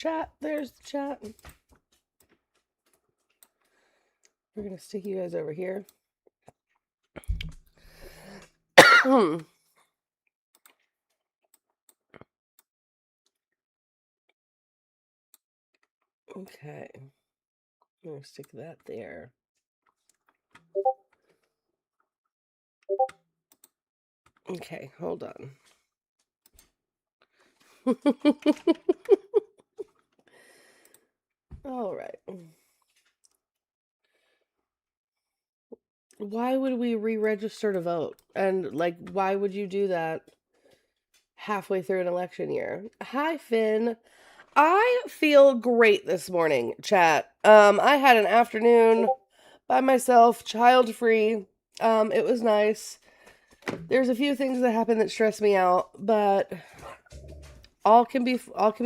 Chat, there's the chat. We're going to stick you guys over here. Okay. I'm going to stick that there. Okay, hold on. All right. Why would we re-register to vote? And, like, why would you do that halfway through an election year? Hi, Finn. I feel great this morning, chat. I had an afternoon by myself, child-free. It was nice. There's a few things that happened that stress me out, but all can be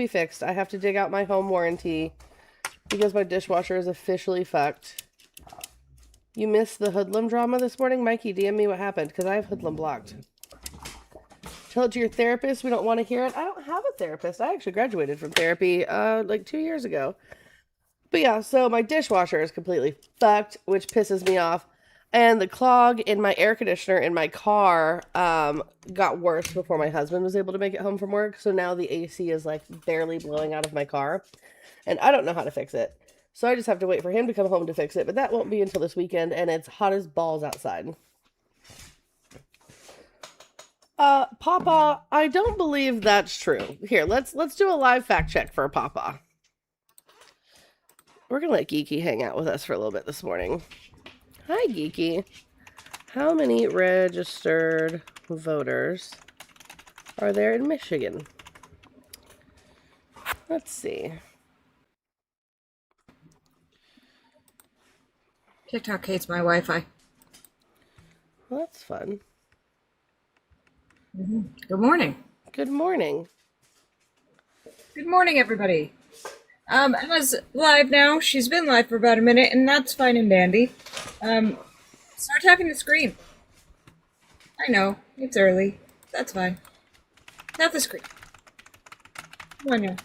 fixed. I have to dig out my home warranty because my dishwasher is officially fucked. You missed the hoodlum drama this morning? Mikey, DM me what happened, because I have hoodlum blocked. Tell it to your therapist. We don't want to hear it. I don't have a therapist. I actually graduated from therapy like 2 years ago. But yeah, so my dishwasher is completely fucked, which pisses me off. And the clog in my air conditioner in my car got worse before my husband was able to make it home from work. So now the AC is like barely blowing out of my car. And I don't know how to fix it. So I just have to wait for him to come home to fix it. But that won't be until this weekend. And it's hot as balls outside. Papa, I don't believe that's true. Here, let's do a live fact check for Papa. We're gonna let Geeky hang out with us for a little bit this morning. Hi, Geeky. How many registered voters are there in Michigan? Let's see. TikTok hates my Wi-Fi. Well, that's fun. Good morning. Good morning. Good morning, everybody. Emma's live now. She's been live for about a minute, and that's fine and dandy. Start tapping the screen. I know, it's early. That's fine. Tap the screen. Come on now.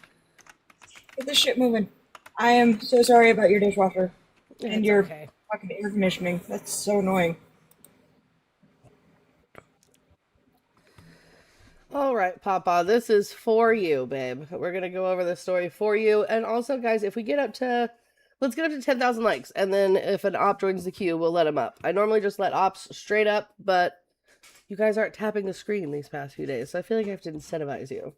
Get this shit moving. I am so sorry about your dishwasher. And your fucking air conditioning. That's so annoying. All right, Papa, this is for you, babe. We're going to go over this story for you. And also, guys, if we get up to, let's get up to 10,000 likes. And then if an op joins the queue, we'll let him up. I normally just let ops straight up, but you guys aren't tapping the screen these past few days. So I feel like I have to incentivize you.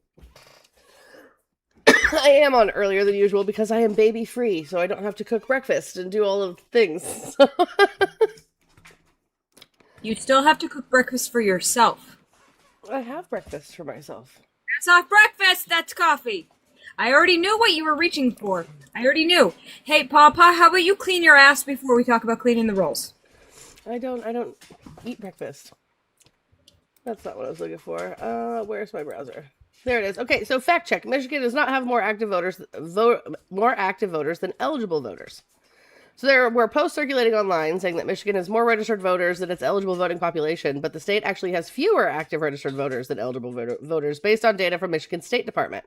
I am on earlier than usual because I am baby free. So I don't have to cook breakfast and do all of the things. You still have to cook breakfast for yourself. I have breakfast for myself. That's not breakfast, that's coffee. I already knew what you were reaching for. I already knew. Hey, Papa, how about you clean your ass before we talk about cleaning the rolls? I don't eat breakfast. That's not what I was looking for. Where's my browser? There it is. Okay, so fact check. Michigan does not have more active voters than eligible voters. So there were posts circulating online saying that Michigan has more registered voters than its eligible voting population, but the state actually has fewer active registered voters than eligible voters based on data from Michigan's State Department.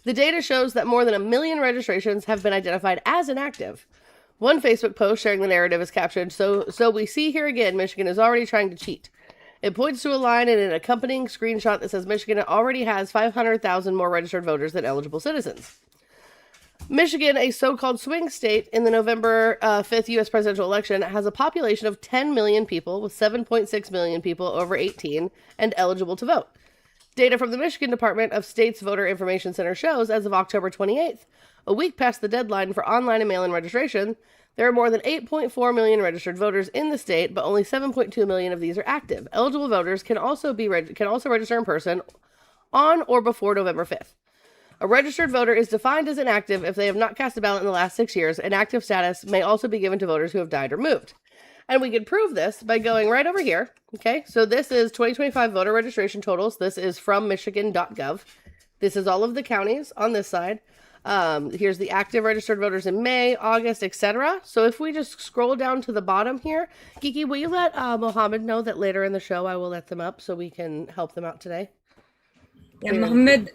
The data shows that more than 1 million registrations have been identified as inactive. One Facebook post sharing the narrative is captioned, so we see here again, Michigan is already trying to cheat. It points to a line in an accompanying screenshot that says Michigan already has 500,000 more registered voters than eligible citizens. Michigan, a so-called swing state in the November 5th U.S. presidential election, has a population of 10 million people, with 7.6 million people over 18 and eligible to vote. Data from the Michigan Department of State's Voter Information Center shows, as of October 28th, a week past the deadline for online and mail-in registration, there are more than 8.4 million registered voters in the state, but only 7.2 million of these are active. Eligible voters can also register in person on or before November 5th. A registered voter is defined as inactive if they have not cast a ballot in the last 6 years. Inactive status may also be given to voters who have died or moved. And we can prove this by going right over here. Okay, so this is 2025 voter registration totals. This is from michigan.gov. This is all of the counties on this side. Here's the active registered voters in May, August, etc. So if we just scroll down to the bottom here, Geeky, will you let Mohammed know that later in the show I will let them up so we can help them out today? يا محمد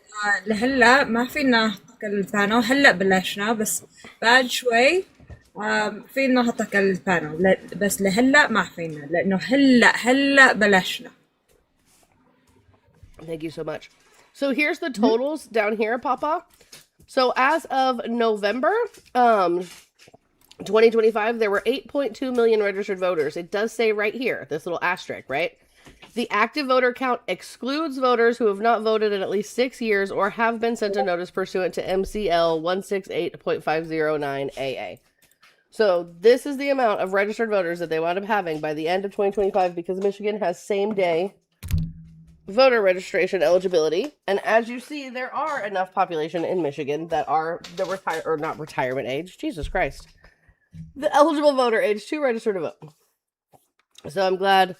لهلا ما فينا نحط البانل، هلا بلشنا بس بعد شوي فينا نحط البانل، بس لهلا ما فينا لانه هلا بلشنا. Thank you so much. So here's the totals down here, Papa. So as of November 2025, there were 8.2 million registered voters. It does say right here, this little asterisk, right? The active voter count excludes voters who have not voted in at least 6 years or have been sent a notice pursuant to MCL 168.509AA. So this is the amount of registered voters that they wound up having by the end of 2025 because Michigan has same day voter registration eligibility. And as you see, there are enough population in Michigan that are the not retirement age, Jesus Christ, the eligible voter age to register to vote. So I'm glad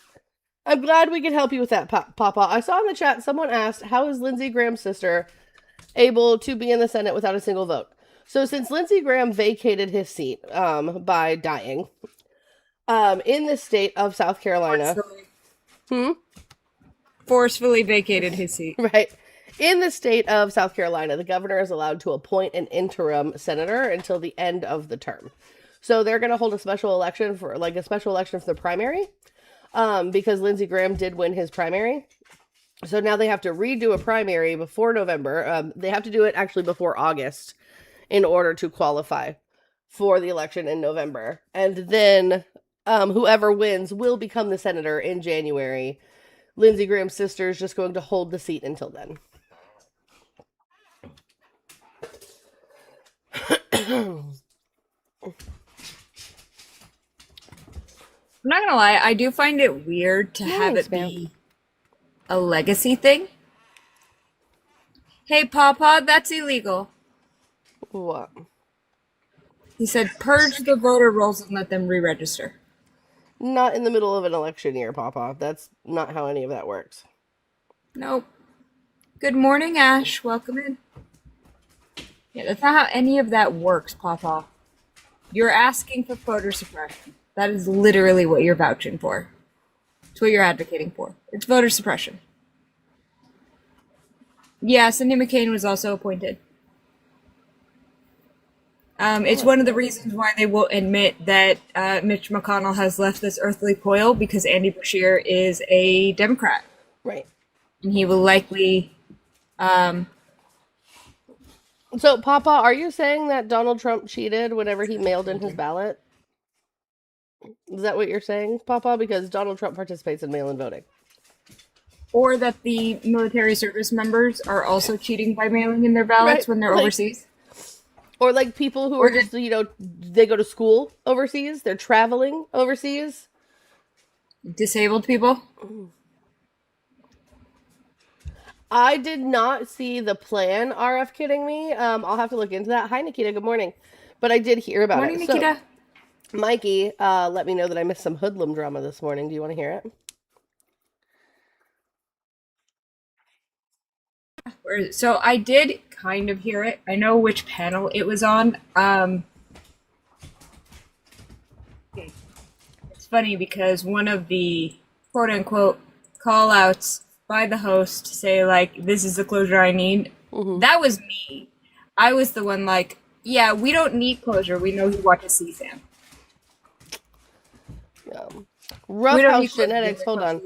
we can help you with that, Papa. I saw in the chat someone asked, how is Lindsey Graham's sister able to be in the Senate without a single vote? So since Lindsey Graham vacated his seat by dying in the state of South Carolina, forcefully vacated his seat. Right. In the state of South Carolina, the governor is allowed to appoint an interim senator until the end of the term. So they're going to hold a special election for the primary because Lindsey Graham did win his primary. So now they have to redo a primary before November. They have to do it actually before August in order to qualify for the election in November. And then whoever wins will become the senator in January. Lindsey Graham's sister is just going to hold the seat until then. I'm not gonna lie, I do find it weird to have it be a legacy thing. Hey, Papa, that's illegal. What? He said, purge the voter rolls and let them re-register. Not in the middle of an election year, Papa. That's not how any of that works. Nope. Good morning, Ash. Welcome in. Yeah, that's not how any of that works, Papa. You're asking for voter suppression. That is literally what you're vouching for. It's what you're advocating for. It's voter suppression. Yeah, Cindy McCain was also appointed. It's one of the reasons why they won't admit that Mitch McConnell has left this earthly coil, because Andy Beshear is a Democrat. Right. And he will likely... So, Papa, are you saying that Donald Trump cheated whenever he mailed in his ballot? Is that what you're saying, Papa? Because Donald Trump participates in mail-in voting. Or that the military service members are also cheating by mailing in their ballots when they're overseas? Or like people who are just, they go to school overseas, they're traveling overseas. Disabled people? I did not see the plan, RF kidding me. I'll have to look into that. Hi, Nikita, good morning. But I did hear about it. Morning, Nikita. So, Mikey, let me know that I missed some hoodlum drama this morning. Do you want to hear it? So I did kind of hear it. I know which panel it was on. It's funny because one of the quote-unquote call-outs by the host to say, like, this is the closure I need, that was me. I was the one like, yeah, we don't need closure. We know who watches CSAM. Roughhouse Genetics, hold on.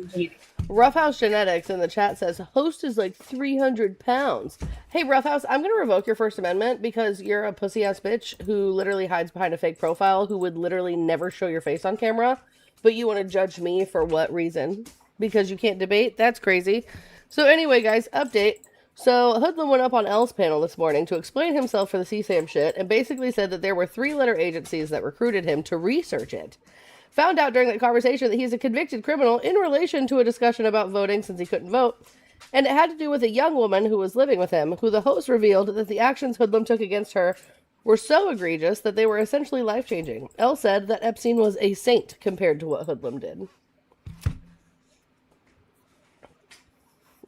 Roughhouse Genetics in the chat says, host is like 300 pounds. Hey, Roughhouse, I'm going to revoke your First Amendment because you're a pussy-ass bitch who literally hides behind a fake profile who would literally never show your face on camera, but you want to judge me for what reason? Because you can't debate? That's crazy. So anyway, guys, update. So Hoodlum went up on L's panel this morning to explain himself for the CSAM shit and basically said that there were 3-letter agencies that recruited him to research it. Found out during that conversation that he's a convicted criminal in relation to a discussion about voting since he couldn't vote, and it had to do with a young woman who was living with him, who the host revealed that the actions Hoodlum took against her were so egregious that they were essentially life-changing. L said that Epstein was a saint compared to what Hoodlum did.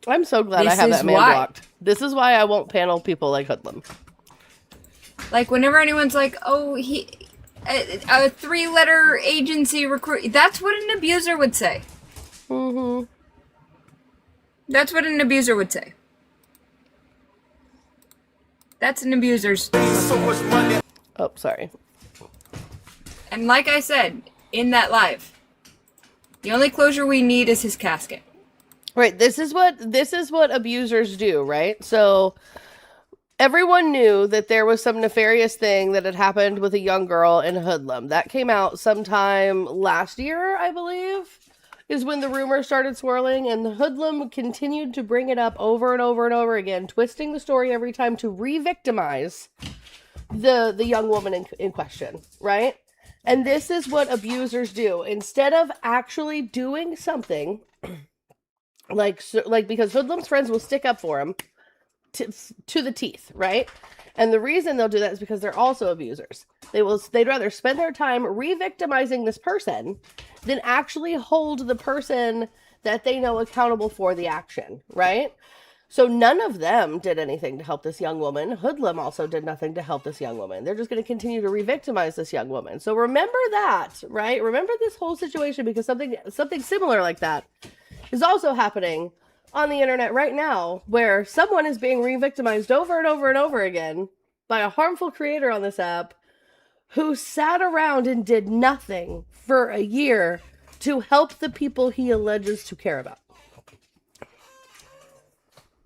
I'm so glad I have that man blocked. This is why I won't panel people like Hoodlum. Like, whenever anyone's like, oh, a 3-letter agency recruit, that's what an abuser would say. That's what an abuser would say. That's an abuser's. Oh, sorry. And like I said, in that live, the only closure we need is his casket. Right. This is what abusers do, right? So everyone knew that there was some nefarious thing that had happened with a young girl in Hoodlum. That came out sometime last year, I believe, is when the rumors started swirling, and the Hoodlum continued to bring it up over and over and over again, twisting the story every time to re-victimize the young woman in question, right? And this is what abusers do. Instead of actually doing something, like because Hoodlum's friends will stick up for him to the teeth, right? And the reason they'll do that is because they're also abusers. They'd rather spend their time re-victimizing this person than actually hold the person that they know accountable for the action, right? So none of them did anything to help this young woman. Hoodlum also did nothing to help this young woman. They're just going to continue to re-victimize this young woman. So remember that, right? Remember this whole situation, because something similar like that is also happening on the internet right now, where someone is being re-victimized over and over and over again by a harmful creator on this app who sat around and did nothing for a year to help the people he alleges to care about.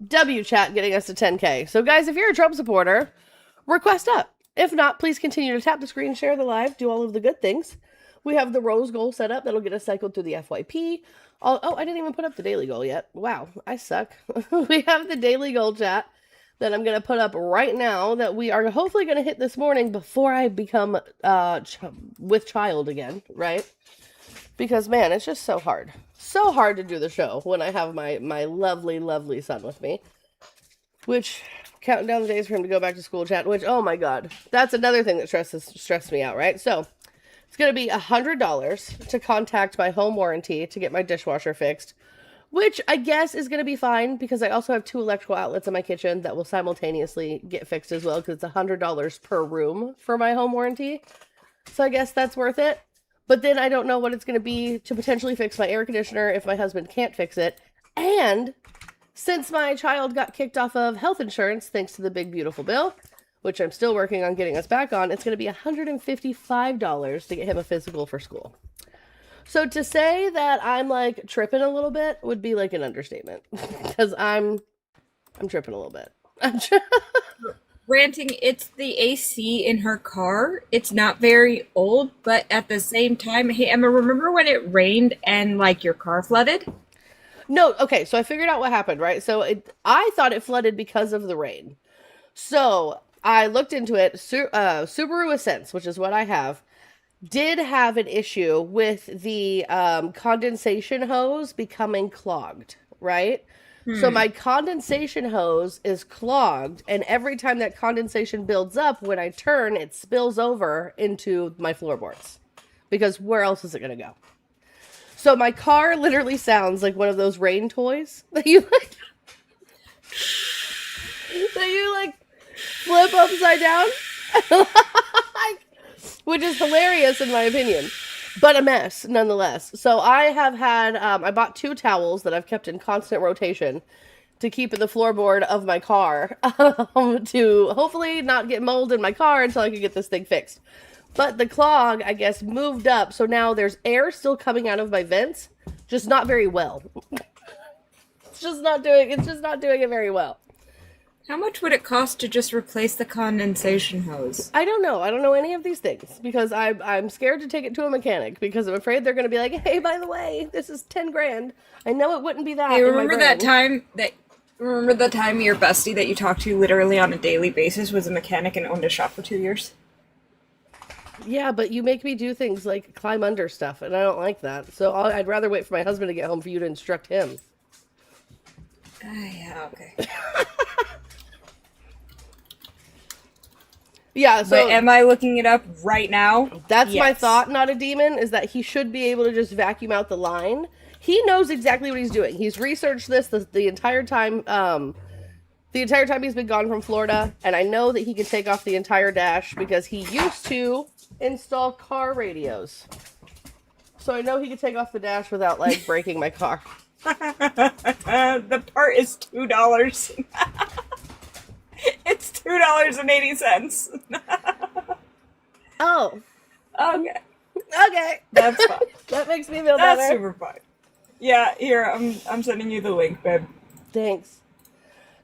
W chat getting us to 10K. So guys, if you're a Trump supporter, request up. If not, please continue to tap the screen, share the live, do all of the good things. We have the Rose Goal set up. That'll get us cycled through the FYP. Oh, I didn't even put up the daily goal yet. Wow, I suck. We have the daily goal chat that I'm going to put up right now that we are hopefully going to hit this morning before I become with child again, right? Because, man, it's just so hard. So hard to do the show when I have my lovely, lovely son with me. Which, counting down the days for him to go back to school, chat, which, oh my god. That's another thing that stressed me out, right? So, it's going to be $100 to contact my home warranty to get my dishwasher fixed. Which I guess is going to be fine, because I also have 2 electrical outlets in my kitchen that will simultaneously get fixed as well, because it's $100 per room for my home warranty. So I guess that's worth it. But then I don't know what it's going to be to potentially fix my air conditioner if my husband can't fix it. And since my child got kicked off of health insurance, thanks to the big beautiful bill, which I'm still working on getting us back on, it's going to be $155 to get him a physical for school. So to say that I'm like tripping a little bit would be like an understatement, because I'm tripping a little bit. Granting, it's the AC in her car. It's not very old, but at the same time, hey Emma, remember when it rained and like your car flooded? No, okay, so I figured out what happened, right? So I thought it flooded because of the rain. So I looked into it. Subaru Ascents, which is what I have, did have an issue with the condensation hose becoming clogged, right? So my condensation hose is clogged, and every time that condensation builds up, when I turn, it spills over into my floorboards. Because where else is it going to go? So my car literally sounds like one of those rain toys that you like flip upside down. Which is hilarious in my opinion, but a mess nonetheless. So I have had, I bought 2 towels that I've kept in constant rotation to keep in the floorboard of my car to hopefully not get mold in my car until I can get this thing fixed. But the clog, I guess, moved up, so now there's air still coming out of my vents, just not very well. It's just not doing it very well. How much would it cost to just replace the condensation hose? I don't know. I don't know any of these things, because I'm scared to take it to a mechanic, because I'm afraid they're going to be like, hey, by the way, this is 10 grand. I know it wouldn't be that. Hey, remember the time your bestie that you talked to literally on a daily basis was a mechanic and owned a shop for 2 years? Yeah, but you make me do things like climb under stuff, and I don't like that. So I'd rather wait for my husband to get home for you to instruct him. Yeah, okay. Yeah, so but am I looking it up right now? That's yes. My thought, not a demon, is that he should be able to just vacuum out the line. He knows exactly what he's doing. He's researched this the entire time, he's been gone from Florida, and I know that he can take off the entire dash because he used to install car radios. So I know he could take off the dash without, like, breaking my car. The part is $2. It's $2.80. Oh, Okay, okay. that's fine. That makes me feel That's better. super fine. Yeah, here I'm sending you the link, babe. Thanks.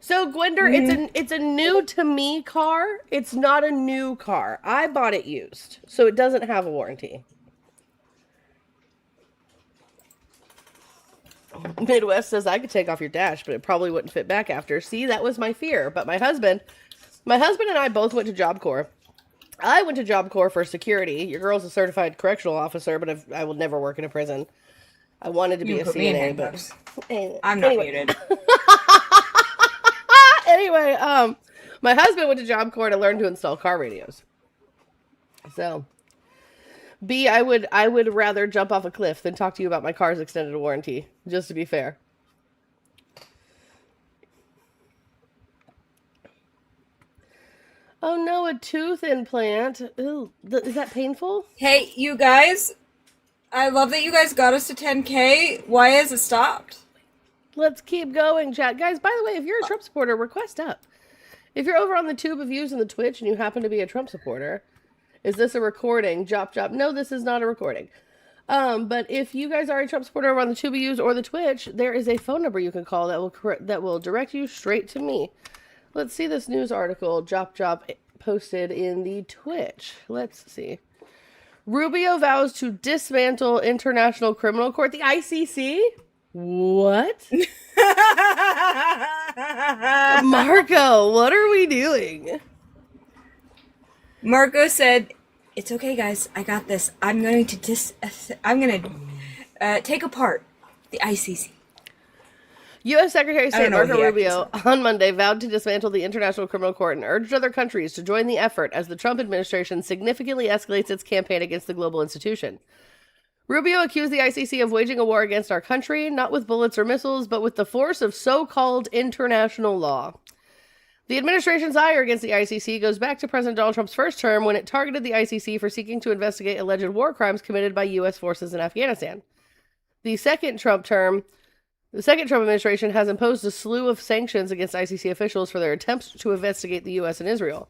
So Gwender, it's a new to me car. It's not a new car. I bought it used, so it doesn't have a warranty. Midwest says I could take off your dash, but it probably wouldn't fit back after. See, that was my fear. But my husband and I both went to Job Corps. I went to Job Corps for security. Your girl's a certified correctional officer, but I will never work in a prison. I wanted to be a CNA, but I'm not muted. Anyway, my husband went to Job Corps to learn to install car radios. So, B, I would rather jump off a cliff than talk to you about my car's extended warranty, just to be fair. Oh no, a tooth implant. Ooh, is that painful? Hey, you guys, I love that you guys got us to 10K. Why has it stopped? Let's keep going, chat. Guys, by the way, if you're a Trump supporter, request up. If you're over on the tube of views in the Twitch and you happen to be a Trump supporter, is this a recording? Jop. No, this is not a recording. But if you guys are a Trump supporter over on the tube of views or the Twitch, there is a phone number you can call that will direct you straight to me. Let's see this news article Jop posted in the Twitch. Let's see. Rubio vows to dismantle International Criminal Court, the ICC. What? Marco, what are we doing? Marco said, "It's okay, guys. I got this. I'm going to take apart the ICC." U.S. Secretary of State Marco Rubio said. on Monday vowed to dismantle the International Criminal Court and urged other countries to join the effort as the Trump administration significantly escalates its campaign against the global institution. Rubio accused the ICC of waging a war against our country, not with bullets or missiles, but with the force of so-called international law. The administration's ire against the ICC goes back to President Donald Trump's first term when it targeted the ICC for seeking to investigate alleged war crimes committed by U.S. forces in Afghanistan. The second Trump administration has imposed a slew of sanctions against ICC officials for their attempts to investigate the U.S. and Israel.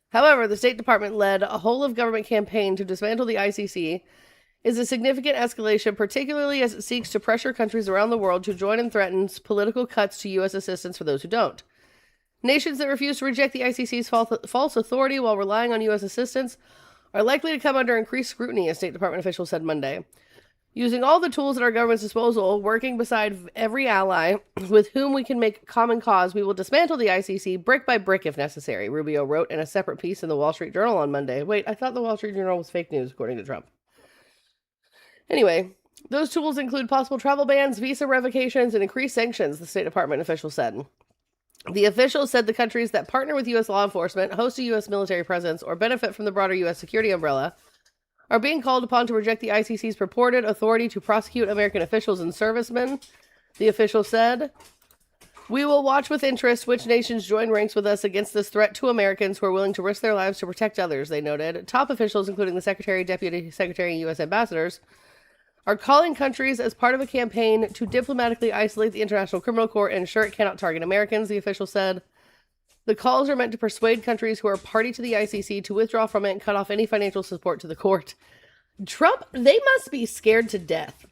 However, the State Department led a whole-of-government campaign to dismantle the ICC is a significant escalation, particularly as it seeks to pressure countries around the world to join and threatens political cuts to U.S. assistance for those who don't. Nations that refuse to reject the ICC's false authority while relying on U.S. assistance are likely to come under increased scrutiny, a State Department official said Monday. Using all the tools at our government's disposal, working beside every ally with whom we can make common cause, we will dismantle the ICC brick by brick if necessary, Rubio wrote in a separate piece in the Wall Street Journal on Monday. Wait, I thought the Wall Street Journal was fake news, according to Trump. Anyway, those tools include possible travel bans, visa revocations, and increased sanctions, the State Department official said. The official said the countries that partner with U.S. law enforcement, host a U.S. military presence, or benefit from the broader U.S. security umbrella are being called upon to reject the ICC's purported authority to prosecute American officials and servicemen, the official said. We will watch with interest which nations join ranks with us against this threat to Americans who are willing to risk their lives to protect others, they noted. Top officials, including the Secretary, Deputy Secretary, and U.S. ambassadors, are calling countries as part of a campaign to diplomatically isolate the International Criminal Court and ensure it cannot target Americans, the official said. The calls are meant to persuade countries who are party to the ICC to withdraw from it and cut off any financial support to the court. Trump, they must be scared to death.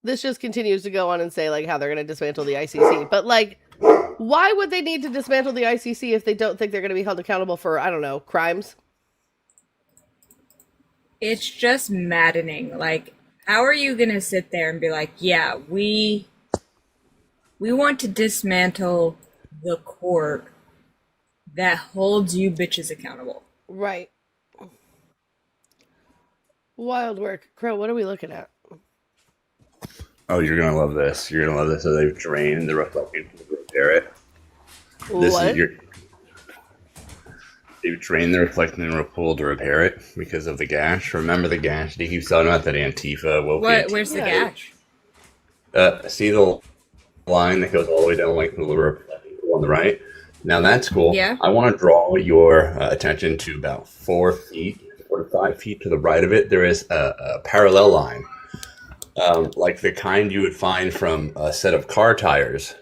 This just continues to go on and say, like, how they're going to dismantle the ICC. But, like, why would they need to dismantle the ICC if they don't think they're going to be held accountable for, I don't know, crimes? It's just maddening. Like, how are you gonna sit there and be like, yeah, we want to dismantle the court that holds you bitches accountable? Right. Wild work. Crow, what are we looking at? Oh, you're gonna love this. You're gonna love this. So they've drained the reflecting to repair it. This What? is your. They've drained the reflecting pool to repair it because of the gash. Remember the gash? He keeps talking about that Antifa. Where's the Yeah. gash? See the line that goes all the way down like the reflecting pool on the right? Now that's cool. Yeah. I want to draw your attention to about 4 feet, 4 to 5 feet to the right of it. There is a parallel line, like the kind you would find from a set of car tires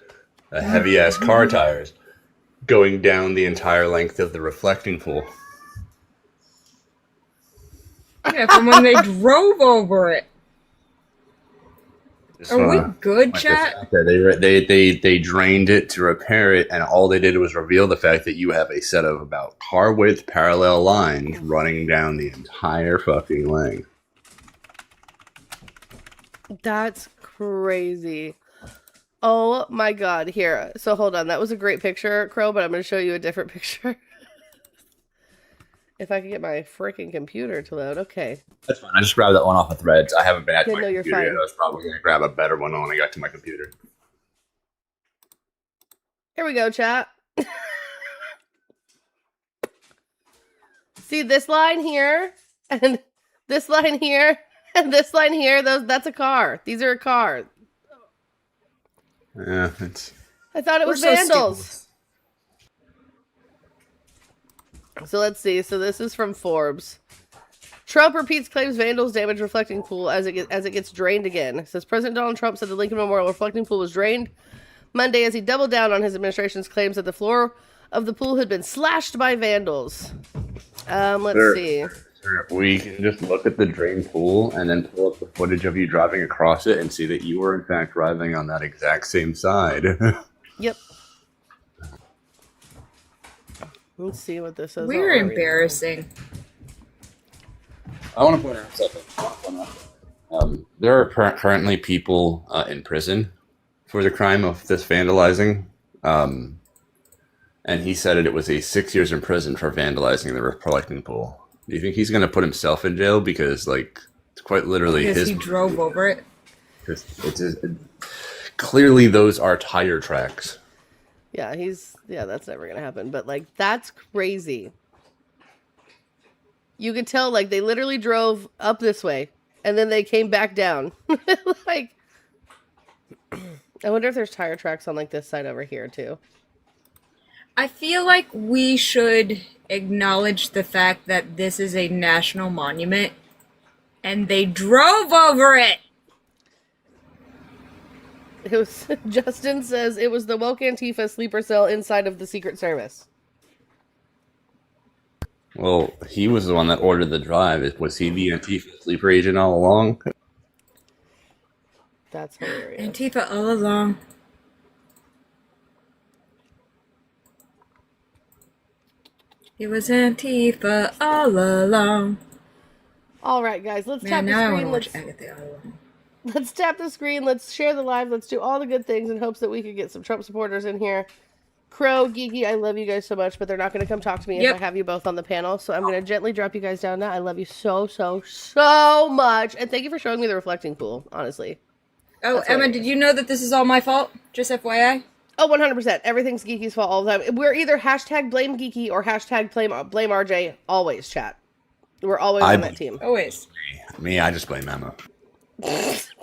heavy ass car tires going down the entire length of the reflecting pool. Yeah, from when they drove over it. Just Are we wanna good, point this chat? out there. They drained it to repair it, and all they did was reveal the fact that you have a set of about car width parallel lines running down the entire fucking length. That's crazy. Oh my god. Here. So hold on. That was a great picture, Crow, but I'm going to show you a different picture. If I could get my freaking computer to load. Okay. That's fine. I just grabbed that one off of Threads. I haven't been at Yeah, my no, you're computer yet. fine. I was probably going to grab a better one when I got to my computer. Here we go, chat. See this line here, and this line here, and this line here. That's a car. These are a car. Yeah, it's... I thought it was We're so vandals. So let's see. So this is from Forbes. Trump repeats claims vandals damage reflecting pool as it gets drained again. It says President Donald Trump said the Lincoln Memorial reflecting pool was drained Monday as he doubled down on his administration's claims that the floor of the pool had been slashed by vandals. Let's see. We can just look at the drain pool and then pull up the footage of you driving across it and see that you were in fact driving on that exact same side. Yep. Let's see what this says. We're embarrassing. I want to point out something. There are currently people in prison for the crime of this vandalizing. And he said it was a 6 years in prison for vandalizing the reflecting pool. Do you think he's going to put himself in jail because, like, it's quite literally Because his... he drove over it. Clearly, those are tire tracks. Yeah, that's never gonna happen. But like, that's crazy. You could tell, like, they literally drove up this way and then they came back down. Like, I wonder if there's tire tracks on like this side over here too. I feel like we should acknowledge the fact that this is a national monument and they drove over it. It was Justin says it was the woke Antifa sleeper cell inside of the Secret Service. Well, he was the one that ordered the drive. Was he the Antifa sleeper agent all along? That's hilarious. Antifa all along. It was Antifa all along. All right, guys, let's tap Man, the now I screen. want to watch Agatha all along. Let's tap the screen. Let's share the live. Let's do all the good things in hopes that we could get some Trump supporters in here. Crow, Geeky, I love you guys so much, but they're not going to come talk to me if I have you both on the panel. So I'm going to gently drop you guys down now. I love you so, so, so much. And thank you for showing me the reflecting pool, honestly. Oh, That's Emma, hilarious. did you know that this is all my fault? Just FYI? Oh, 100%. Everything's Geeky's fault all the time. We're either hashtag blame Geeky or hashtag blame RJ. Always, chat. We're always on that team. Always. Me, I just blame Emma.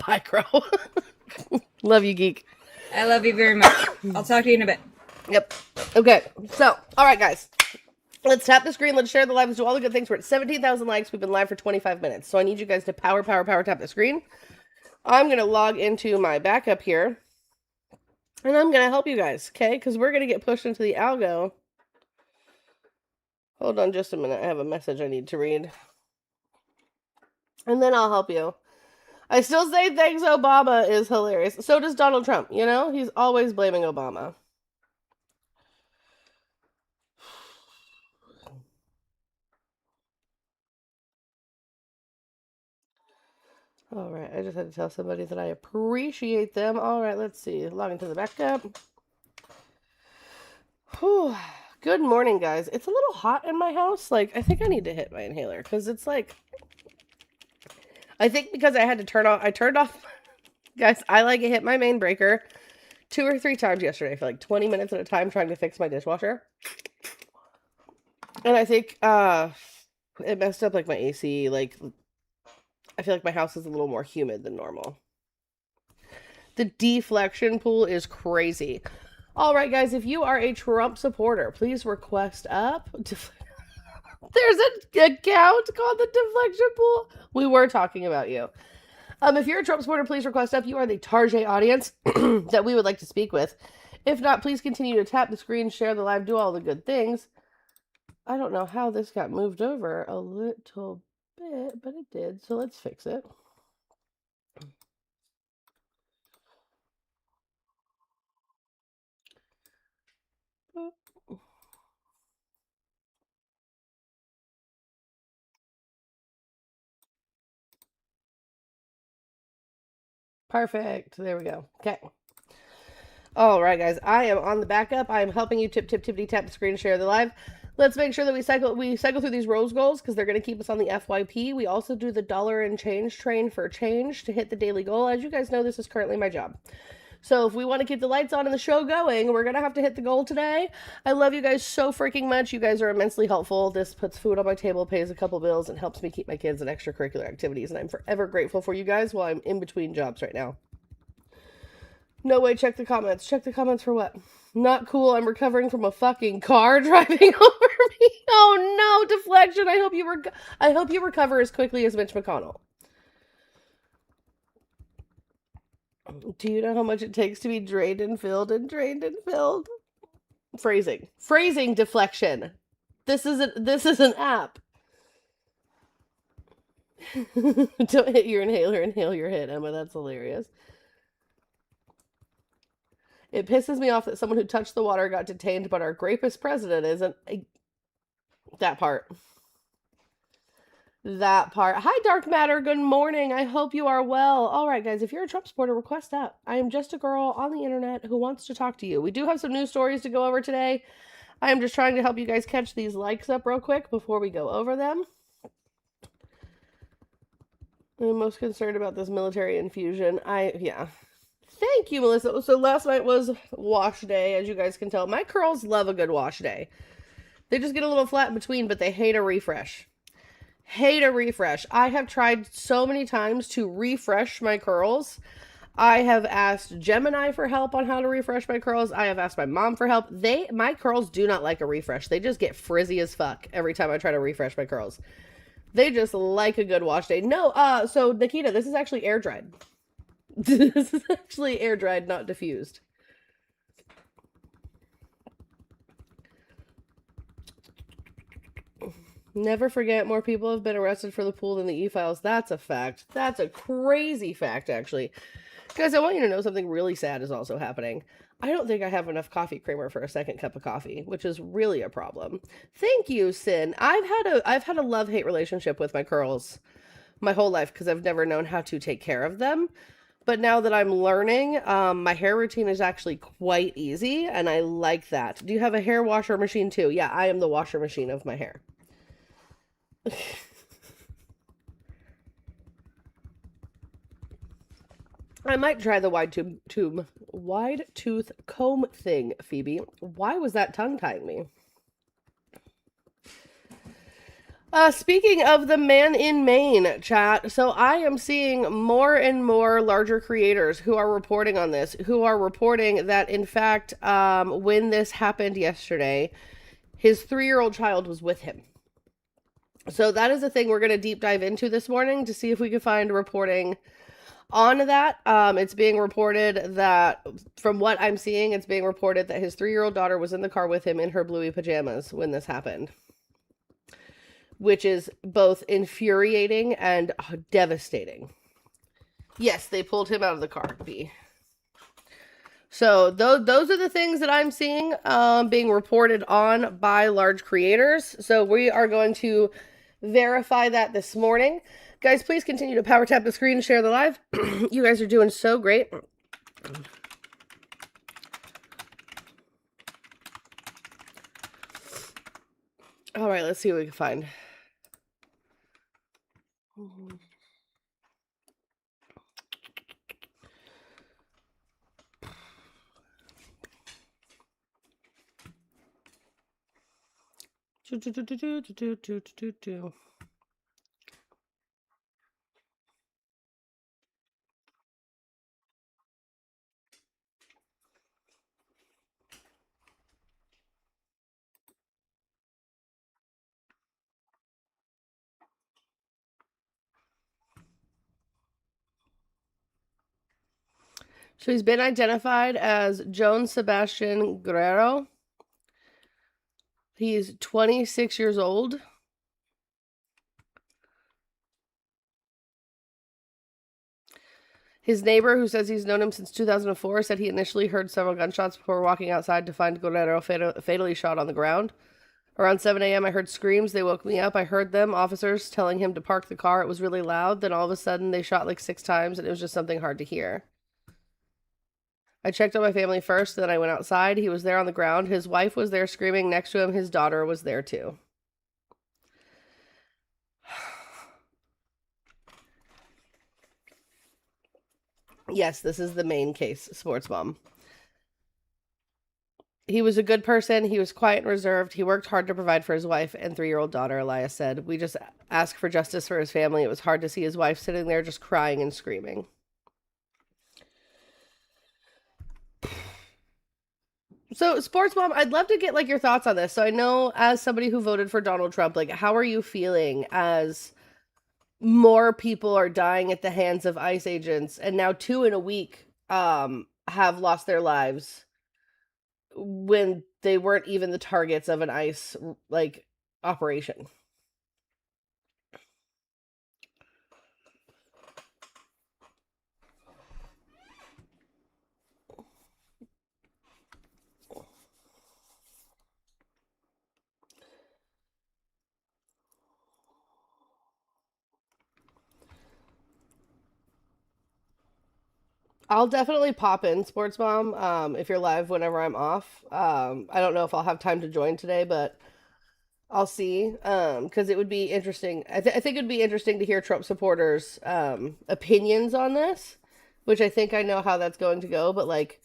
Bye, Crow. Love you, Geek. I love you very much. I'll talk to you in a bit. Yep. Okay. So, all right, guys. Let's tap the screen. Let's share the live. Let's do all the good things. We're at 17,000 likes. We've been live for 25 minutes. So I need you guys to power tap the screen. I'm going to log into my backup here. And I'm going to help you guys, okay? Because we're going to get pushed into the algo. Hold on just a minute. I have a message I need to read. And then I'll help you. I still say thanks Obama is hilarious. So does Donald Trump, you know? He's always blaming Obama. All right, I just had to tell somebody that I appreciate them. All right, let's see. Log into the backup. Whew. Good morning, guys. It's a little hot in my house. Like, I think I need to hit my inhaler because it's like, I think because I had to I turned off, guys, I like hit my main breaker 2 or 3 times yesterday for like 20 minutes at a time trying to fix my dishwasher. And I think it messed up like my AC. Like, I feel like my house is a little more humid than normal. The deflection pool is crazy. All right, guys, if you are a Trump supporter, please request up. There's an account called the deflection pool. We were talking about you. If you're a Trump supporter, please request up. You are the Tarjay audience that we would like to speak with. If not, please continue to tap the screen, share the live, do all the good things. I don't know how this got moved over a little bit, but it did. So let's fix it. Perfect. There we go. Okay. All right, guys. I am on the backup. I am helping you tip, tip, tippity tap the screen, share the live. Let's make sure that we cycle through these rose goals because they're going to keep us on the FYP. We also do the dollar and change train for change to hit the daily goal. As you guys know, this is currently my job. So if we want to keep the lights on and the show going, we're going to have to hit the goal today. I love you guys so freaking much. You guys are immensely helpful. This puts food on my table, pays a couple bills, and helps me keep my kids in extracurricular activities. And I'm forever grateful for you guys while I'm in between jobs right now. No way, check the comments. Check the comments for what? Not cool. I'm recovering from a fucking car driving over me. Oh no, deflection. I hope you recover as quickly as Mitch McConnell. Do you know how much it takes to be drained and filled and drained and filled? Phrasing deflection. This is an app. Don't hit your inhaler, inhale your hit, Emma. That's hilarious. It pisses me off that someone who touched the water got detained, but our grapist president isn't. That part. That part. Hi, Dark Matter. Good morning. I hope you are well. All right, guys, if you're a Trump supporter, request that. I am just a girl on the internet who wants to talk to you. We do have some news stories to go over today. I am just trying to help you guys catch these likes up real quick before we go over them. I'm most concerned about this military infusion. Yeah. Thank you, Melissa. So last night was wash day, as you guys can tell. My curls love a good wash day. They just get a little flat in between, but they hate a refresh. Hate a refresh. I have tried so many times to refresh my curls. I have asked Gemini for help on how to refresh my curls. I have asked my mom for help. My curls do not like a refresh. They just get frizzy as fuck every time I try to refresh my curls. They just like a good wash day. No, so Nikita, this is actually air dried. This is actually air dried, not diffused. Never forget, more people have been arrested for the pool than the e-files. That's a fact. That's a crazy fact, actually. Guys, I want you to know something really sad is also happening. I don't think I have enough coffee creamer for a second cup of coffee, which is really a problem. Thank you, Sin. I've had a love-hate relationship with my curls my whole life because I've never known how to take care of them. But now that I'm learning, my hair routine is actually quite easy, and I like that. Do you have a hair washer machine too? Yeah, I am the washer machine of my hair. I might try the wide tooth comb thing, Phoebe. Why was that tongue tying me? Speaking of the man in Maine, chat, so I am seeing more and more larger creators who are reporting on this, who are reporting that, in fact, when this happened yesterday, his 3-year-old child was with him. So that is a thing we're going to deep dive into this morning to see if we can find reporting on that. It's being reported that, from what I'm seeing, it's being reported that his 3-year-old daughter was in the car with him in her bluey pajamas when this happened, which is both infuriating and devastating. Yes, they pulled him out of the car, B. So those are the things that I'm seeing being reported on by large creators. So we are going to verify that this morning. Guys, please continue to power tap the screen and share the live. You guys are doing so great. All right, let's see what we can find. So he's been identified as Joan Sebastian Guerrero. He's 26 years old. His neighbor, who says he's known him since 2004, said he initially heard several gunshots before walking outside to find Guerrero fatally shot on the ground. Around 7 a.m., I heard screams. They woke me up. I heard them, officers telling him to park the car. It was really loud. Then all of a sudden, they shot like 6 times, and it was just something hard to hear. I checked on my family first, then I went outside. He was there on the ground. His wife was there screaming next to him. His daughter was there too. Yes, this is the main case, Sports Mom. He was a good person. He was quiet and reserved. He worked hard to provide for his wife and 3-year-old daughter, Elias said. We just asked for justice for his family. It was hard to see his wife sitting there just crying and screaming. So, Sports Mom, I'd love to get like your thoughts on this. So I know as somebody who voted for Donald Trump, like how are you feeling as more people are dying at the hands of ICE agents, and now 2 in a week have lost their lives when they weren't even the targets of an ICE like operation? I'll definitely pop in, Sports Mom, if you're live whenever I'm off. I don't know if I'll have time to join today, but I'll see. Because it would be interesting. I think it would be interesting to hear Trump supporters' opinions on this, which I think I know how that's going to go. But like,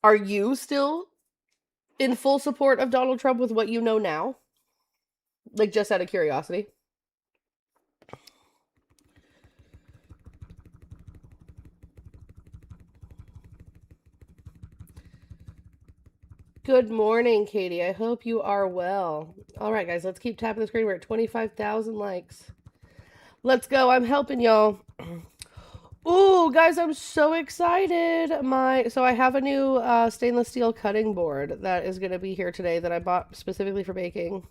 are you still in full support of Donald Trump with what you know now? Like, just out of curiosity. Good morning, Katie. I hope you are well. All right, guys, let's keep tapping the screen. We're at 25,000 likes. Let's go. I'm helping y'all. Ooh, guys, I'm so excited. So I have a new stainless steel cutting board that is going to be here today that I bought specifically for baking.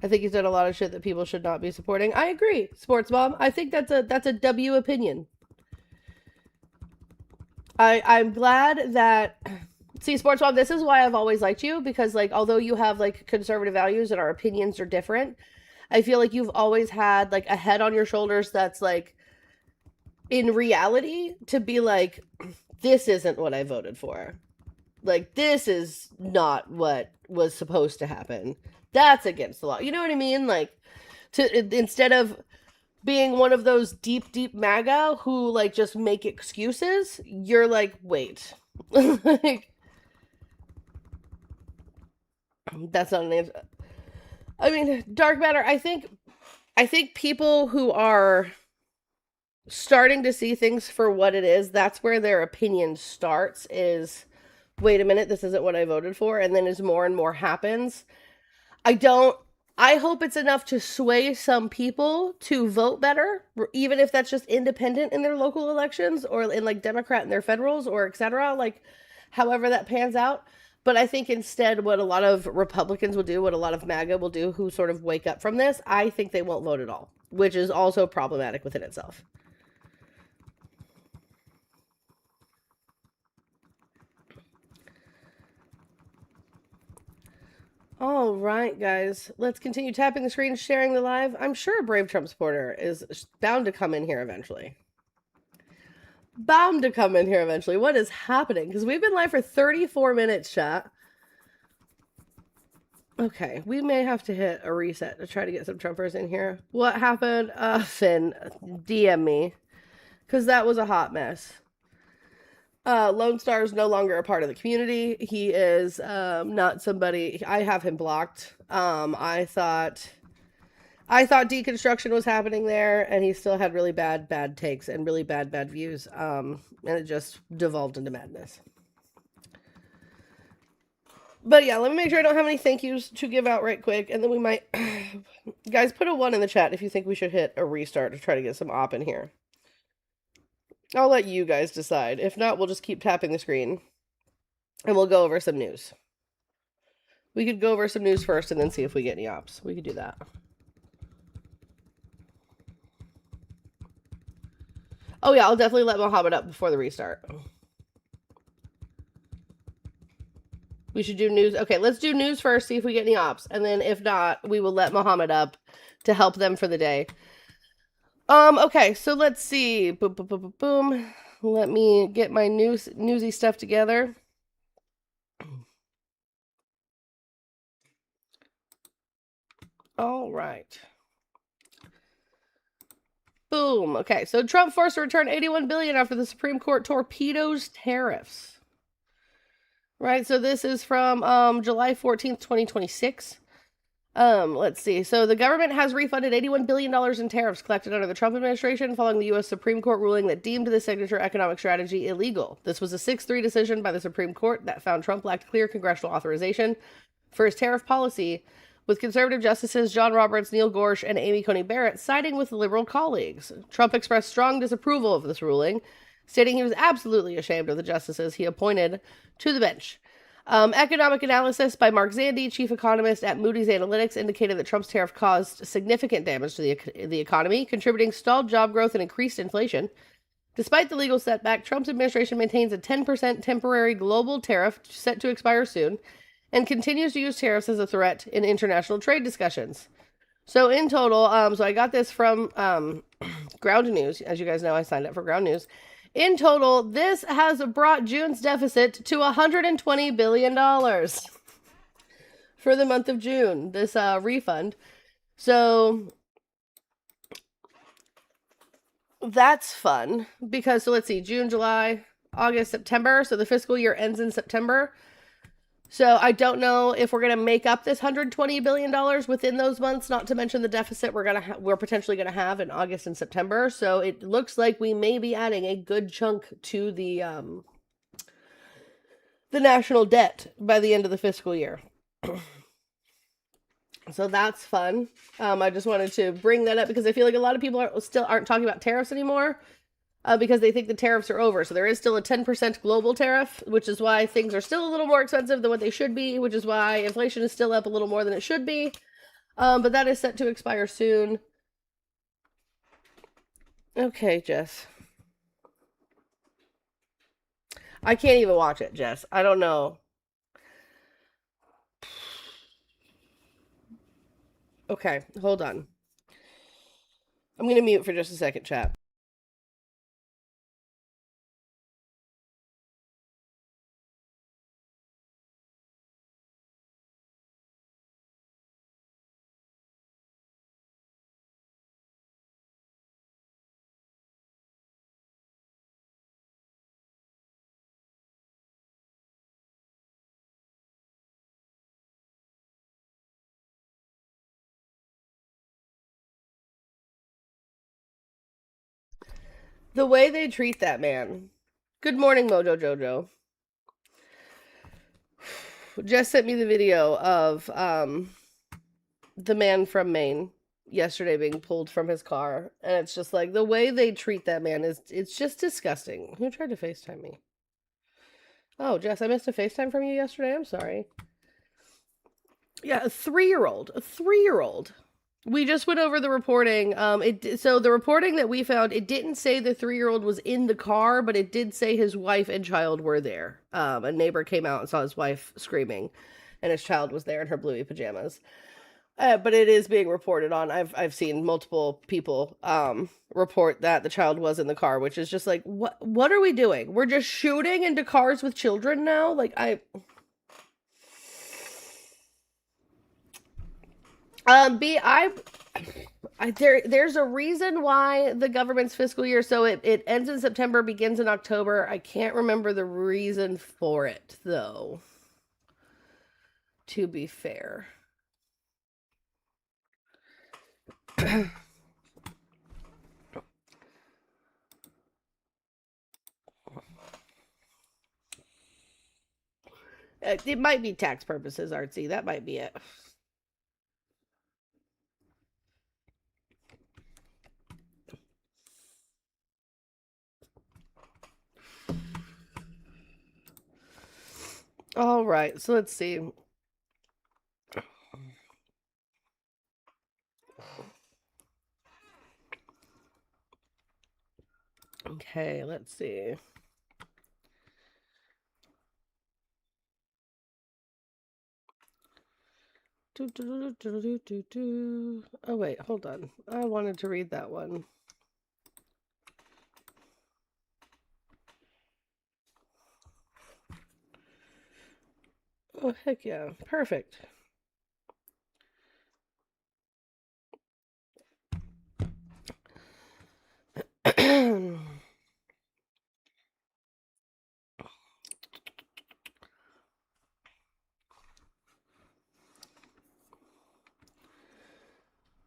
I think he's done a lot of shit that people should not be supporting. I agree, Sports Mom. I think that's a W opinion. I'm glad that... See, Sports Mom, this is why I've always liked you, because like although you have like conservative values and our opinions are different, I feel like you've always had like a head on your shoulders that's like in reality to be like, this isn't what I voted for. Like, this is not what was supposed to happen. That's against the law. You know what I mean? Like, instead of being one of those deep MAGA who like just make excuses, you're like, wait. Like, that's not an answer. I mean, dark matter, I think people who are starting to see things for what it is, that's where their opinion starts, is wait a minute, this isn't what I voted for. And then as more and more happens, I hope it's enough to sway some people to vote better, even if that's just independent in their local elections or in like Democrat in their federals or etc. Like however that pans out. But I think instead what a lot of Republicans will do, what a lot of MAGA will do, who sort of wake up from this, I think they won't vote at all, which is also problematic within itself. All right, guys, let's continue tapping the screen, sharing the live. I'm sure a brave Trump supporter is bound to come in here eventually. Bound to come in here eventually. What is happening? Because we've been live for 34 minutes, chat. Okay, we may have to hit a reset to try to get some Trumpers in here. What happened? Finn, DM me. Because that was a hot mess. Lone Star is no longer a part of the community. He is not somebody... I have him blocked. I thought deconstruction was happening there, and he still had really bad takes and really bad views. And it just devolved into madness. But yeah, let me make sure I don't have any thank yous to give out right quick, and then we might... Guys, put a 1 in the chat if you think we should hit a restart to try to get some op in here. I'll let you guys decide. If not, we'll just keep tapping the screen. And we'll go over some news. We could go over some news first and then see if we get any ops. We could do that. Oh yeah, I'll definitely let Mohammed up before the restart. We should do news. Okay, let's do news first, see if we get any ops. And then if not, we will let Mohammed up to help them for the day. Okay, so let's see. Boom, boom, boom, boom, boom. Let me get my newsy stuff together. All right. Boom. Okay, so Trump forced to return $81 billion after the Supreme Court torpedoes tariffs. Right, so this is from July 14th, 2026. Let's see. So the government has refunded $81 billion in tariffs collected under the Trump administration following the U.S. Supreme Court ruling that deemed the signature economic strategy illegal. This was a 6-3 decision by the Supreme Court that found Trump lacked clear congressional authorization for his tariff policy, with conservative justices John Roberts, Neil Gorsuch, and Amy Coney Barrett siding with liberal colleagues. Trump expressed strong disapproval of this ruling, stating he was absolutely ashamed of the justices he appointed to the bench. Economic analysis by Mark Zandi, chief economist at Moody's Analytics, indicated that Trump's tariff caused significant damage to the economy, contributing stalled job growth and increased inflation. Despite the legal setback, Trump's administration maintains a 10% temporary global tariff set to expire soon and continues to use tariffs as a threat in international trade discussions. So in total, so I got this from Ground News. As you guys know, I signed up for Ground News. In total, this has brought June's deficit to $120 billion for the month of June, this refund. So that's fun because, so let's see, June, July, August, September. So the fiscal year ends in September. So I don't know if we're going to make up this $120 billion within those months, not to mention the deficit we're potentially going to have in August and September. So it looks like we may be adding a good chunk to the national debt by the end of the fiscal year. So that's fun. I just wanted to bring that up because I feel like a lot of people aren't talking about tariffs anymore. Because they think the tariffs are over. So there is still a 10% global tariff, which is why things are still a little more expensive than what they should be, which is why inflation is still up a little more than it should be. But that is set to expire soon. Okay, Jess. I can't even watch it, Jess. I don't know. Okay, hold on. I'm going to mute for just a second, chat. The way they treat that man. Good morning, Mojo Jojo. Jess sent me the video of the man from Maine yesterday being pulled from his car, and it's just like the way they treat that man it's just disgusting. Who tried to FaceTime me? Oh, Jess, I missed a FaceTime from you yesterday. I'm sorry. Yeah, a 3-year-old. We just went over the reporting. So the reporting that we found, it didn't say the 3-year-old was in the car, but it did say his wife and child were there. A neighbor came out and saw his wife screaming, and his child was there in her bluey pajamas. But it is being reported on. I've seen multiple people report that the child was in the car, which is just like, what are we doing? We're just shooting into cars with children now? Like there's a reason why the government's fiscal year, so it ends in September, begins in October. I can't remember the reason for it, though, to be fair. It might be tax purposes, Artsy. That might be it. All right, so let's see. Okay, let's see. Oh, wait, hold on. I wanted to read that one. Oh, heck yeah. Perfect.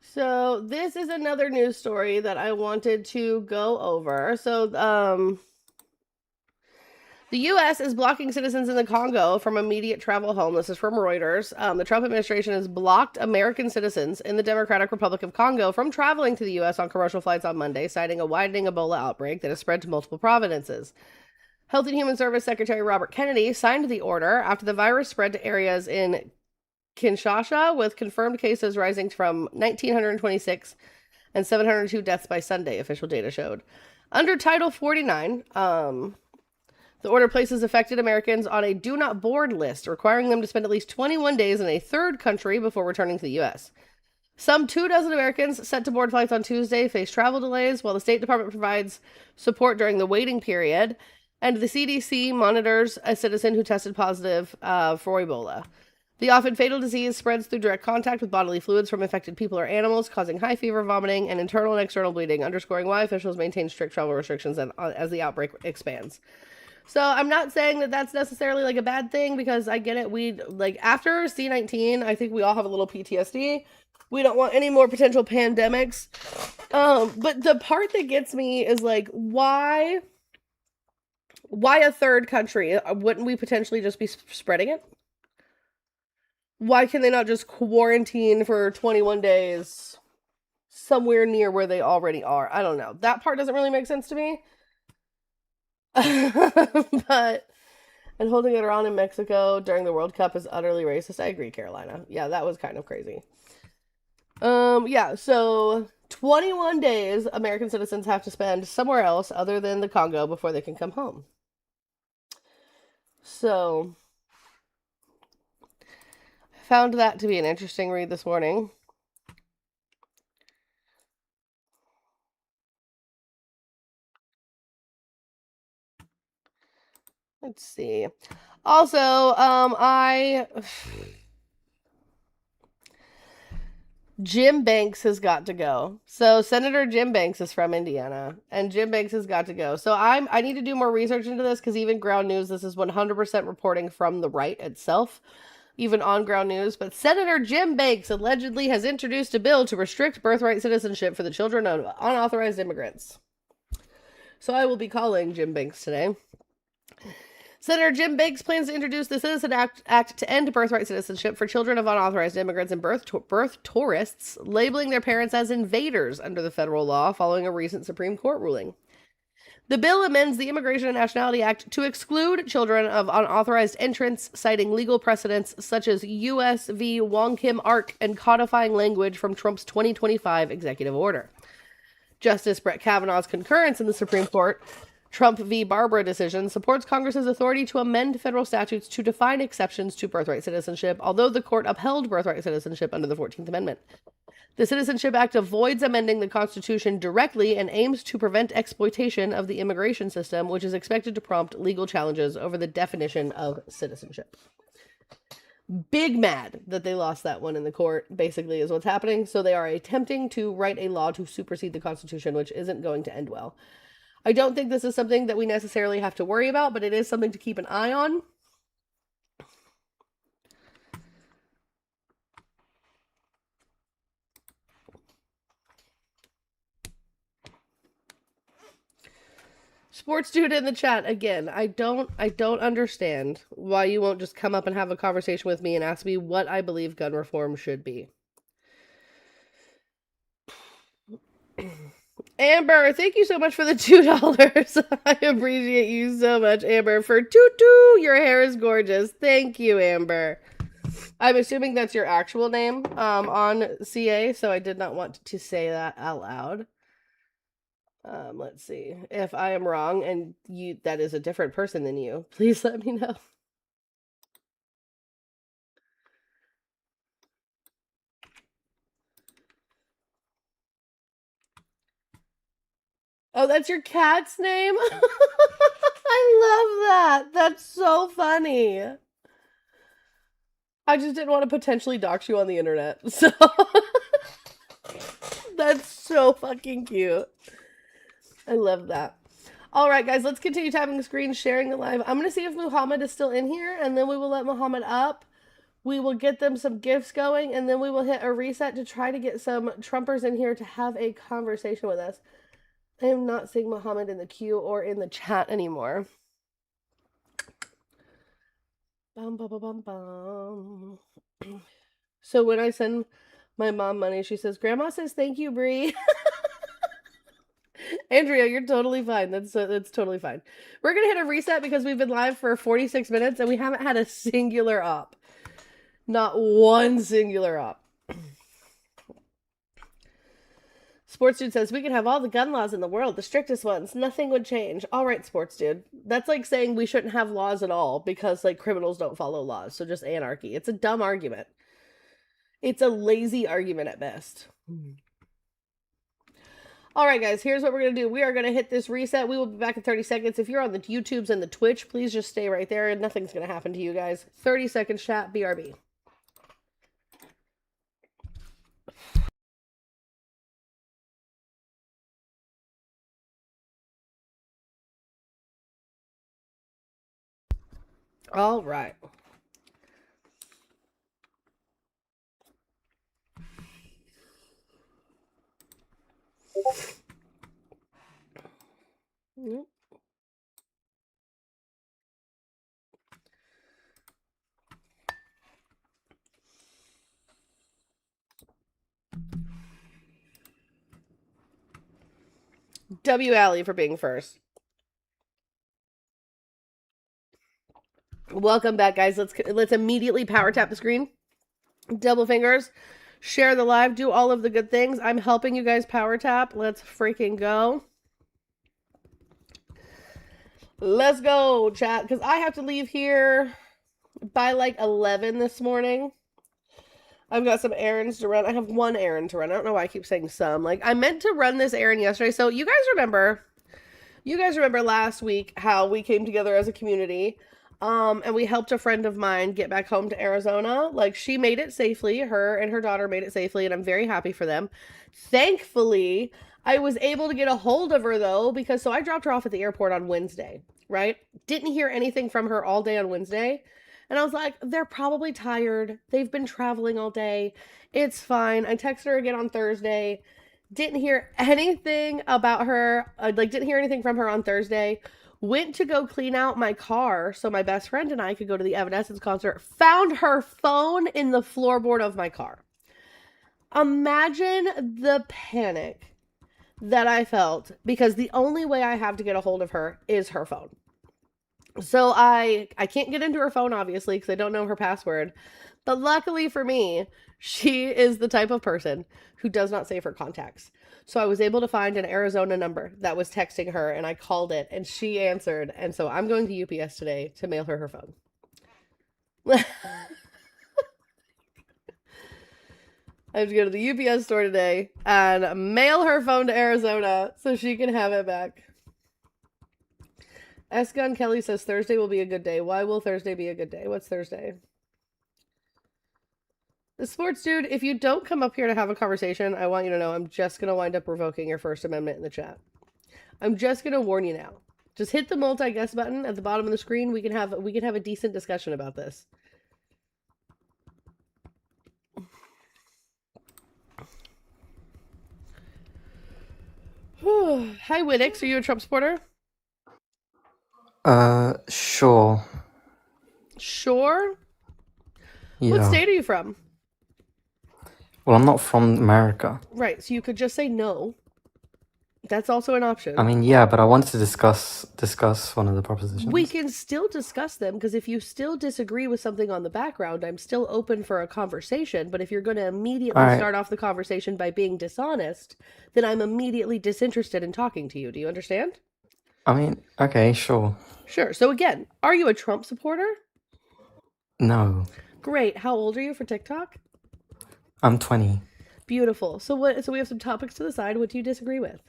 So this is another news story that I wanted to go over. So, the U.S. is blocking citizens in the Congo from immediate travel home. This is from Reuters. The Trump administration has blocked American citizens in the Democratic Republic of Congo from traveling to the U.S. on commercial flights on Monday, citing a widening Ebola outbreak that has spread to multiple provinces. Health and Human Service Secretary Robert Kennedy signed the order after the virus spread to areas in Kinshasa, with confirmed cases rising from 1,926 and 702 deaths by Sunday, official data showed. Under Title 49, the order places affected Americans on a do not board list, requiring them to spend at least 21 days in a third country before returning to the U.S. Some 24 Americans set to board flights on Tuesday face travel delays, while the State Department provides support during the waiting period, and the CDC monitors a citizen who tested positive for Ebola. The often fatal disease spreads through direct contact with bodily fluids from infected people or animals, causing high fever, vomiting, and internal and external bleeding, underscoring why officials maintain strict travel restrictions as the outbreak expands. So I'm not saying that that's necessarily like a bad thing, because I get it. We like after C-19, I think we all have a little PTSD. We don't want any more potential pandemics. But the part that gets me is like, why a third country? Wouldn't we potentially just be spreading it? Why can they not just quarantine for 21 days somewhere near where they already are? I don't know. That part doesn't really make sense to me. But and holding it around in Mexico during the World Cup is utterly racist. I agree, Carolina. Yeah, that was kind of crazy. Yeah, so 21 days American citizens have to spend somewhere else other than the Congo before they can come home. So I found that to be an interesting read this morning. Let's see. Also, Jim Banks has got to go. So Senator Jim Banks is from Indiana, and Jim Banks has got to go. So I need to do more research into this, because even Ground News, this is 100% reporting from the right itself, even on Ground News. But Senator Jim Banks allegedly has introduced a bill to restrict birthright citizenship for the children of unauthorized immigrants. So I will be calling Jim Banks today. Senator Jim Banks plans to introduce the Citizen Act to end birthright citizenship for children of unauthorized immigrants and birth tourists, labeling their parents as invaders under the federal law following a recent Supreme Court ruling. The bill amends the Immigration and Nationality Act to exclude children of unauthorized entrants, citing legal precedents such as U.S. v. Wong Kim Ark and codifying language from Trump's 2025 executive order. Justice Brett Kavanaugh's concurrence in the Supreme Court Trump v. Barbara decision supports Congress's authority to amend federal statutes to define exceptions to birthright citizenship, although the court upheld birthright citizenship under the 14th Amendment. The Citizenship Act avoids amending the Constitution directly and aims to prevent exploitation of the immigration system, which is expected to prompt legal challenges over the definition of citizenship. Big mad that they lost that one in the court, basically, is what's happening. So they are attempting to write a law to supersede the Constitution, which isn't going to end well. I don't think this is something that we necessarily have to worry about, but it is something to keep an eye on. Sports dude in the chat again. I don't understand why you won't just come up and have a conversation with me and ask me what I believe gun reform should be. Amber, thank you so much for the $2. I appreciate you so much, Amber, for Tutu. Your hair is gorgeous. Thank you, Amber. I'm assuming that's your actual name on CA, so I did not want to say that out loud. Let's see. If I am wrong and that is a different person than you, please let me know. Oh, that's your cat's name? I love that. That's so funny. I just didn't want to potentially dox you on the internet. So that's so fucking cute. I love that. All right, guys, let's continue tapping the screen, sharing the live. I'm going to see if Muhammad is still in here, and then we will let Muhammad up. We will get them some gifts going, and then we will hit a reset to try to get some Trumpers in here to have a conversation with us. I am not seeing Muhammad in the queue or in the chat anymore. Bum, bum, bum, bum. So when I send my mom money, she says, Grandma says thank you, Bree. Andrea, you're totally fine. That's totally fine. We're going to hit a reset because we've been live for 46 minutes and we haven't had a singular op. Not one singular op. Sports Dude says, we could have all the gun laws in the world, the strictest ones. Nothing would change. All right, Sports Dude. That's like saying we shouldn't have laws at all because, like, criminals don't follow laws. So just anarchy. It's a dumb argument. It's a lazy argument at best. All right, guys, here's what we're going to do. We are going to hit this reset. We will be back in 30 seconds. If you're on the YouTubes and the Twitch, please just stay right there and nothing's going to happen to you guys. 30 seconds chat, BRB. All right. Yep. W. Alley for being first. Welcome back, guys. Let's immediately power tap the screen. Double fingers. Share the live. Do all of the good things. I'm helping you guys power tap. Let's freaking go. Let's go, chat. Because I have to leave here by like 11 this morning. I've got some errands to run. I have one errand to run. I don't know why I keep saying some. Like, I meant to run this errand yesterday. So you guys remember last week how we came together as a community. And we helped a friend of mine get back home to Arizona. Like, she made it safely. Her and her daughter made it safely, and I'm very happy for them. Thankfully, I was able to get a hold of her, though, because so I dropped her off at the airport on Wednesday, right? Didn't hear anything from her all day on Wednesday. And I was like, they're probably tired. They've been traveling all day. It's fine. I texted her again on Thursday. Didn't hear anything about her. Didn't hear anything from her on Thursday. Went to go clean out my car so my best friend and I could go to the Evanescence concert. Found her phone in the floorboard of my car. Imagine the panic that I felt because the only way I have to get a hold of her is her phone. So I can't get into her phone, obviously, because I don't know her password. But luckily for me, she is the type of person who does not save her contacts. So I was able to find an Arizona number that was texting her, and I called it, and she answered. And so I'm going to UPS today to mail her phone. I have to go to the UPS store today and mail her phone to Arizona so she can have it back. S-Gun Kelly says Thursday will be a good day. Why will Thursday be a good day? What's Thursday? The Sports Dude, if you don't come up here to have a conversation, I want you to know I'm just going to wind up revoking your First Amendment in the chat. I'm just going to warn you now. Just hit the multi-guest button at the bottom of the screen. We can have a decent discussion about this. Hi, Winnix. Are you a Trump supporter? Sure. Sure? Yeah. What state are you from? Well, I'm not from America. Right, so you could just say no. That's also an option. I mean, yeah, but I wanted to discuss one of the We propositions. can still discuss them because if you still disagree with something on the background, I'm still open for a conversation. But if you're going to immediately All right. start off the conversation by being dishonest, then I'm immediately disinterested in talking to you. Do you understand? I mean, okay, sure. Sure. So again, are you a Trump supporter? No, Great. How old are you for TikTok? I'm 20. Beautiful. So what? So we have some topics to the side. What do you disagree with?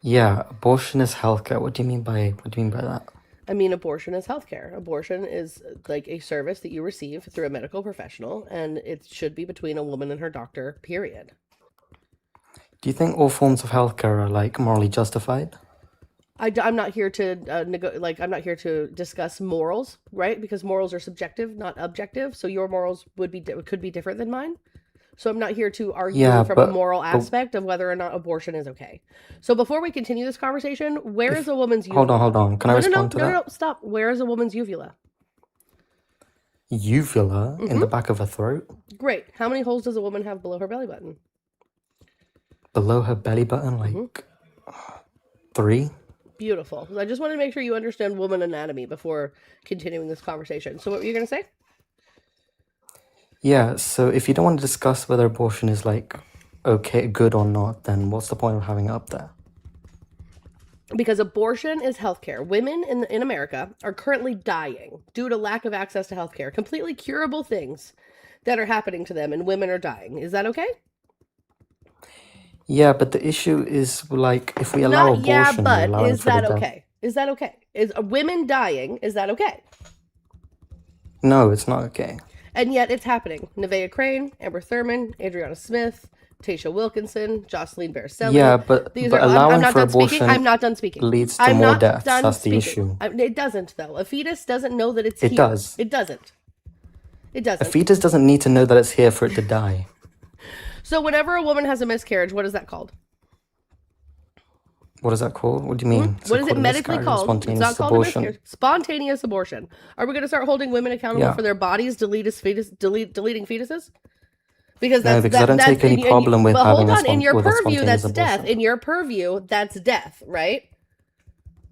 Yeah, abortion is healthcare. What do you mean by that? I mean, abortion is healthcare. Abortion is like a service that you receive through a medical professional, and it should be between a woman and her doctor, period. Do you think all forms of healthcare are like morally justified? I'm not here to I'm not here to discuss morals, right? Because morals are subjective, not objective. So your morals could be different than mine. So I'm not here to argue Yeah, from a but moral aspect of whether or not abortion is okay. So before we continue this conversation, where is a woman's uvula? hold on. Can I respond to that? No, stop. Where is a woman's uvula? Uvula in the back of her throat, Great. How many holes does a woman have below her belly button? below her belly button, like 3. Beautiful. I just wanted to make sure you understand woman anatomy before continuing this conversation. So what were you going to say? Yeah, so if you don't want to discuss whether abortion is like okay, good or not, then what's the point of having it up there? Because abortion is healthcare. Women in America are currently dying due to lack of access to healthcare. Completely curable things that are happening to them, and women are dying. Is that okay? Yeah, but the issue is like if we allow Not yeah, abortion, we're but allowing is for the that death. okay? Is that okay? Is women dying? Is that okay? No, it's not okay. And yet it's happening. Nevaeh Crane, Amber Thurman, Adriana Smith, Tasha Wilkinson, Jocelyn Barcelli. Yeah, but allowing I'm not for done speaking. abortion I'm not done speaking. leads to I'm more not deaths. done That's the speaking. issue. It doesn't, though. A fetus doesn't know that it's It here. does. It doesn't. It A doesn't. fetus doesn't need to know that it's here for it to die. So whenever a woman has a miscarriage, what is that called? What is that called? What do you mean? What is it called a medically miscarriage or called? It's spontaneous not called abortion? a miscarriage. Spontaneous abortion. Are we going to start holding women accountable Yeah. for their bodies deleting fetuses? Because No, that's because I don't take any problem with but having hold on, in your with a purview, that's spontaneous death. abortion. In your purview, that's death, right?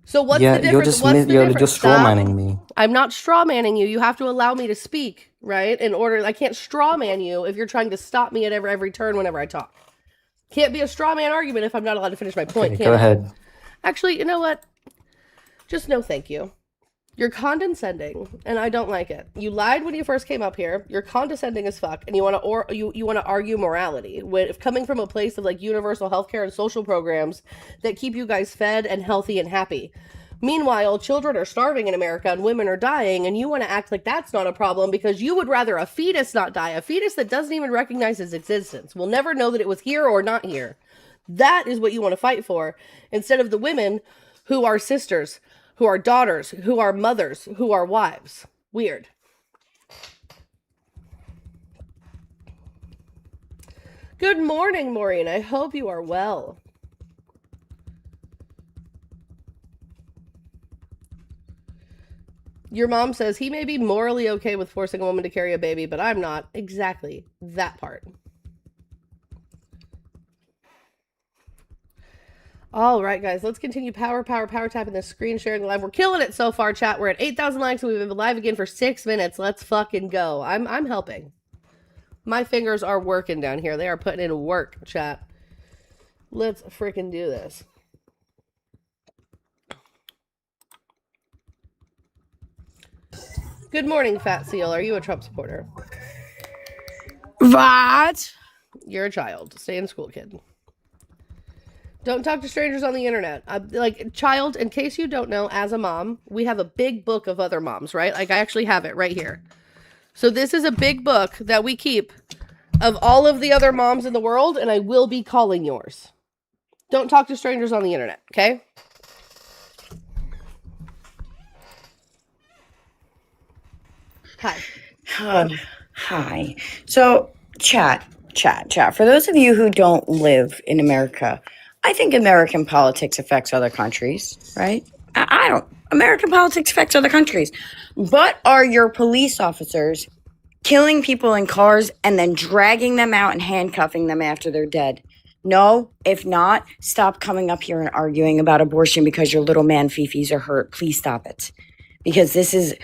So what's Yeah, the difference? you're just straw Stop. manning me. I'm not straw manning you. You have to allow me to speak, right? I can't straw man you if you're trying to stop me at every turn whenever I talk. Can't be a straw man argument if I'm not allowed to finish my point. Okay, go ahead. Actually, you know what? Just no thank you. You're condescending, and I don't like it. You lied when you first came up here. You're condescending as fuck, and you want to argue morality. If coming from a place of like universal healthcare and social programs that keep you guys fed and healthy and happy. Meanwhile, children are starving in America and women are dying, and you want to act like that's not a problem because you would rather a fetus not die. A fetus that doesn't even recognize its existence will never know that it was here or not here. That is what you want to fight for, instead of the women who are sisters, who are daughters, who are mothers, who are wives. Weird. Good morning, Maureen. I hope you are well. Your mom says he may be morally okay with forcing a woman to carry a baby, but I'm not. Exactly that part. All right, guys, let's continue power tapping the screen sharing live. We're killing it so far, chat. We're at 8,000 likes and we've been live again for 6 minutes. Let's fucking go. I'm helping. My fingers are working down here. They are putting in work, chat. Let's freaking do this. Good morning, Fat Seal. Are you a Trump supporter? What? You're a child. Stay in school, kid. Don't talk to strangers on the internet. Child, in case you don't know, as a mom, we have a big book of other moms, right? Like, I actually have it right here. So this is a big book that we keep of all of the other moms in the world, and I will be calling yours. Don't talk to strangers on the internet, okay? Hi. Hi. So, chat. For those of you who don't live in America, I think American politics affects other countries, right? I don't. American politics affects other countries. But are your police officers killing people in cars and then dragging them out and handcuffing them after they're dead? No, if not, stop coming up here and arguing about abortion because your little man fifis are hurt. Please stop it. Because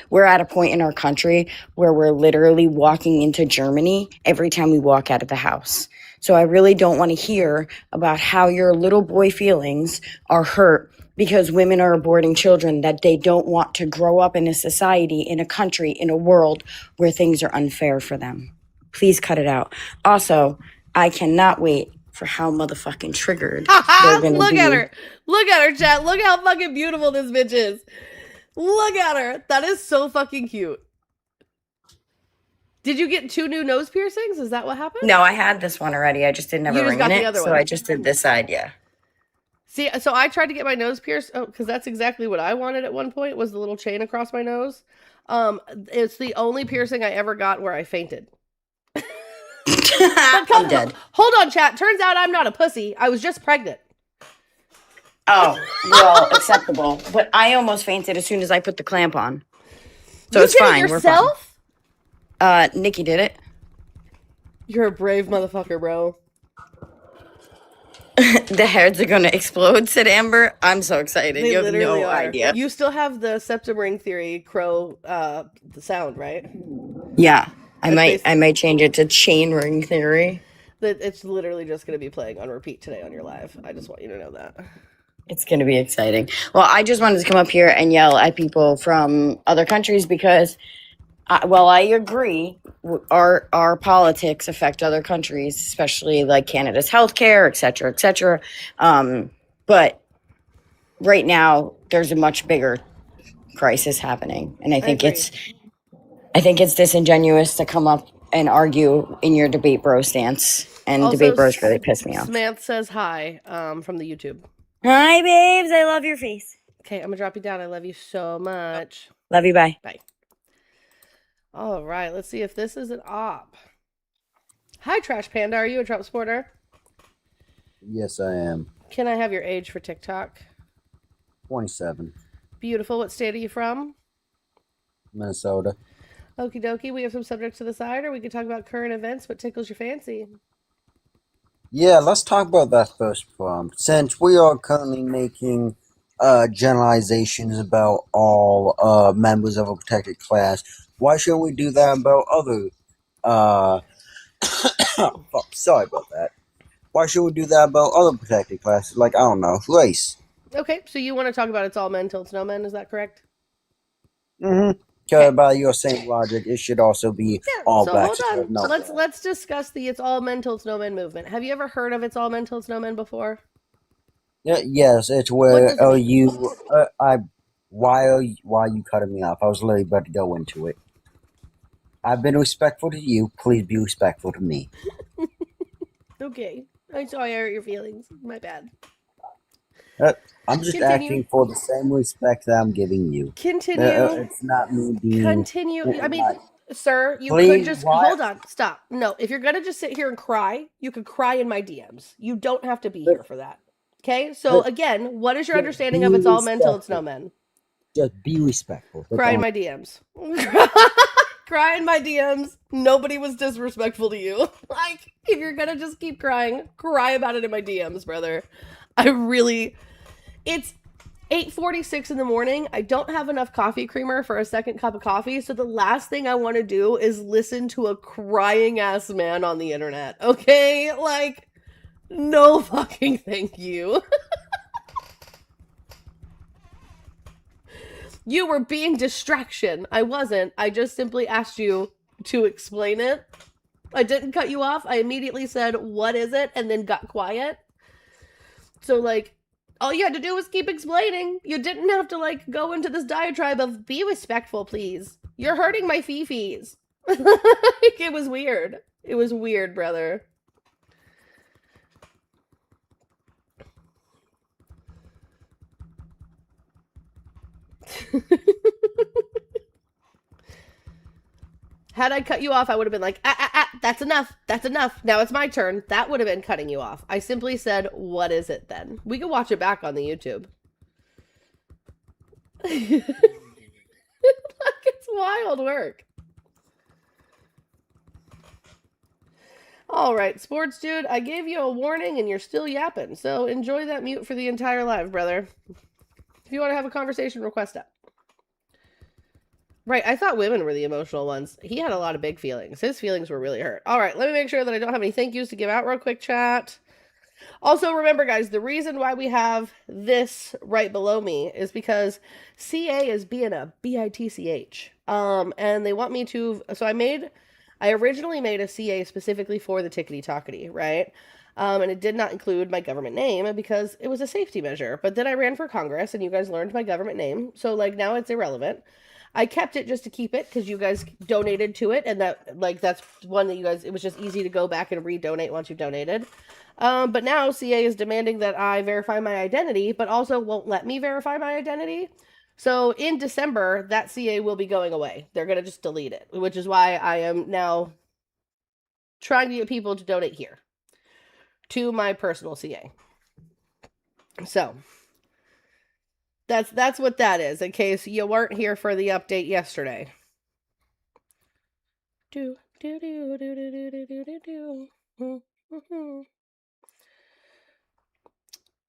we're at a point in our country where we're literally walking into Germany every time we walk out of the house. So I really don't want to hear about how your little boy feelings are hurt because women are aborting children that they don't want to grow up in a society, in a country, in a world where things are unfair for them. Please cut it out. Also, I cannot wait for how motherfucking triggered they're gonna Look be. at her. Look at her, chat. Look how fucking beautiful this bitch is. Look at her. That is so fucking cute. Did you get 2 new nose piercings? Is that what happened? No, I had this one already. I just didn't have You a just ring got in the it, other so one. I just did this side. Yeah. See, so I tried to get my nose pierced. Oh, because that's exactly what I wanted at one point, was the little chain across my nose. It's the only piercing I ever got where I fainted. I'm dead. Hold on, chat. Turns out I'm not a pussy. I was just pregnant. Oh, well, acceptable. But I almost fainted as soon as I put the clamp on. So You it's did it fine. yourself? We're fine. Nikki did it. You're a brave motherfucker, bro. The heads are gonna explode, said Amber. I'm so excited. They You have literally no are. idea. You still have the septum ring theory crow the sound, right? Yeah. I That's might change it to chain ring theory. That it's literally just going to be playing on repeat today on your live. I just want you to know that. It's going to be exciting. Well, I just wanted to come up here and yell at people from other countries because, I agree, our politics affect other countries, especially like Canada's healthcare, et cetera, et cetera. But right now, there's a much bigger crisis happening, and I think it's disingenuous to come up and argue in your debate bro stance. And Also, debate bros really piss me off. Samantha says hi from the YouTube. Hi, babes. I love your face. Okay, I'm going to drop you down. I love you so much. Love you. Bye. Bye. All right, let's see if this is an op. Hi, Trash Panda. Are you a Trump supporter? Yes, I am. Can I have your age for TikTok? 27. Beautiful. What state are you from? Minnesota. Okie dokie. We have some subjects to the side, or we could talk about current events. What tickles your fancy? Yeah, let's talk about that first prompt. Since we are currently making generalizations about all members of a protected class, why shouldn't we do that about other sorry about that. Why should we do that about other protected classes? Like, I don't know, race. Okay, so you want to talk about it's all men till it's no men, is that correct? Mm-hmm. Because by your same logic, it should also be all so blacks. Hold on. No Let's discuss the it's all men till it's no men movement. Have you ever heard of it's all men till it's no men before? Yeah, yes, it's where why are you cutting me off? I was literally about to go into it. I've been respectful to you. Please be respectful to me. Okay. I'm sorry I hurt your feelings. My bad. I'm just Continue. asking for the same respect that I'm giving you. Continue. It's not me being... Continue. I mean, sir, you Please, could just... what? Hold on. Stop. No, if you're going to just sit here and cry, you could cry in my DMs. You don't have to be here for that. Okay? So, again, what is your understanding of it's all men till it's no men? Just be respectful. Cry in my DMs. Cry in my DMs. Nobody was disrespectful to you. Like, if you're gonna just keep crying, cry about it in my DMs, brother. It's 8:46 in the morning. I don't have enough coffee creamer for a second cup of coffee, so the last thing I want to do is listen to a crying ass man on the internet. Okay? Like, no fucking thank you. You were being distraction. I wasn't. I just simply asked you to explain it. I didn't cut you off. I immediately said, what is it? And then got quiet. So, like, all you had to do was keep explaining. You didn't have to, like, go into this diatribe of, be respectful, please. You're hurting my fifis. It was weird. It was weird, brother. Had I cut you off, I would have been like, that's enough. That's enough. Now it's my turn. That would have been cutting you off. I simply said, what is it then? We can watch it back on the YouTube. Like, it's wild work. All right, sports dude, I gave you a warning and you're still yapping. So enjoy that mute for the entire live, brother. If you want to have a conversation, request it. Right, I thought women were the emotional ones. He had a lot of big feelings. His feelings were really hurt. All right, let me make sure that I don't have any thank yous to give out real quick, chat. Also, remember, guys, the reason why we have this right below me is because CA is being a bitch. And they want me to. So I originally made a CA specifically for the tickety tockety, right? And it did not include my government name because it was a safety measure. But then I ran for Congress, and you guys learned my government name, so like now it's irrelevant. I kept it just to keep it because you guys donated to it, and that's one that you guys. It was just easy to go back and redonate once you've donated. But now CA is demanding that I verify my identity, but also won't let me verify my identity. So in December, that CA will be going away. They're going to just delete it, which is why I am now trying to get people to donate here to my personal CA. So that's what that is, in case you weren't here for the update yesterday. Do do do do do do do do do.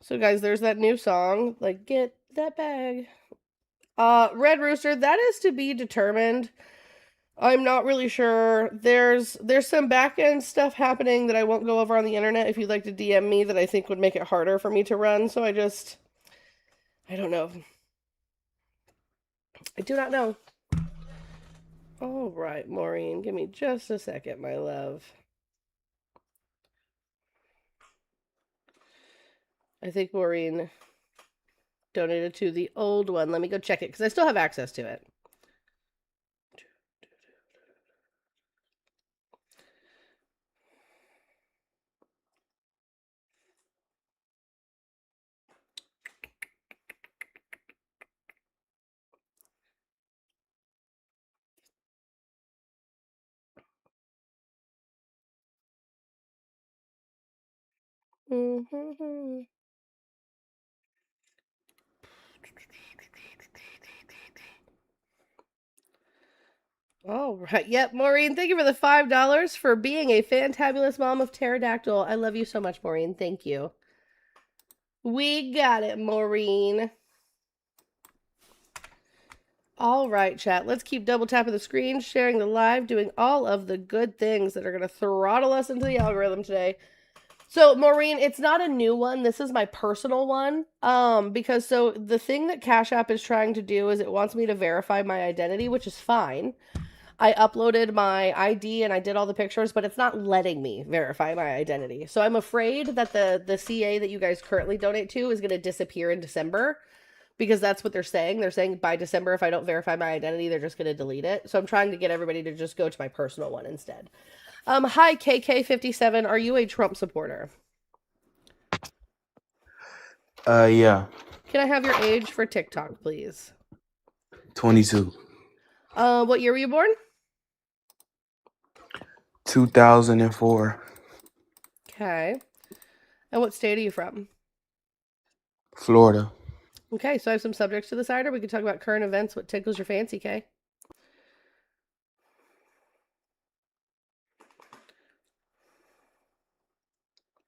So guys, there's that new song, like get that bag. Red Rooster, that is to be determined. I'm not really sure. There's some back end stuff happening that I won't go over on the internet if you'd like to DM me that I think would make it harder for me to run. So I don't know. I do not know. All right, Maureen, give me just a second, my love. I think Maureen donated to the old one. Let me go check it because I still have access to it. Mm-hmm. All right. Yep, Maureen, thank you for the $5 for being a fantabulous mom of pterodactyl. I love you so much, Maureen. Thank you. We got it, Maureen. All right, chat. Let's keep double tapping the screen, sharing the live, doing all of the good things that are going to throttle us into the algorithm today. So, Maureen, it's not a new one. This is my personal one. Because so the thing that Cash App is trying to do is it wants me to verify my identity, which is fine. I uploaded my ID and I did all the pictures, but it's not letting me verify my identity. So I'm afraid that the CA that you guys currently donate to is going to disappear in December because that's what they're saying. They're saying by December, if I don't verify my identity, they're just going to delete it. So I'm trying to get everybody to just go to my personal one instead. Hi, KK57. Are you a Trump supporter? Yeah. Can I have your age for TikTok, please? 22. What year were you born? 2004. Okay. And what state are you from? Florida. Okay, so I have some subjects to the side, or we can talk about current events. What tickles your fancy, Kay?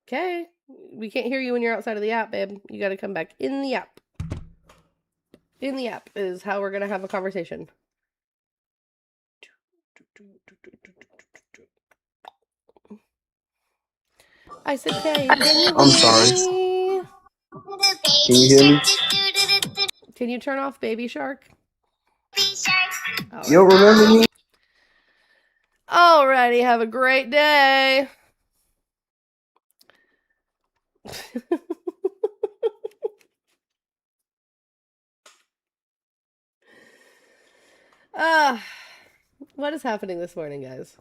Okay. We can't hear you when you're outside of the app, babe. You got to come back in the app. In the app is how we're going to have a conversation. I said, Kay, can you I'm sorry. me? Can you hear me? Can you turn off Baby Shark? You don't remember me? Alrighty, have a great day. What is happening this morning, guys?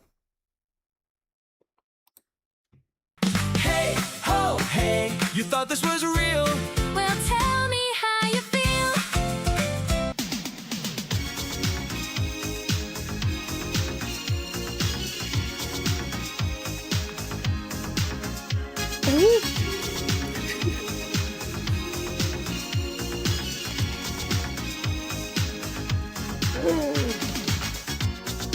Hey, ho, hey, you thought this was real? Well, tell me how you feel.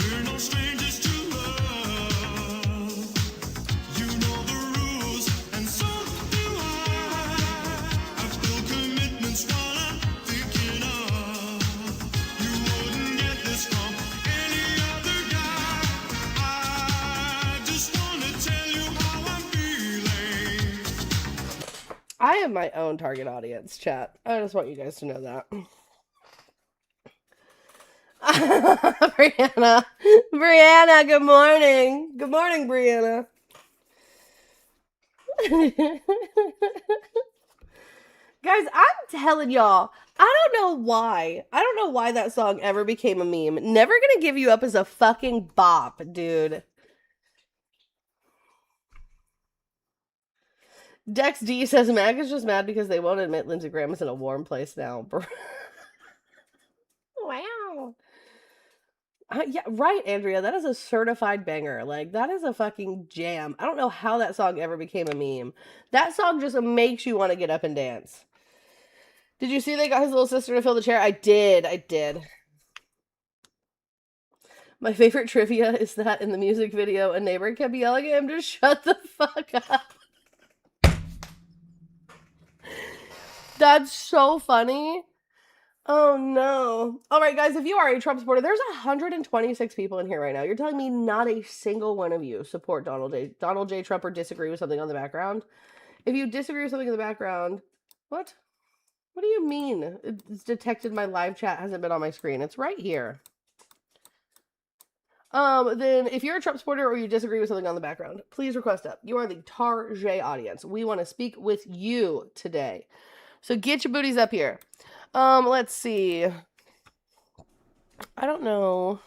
We're no strangers to love. am my own target audience, chat. I just want you guys to know that. Brianna. Brianna, good morning. Good morning, Brianna. Guys, I'm telling y'all, I don't know why. I don't know why that song ever became a meme. Never Gonna Give You Up is a fucking bop, dude. Dex D says Mag is just mad because they won't admit Lindsey Graham is in a warm place now. Wow. Yeah, right, Andrea. That is a certified banger. Like, that is a fucking jam. I don't know how that song ever became a meme. That song just makes you want to get up and dance. Did you see they got his little sister to fill the chair? I did. I did. My favorite trivia is that in the music video, a neighbor kept yelling at him to shut the fuck up. That's so funny. Oh no. All right, guys, if you are a Trump supporter, there's 126 people in here right now. You're telling me not a single one of you support Donald J. Trump or disagree with something on the background? If you disagree with something in the background, what? What do you mean? It's detected my live chat hasn't been on my screen. It's right here. Then if you're a Trump supporter or you disagree with something on the background, please request up. You are the Tarjay audience. We want to speak with you today. So get your booties up here. Let's see. I don't know.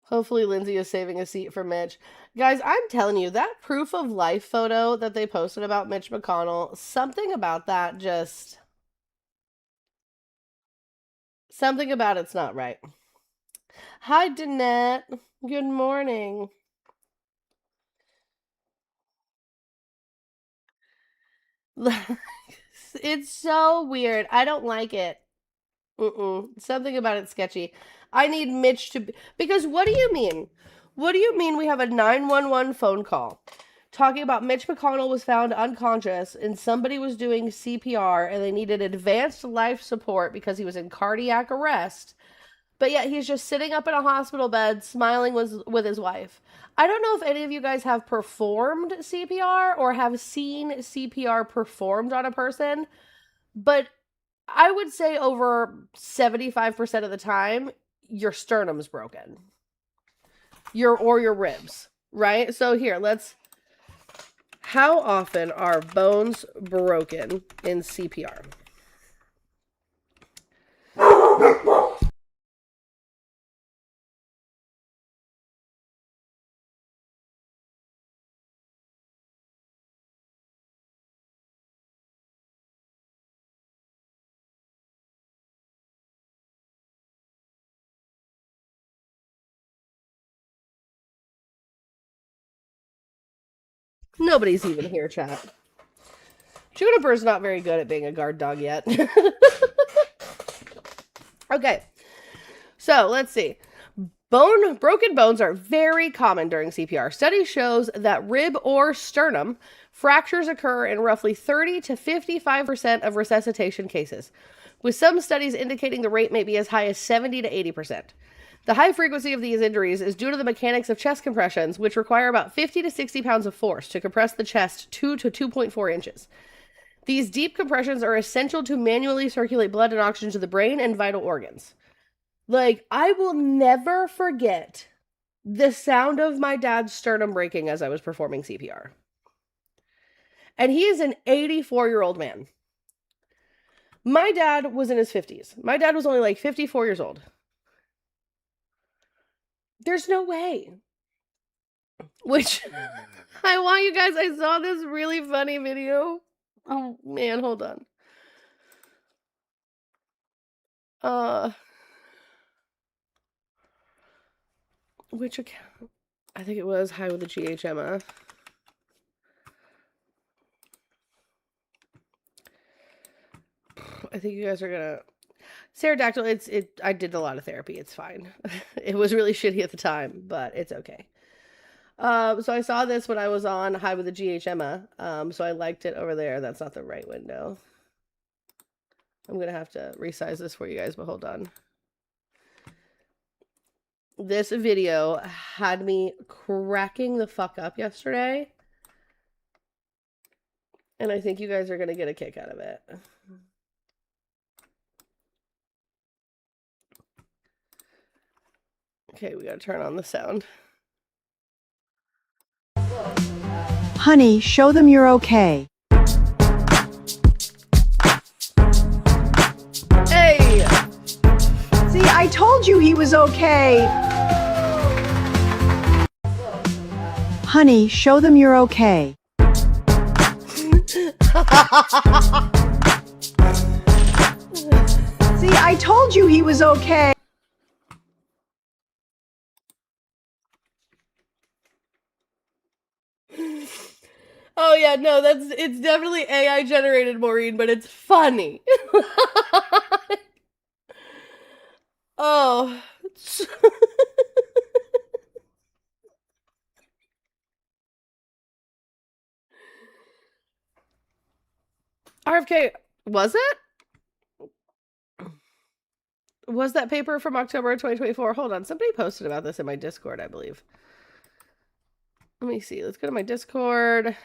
Hopefully Lindsay is saving a seat for Mitch. Guys, I'm telling you, that proof of life photo that they posted about Mitch McConnell, something about that just... Something about it's not right. Hi, Danette. Good morning. It's so weird. I don't like it. Something about it sketchy. I need Mitch to... Because what do you mean? What do you mean we have a 911 phone call talking about Mitch McConnell was found unconscious and somebody was doing CPR and they needed advanced life support because he was in cardiac arrest, but yet he's just sitting up in a hospital bed smiling with his wife? I don't know if any of you guys have performed CPR or have seen CPR performed on a person, but I would say over 75% of the time, your sternum's broken. Your ribs, right? So here, how often are bones broken in CPR? Nobody's even here, chat. Juniper's not very good at being a guard dog yet. Okay, so let's see. Broken bones are very common during CPR. Study shows that rib or sternum fractures occur in roughly 30 to 55% of resuscitation cases, with some studies indicating the rate may be as high as 70 to 80%. The high frequency of these injuries is due to the mechanics of chest compressions, which require about 50 to 60 pounds of force to compress the chest 2 to 2.4 inches. These deep compressions are essential to manually circulate blood and oxygen to the brain and vital organs. Like, I will never forget the sound of my dad's sternum breaking as I was performing CPR. And he is an 84-year-old man. My dad was in his 50s. My dad was only like 54 years old. There's no way. Which, I want you guys, I saw this really funny video. Oh, man, hold on. Which account? I think it was High with the GHMA. I think you guys are gonna... Pterodactyl, I did a lot of therapy. It's fine. It was really shitty at the time, but it's okay. So I saw this when I was on High with the GHMA. So I liked it over there. That's not the right window. I'm gonna have to resize this for you guys, but hold on. This video had me cracking the fuck up yesterday. And I think you guys are going to get a kick out of it. Okay, we got to turn on the sound. Honey, show them you're okay. Hey! See, I told you he was okay. Honey, show them you're okay. See, I told you he was okay. Oh yeah, no, it's definitely AI generated, Maureen, but it's funny. Oh. RFK, was it? Was that paper from October 2024? Hold on, somebody posted about this in my Discord, I believe. Let me see. Let's go to my Discord.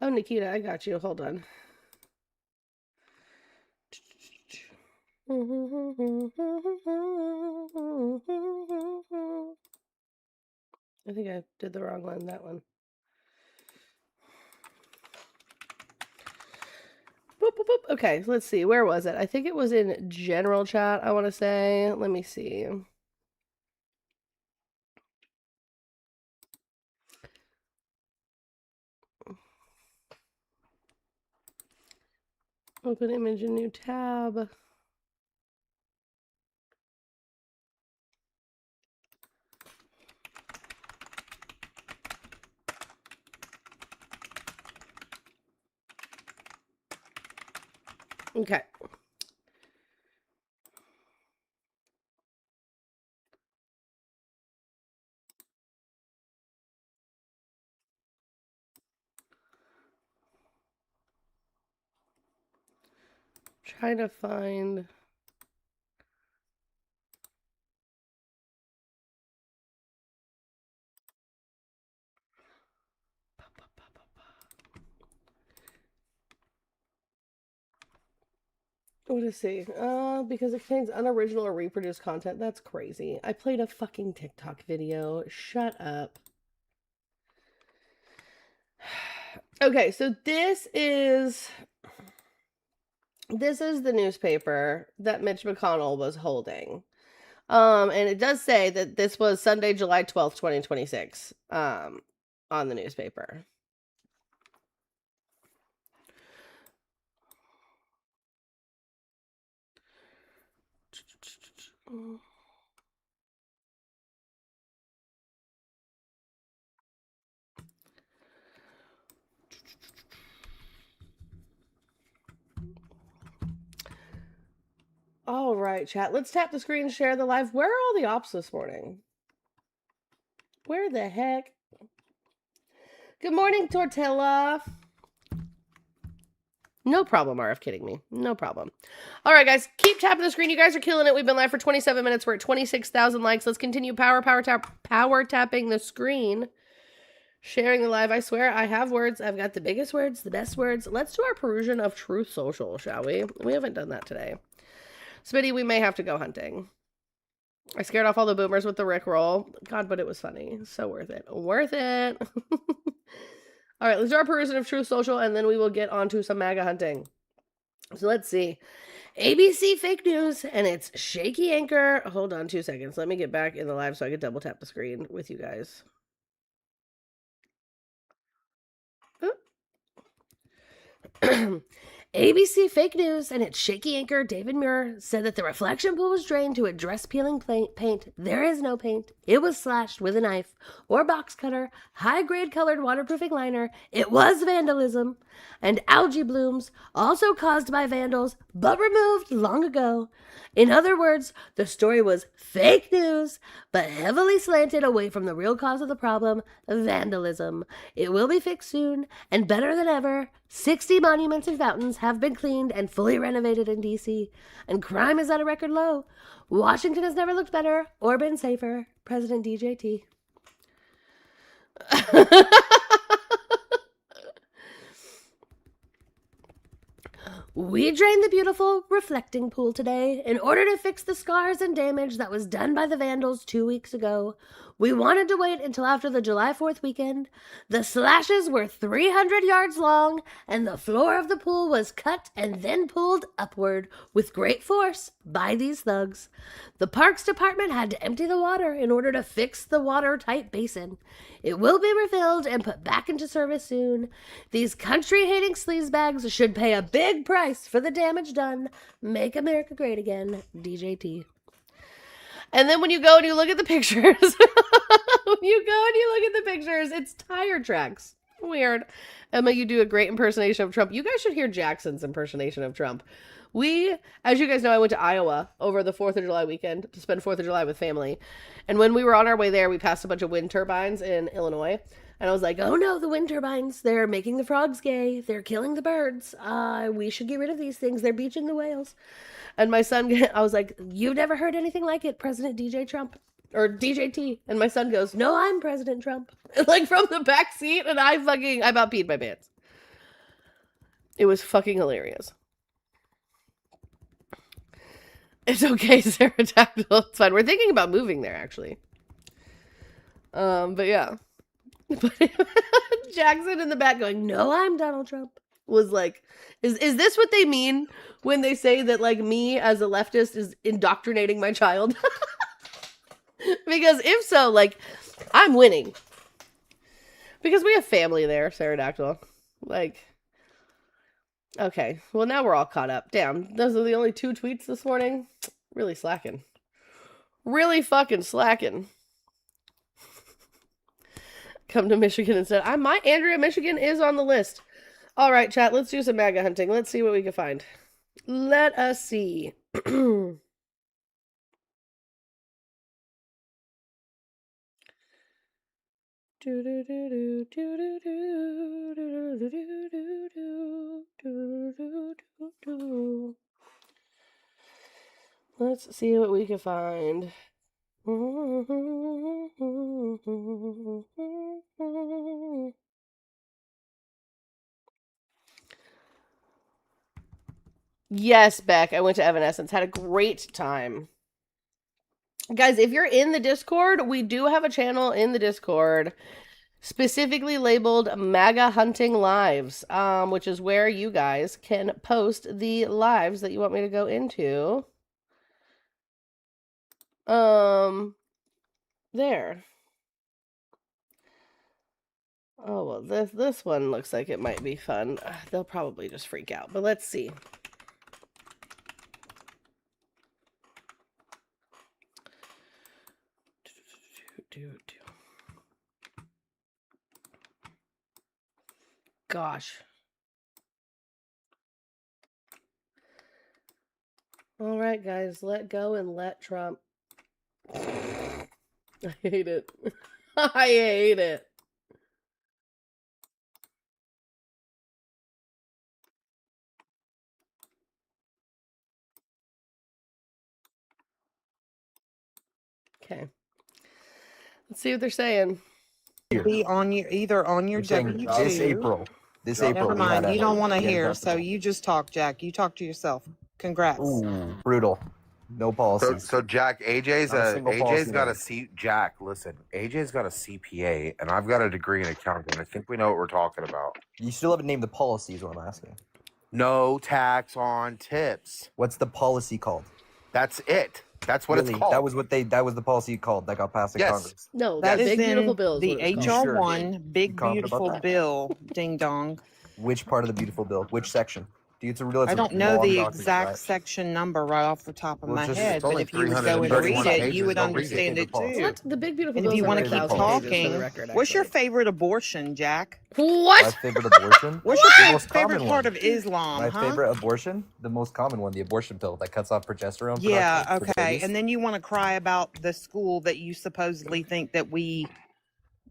Oh, Nikita, I got you. Hold on. I think I did the wrong one, that one. Boop, boop, boop. Okay, let's see. Where was it? I think it was in general chat, I want to say. Let me see. Open image in new tab. Okay. Trying to find. What to see? Because it contains unoriginal or reproduced content. That's crazy. I played a fucking TikTok video. Shut up. Okay, so this is the newspaper that Mitch McConnell was holding. And it does say that this was Sunday, July 12th, 2026, on the newspaper. All right, chat. Let's tap the screen, share the live. Where are all the ops this morning? Where the heck? Good morning, Tortilla. No problem, RF kidding me. No problem. All right, guys. Keep tapping the screen. You guys are killing it. We've been live for 27 minutes. We're at 26,000 likes. Let's continue power tapping the screen. Sharing the live. I swear, I have words. I've got the biggest words, the best words. Let's do our Perusian of Truth Social, shall we? We haven't done that today. Smitty, we may have to go hunting. I scared off all the boomers with the Rickroll. God, but it was funny. So worth it. Worth it. All right, let's do our Perusian of Truth Social, and then we will get on to some MAGA hunting. So let's see. ABC fake news, and it's shaky anchor. Hold on 2 seconds. Let me get back in the live so I can double tap the screen with you guys. ABC Fake News and its shaky anchor David Muir said that the reflection pool was drained to address peeling paint. There is no paint. It was slashed with a knife or box cutter, high-grade colored waterproofing liner. It was vandalism. And algae blooms, also caused by vandals, but removed long ago. In other words, the story was fake news, but heavily slanted away from the real cause of the problem, vandalism. It will be fixed soon, and better than ever. 60 monuments and fountains have been cleaned and fully renovated in D.C., and crime is at a record low. Washington has never looked better or been safer. President DJT. We drained the beautiful reflecting pool today in order to fix the scars and damage that was done by the vandals 2 weeks ago. We wanted to wait until after the July 4th weekend. The slashes were 300 yards long, and the floor of the pool was cut and then pulled upward with great force by these thugs. The Parks Department had to empty the water in order to fix the watertight basin. It will be refilled and put back into service soon. These country-hating sleazebags should pay a big price for the damage done. Make America great again, DJT. And then when you go and you look at the pictures, it's tire tracks. Weird. Emma, you do a great impersonation of Trump. You guys should hear Jackson's impersonation of Trump. As you guys know, I went to Iowa over the 4th of July weekend to spend 4th of July with family. And when we were on our way there, we passed a bunch of wind turbines in Illinois. And I was like, oh no, the wind turbines. They're making the frogs gay. They're killing the birds. We should get rid of these things. They're beaching the whales. And my son, I was like, you've never heard anything like it, President DJ Trump. Or DJT. And my son goes, no, I'm President Trump. Like from the back seat. And I about peed my pants. It was fucking hilarious. It's okay, Pterodactyl. It's fine. We're thinking about moving there, actually. But yeah. Jackson in the back going, no, I'm Donald Trump. Was like, is this what they mean when they say that, like, me as a leftist is indoctrinating my child? Because if so, like, I'm winning. Because we have family there, Pterodactyl. Like, okay. Well, now we're all caught up. Damn, those are the only 2 tweets this morning. Really slacking. Really fucking slacking. Come to Michigan instead. My Andrea, Michigan is on the list. All right, chat. Let's do some MAGA hunting. Let's see what we can find. Let us see. Let's see what we can find. Yes, Beck. I went to Evanescence. Had a great time. Guys, if you're in the Discord, we do have a channel in the Discord specifically labeled MAGA Hunting Lives, which is where you guys can post the lives that you want me to go into. There. Oh, well, this one looks like it might be fun. They'll probably just freak out, but let's see. Gosh. All right, guys, let go and let Trump. I hate it. I hate it. Okay. Let's see what they're saying. Be on your either on your W2. This April. Never mind. You don't want to hear, so you just talk, Jack. You talk to yourself. Congrats. Ooh, brutal. No policies. So Jack, AJ's Not a single policy got made. a C. Jack, listen, AJ's got a CPA, and I've got a degree in accounting. I think we know what we're talking about. You still haven't named the policies, what I'm asking. No tax on tips. What's the policy called? That's it. That's what Really? it's called. That was the policy called that got passed in Yes. Congress. No, That that is big beautiful in bill. is the what it's HR called. one, big confident about beautiful that? bill. Ding dong. Which part of the beautiful bill? Which section? Dude, it's a real. It's I a don't know long the document, exact right? section number right off the top of Well, my just- head, It's but only if you would go and 331 read it, pages. you would Go read it. understand it too. What? The Big Beautiful And if Bill you is want to like keep 1,000 pages for talking, the record. what's your Actually. favorite abortion, Jack? My What? favorite abortion. What's The your most favorite common part one. of Islam, My huh? favorite abortion, the most common one, the abortion pill that cuts off progesterone Yeah, production for okay. babies. And then you want to cry about the school that you supposedly think that we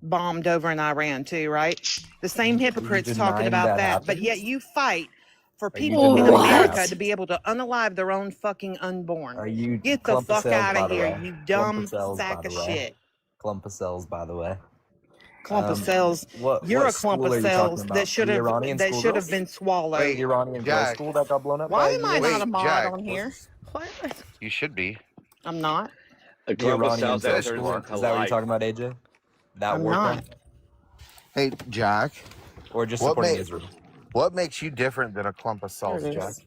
bombed over in Iran too, right? The same hypocrites talking denying about that but yet happened? you fight for Are you people in denying that America happened? to be able to unalive their own fucking unborn. Are you Get the clump of fuck cells, out by of the here, way? you Clump dumb of cells, by sack the of way. shit. Clump of cells, by the way. Clump of cells. What You're a school clump of are you talking cells about? that should The have Iranian that school should have girls? been swallowed. The Wait, Iranian girls' Jack. school that got blown up Why by am I not US? a mod Jack. on here? What? You should be. I'm not. A The clump of Iranian cells that girls' Says you turns school. are. into Is that what you're life. talking about, AJ? That I'm war not. crime? Hey, Jack. Or just What supporting ma- Israel? What makes you different than a clump of There cells, it Jack? is.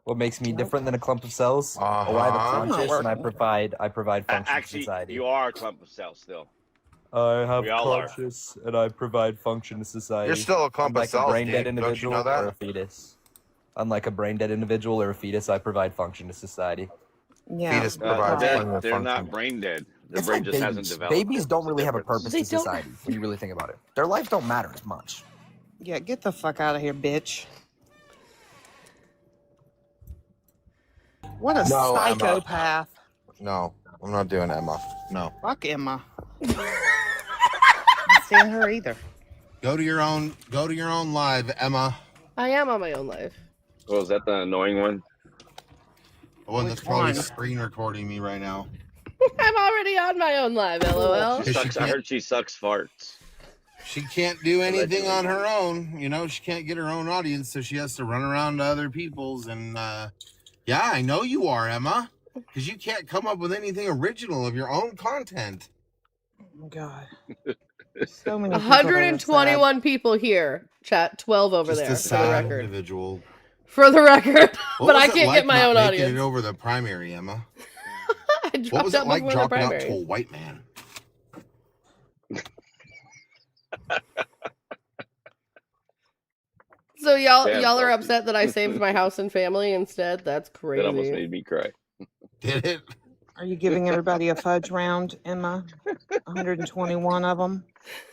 What makes me Nope. different than a clump of cells? Uh Oh, I have a huh. I'm not conscience and I working. provide function to Actually, society. you are a clump of cells still. I have We all are. conscience and I provide function to You're society. still a clump of Unlike a cells, brain dead Dave. Don't you individual know or a that? fetus. Unlike a brain dead individual or a fetus, I provide function to society. Yeah. Fetus provides Right. plenty of They're not function. brain dead. Their It's brain like just hasn't babies. developed. Babies Yet. don't That's the really have a difference. purpose They to don't. society when you really think about it. Their life don't matter as much. Yeah, get the fuck out of here, bitch. What a No, Emma. psychopath. No, I'm not doing Emma. No. Fuck Emma. Can't stand her either. Go to your own live, Emma. I am on my own live. Oh, is that the annoying one? The one Which that's probably one? screen recording me right now. I'm already on my own live. LOL. She sucks. I heard she sucks farts. She can't do anything Allegedly. on her own. You know, she can't get her own audience, so she has to run around to other people's. And yeah, I know you are, Emma, because you can't come up with anything original of your own content. Oh my god. So many people that are 121 people here. Chat 12 over Just there a for the sad record. individual. For the record, What but was I it can't like get my not own making audience. it over the primary, Emma? I What dropped was out it like before the dropping out primary. to a white man? So y'all Damn, are Salty. upset that I saved my house and family instead? That's That almost crazy. made me cry. Did it? Are you giving everybody a fudge round, Emma? 121 of them.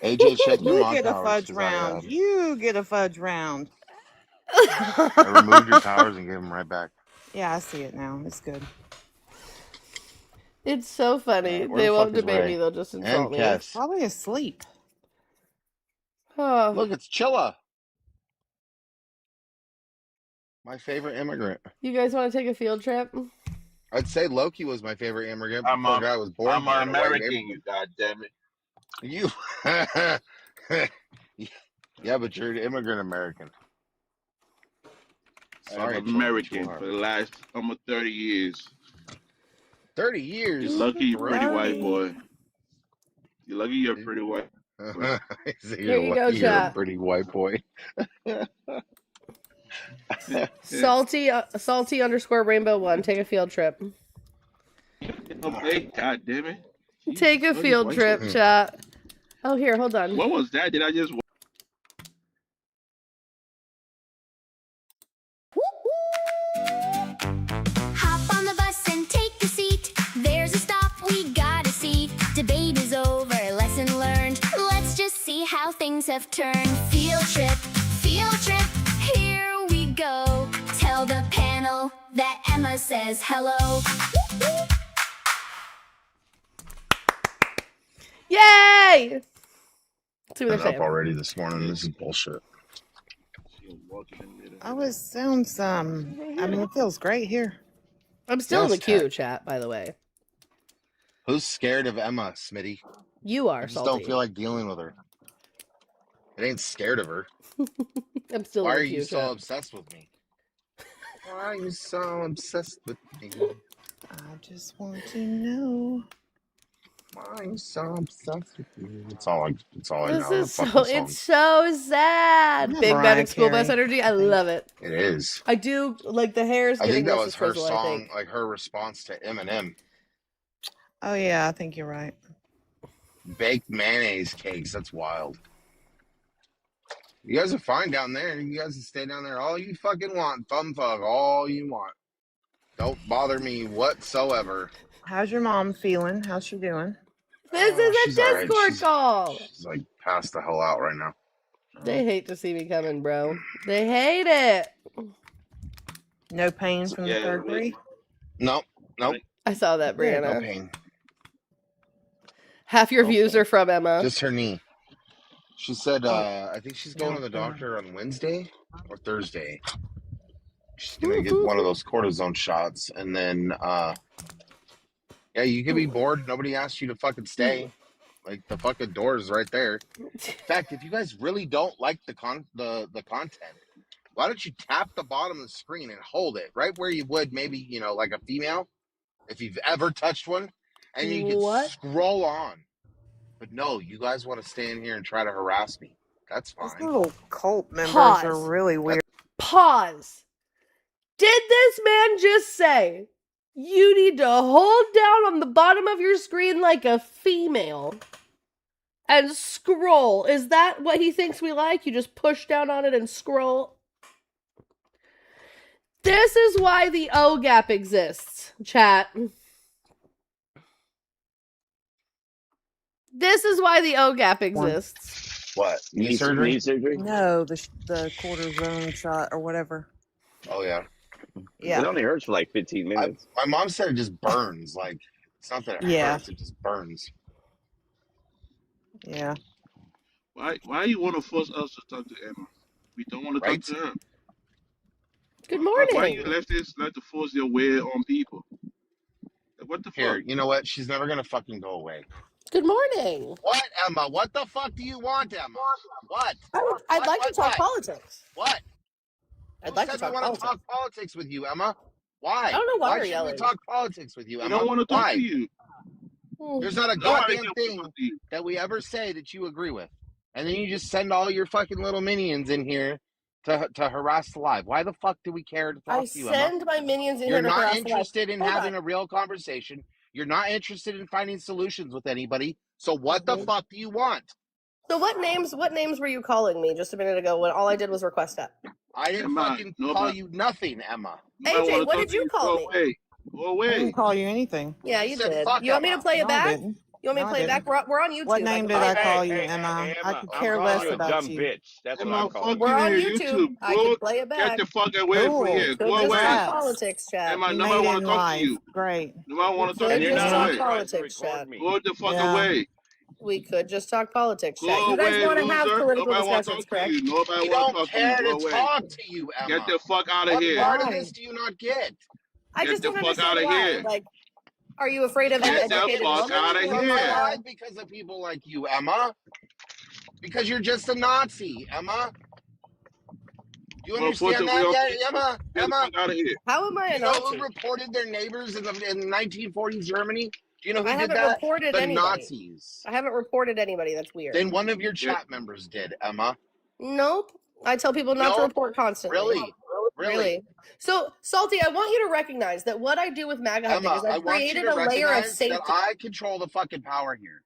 AJ, check your You mod get a powers. fudge 'Cause round. You get a fudge round. I removed your powers and gave them right back. Yeah, I see it now. It's good. It's so funny. Where They the won't fuck is debate Ray? me, they'll just insult And me. Cass. Probably asleep. Oh, Look, it's Chilla. My favorite immigrant. you guys want to take a field trip? I'd say Loki was my favorite immigrant I'm before a- guy was born. I'm here an in a white American, neighborhood. you goddammit. You. Yeah, but you're an immigrant American. Sorry, I'm Chilla, American too hard. for the last almost 30 years. 30 years. You're lucky you're a pretty white 30. boy. You're lucky you're a pretty white boy. So Here you're you go, lucky you're a chat. pretty white boy. Salty _rainbow1. Take a field trip. Okay, god damn it. Take a field trip, chat. Oh, here, hold on. What was that? Did I just Hop on the bus and take a seat. There's a stop we gotta see. Debate is over, lesson learned. Let's just see how things have turned. Field trip, here we go. Tell the panel that Emma says hello. Yay! Let's see what I'm they're up saying. already this morning. This is bullshit. Sounds I mean, it feels great here. I'm still in the Yes, queue, Kat. chat, by the way. Who's scared of Emma, Smitty? You are, I just Salty. don't feel like dealing with her. I ain't scared of her. I'm still Why in are the queue, you so chat. obsessed with me? Why are you so obsessed with me? I just want to know. Why are you so obsessed with me? It's all I This know. is The so, fucking song. it's so sad. Isn't that Big Mariah Medic School Bus Carey, Energy. I I think? love it. It is. I do, like, the hair is I getting think that less was her dispersal, I song, think. like her response to Eminem. Oh yeah, I think you're right. Baked mayonnaise cakes. That's wild. You guys are fine down there. You guys can stay down there all you fucking want. Thumb fuck all you want. Don't bother me whatsoever. How's your mom feeling? How's she doing? This is a She's all right. Discord call. She's like passed the hell out right now. They hate to see me coming, bro. They hate it. No pain from the surgery? Nope. I saw that, Good. Brianna. No pain. Half your views are from Emma. Just her knee. She said, I think she's going to the doctor on Wednesday or Thursday. She's gonna get one of those cortisone shots, and then, yeah, you can be bored. Nobody asked you to fucking stay. Like the fucking door is right there. In fact, if you guys really don't like the content, why don't you tap the bottom of the screen and hold it right where you would maybe, like a female, if you've ever touched one, and you can scroll on. But no, you guys want to stay in here and try to harass me. That's fine. These little cult members Pause. are really weird. Pause. Did this man just say you need to hold down on the bottom of your screen like a female and scroll? Is that what he thinks we like? You just push down on it and scroll? This is why the O gap exists, chat. This is why the O gap exists. What? Knee surgery? Knee surgery? No, the cortisone shot or whatever. Oh, yeah. Yeah. It only hurts for like 15 minutes. My mom said it just burns. Like, it's not that it hurts, it just burns. Yeah. Why you want to force us to talk to Emma? We don't want to talk to her. Good morning. Why you like to force your way on people? What the Here, fuck? you know what? She's never gonna fucking go away. Good morning. What, Emma? What the fuck do you want, Emma? What? I'd like to talk politics. What? I'd like to Who said talk we want to politics. talk politics with you, Emma? Why? I don't know why you're should yelling. we talk politics with you, I Emma? don't want to talk Why? to you. There's not a Nobody goddamn can thing talk to you. that we ever say that you agree with. And then you just send all your fucking little minions in here to harass the live. Why the fuck do we care to talk to you, Emma? Send my minions in You're here to not harass the live. interested in Hold having on. a real conversation. You're not interested in finding solutions with anybody. So what the fuck do you want? So what names were you calling me just a minute ago when all I did was request that? I didn't Emma, fucking call nobody- you nothing, Emma. AJ, what did you call me? Go away. Go I away. didn't call you anything. Yeah, you said did. fuck You want me to Emma. play it No, I back? didn't. You want me to No, I play it back? didn't. We're on YouTube. What name did I call you, Hey, Emma? I Emma, could I'm care calling less you a about dumb you. bitch. That's what Emma, I'm calling fuck you. We're on you. YouTube. I Go can play it get back. the fuck away from Cool. here. Could Go just away. talk Congrats. politics, chat. Emma, You nobody made it want in to talk to life. you. Great. Nobody want to talk Could to And you. you're just not Go talk away. authorized to politics, record chat. me. Go the fuck Yeah. away. We could just talk politics, chat. Go You guys away, want to have loser. political Nobody want to discussions, talk to correct? you. Nobody We want to don't talk to you. care Go to away. talk to you, Emma. Get the fuck out of What here. part of Why? this do you not get? I Get just the don't fuck understand outta why. here. Like, are you afraid of an Get the educated fuck woman? outta Or here. like, Why? Because of people like you, Emma. Because you're just a Nazi, Emma. Do you understand that yet, Emma? Get the fuck out of here. How am I Do a you know Nazi? who reported their neighbors in 1940s Germany? Do you know who I did haven't that? reported The anybody. Nazis. I haven't reported anybody. That's weird. Then one of your chat members did, Emma. Nope. I tell people not to Nope. report constantly. Really? So, Salty, I want you to recognize that what I do with MAGA hunting Emma, is I I've want you created to a layer of recognize safety. that I control the fucking power here.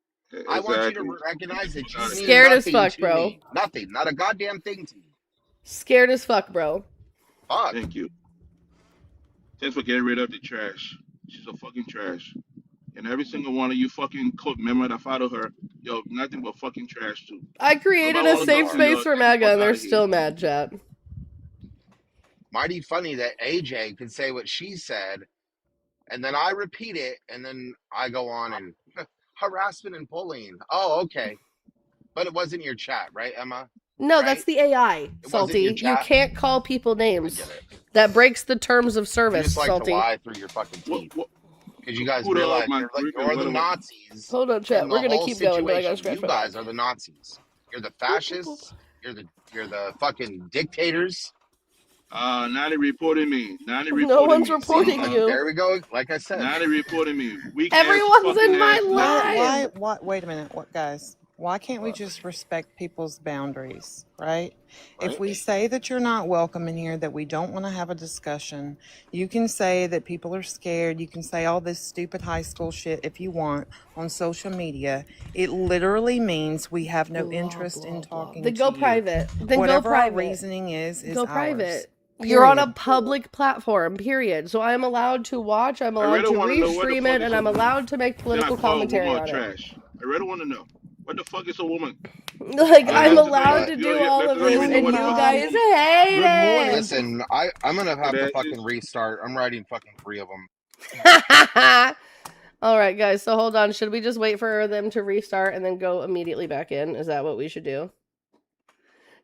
I want you to recognize that you mean Scared as nothing fuck, to bro. me. Nothing. Not a goddamn thing to me. Scared as fuck, bro. Fuck. Thank you. Thanks for getting rid of the trash. She's a fucking trash. And every single one of you fucking cult member that follow her, yo, nothing but fucking trash too. I created Nobody a wanna safe talk to you. space for Get the MAGA, fuck and they're outta here. still mad, chat. Mighty funny that AJ could say what she said, and then I repeat it, and then I go on and harassment and bullying. Oh, okay. But it wasn't your chat, right, Emma? No, Right? that's the AI, It wasn't Salty. your You chat? can't call people I names. get it. That breaks the terms of You service, just like Salty. to lie through your fucking teeth. Because you guys Who the hell realize am I you're like drinking? you're the What am I- Nazis. Hold on, chat. in We're the gonna whole keep going, but I gotta situation. scratch You my back. guys are the Nazis. You're the fascists. You're the fucking dictators. Nani reporting me. Nani reporting No one's me. reporting you. There we go. Like I said. Nani reporting me. Weak Everyone's ass fucking in my ass. life. Wait a minute. What, guys? Why can't we just respect people's boundaries, right? If we say that you're not welcome in here, that we don't want to have a discussion, you can say that people are scared. You can say all this stupid high school shit if you want on social media. It literally means we have no interest in talking Then to go you. private. Then Whatever go private. our reasoning is go ours. private. You're on a Period. public platform, period. So I'm allowed to watch, I'm I allowed really to want to know what the restream fuck it, is and a I'm allowed to make Then I political call a woman commentary a on it. trash. I really want to know what the fuck is a woman. Like, I I'm don't know, allowed but to do all of Let me this, know and what you the fuck guys is a woman. hate Good morning. it. listen, I'm gonna have to That fucking is restart. I'm writing fucking 3 of them. All right, guys. So hold on. Should we just wait for them to restart and then go immediately back in? Is that what we should do?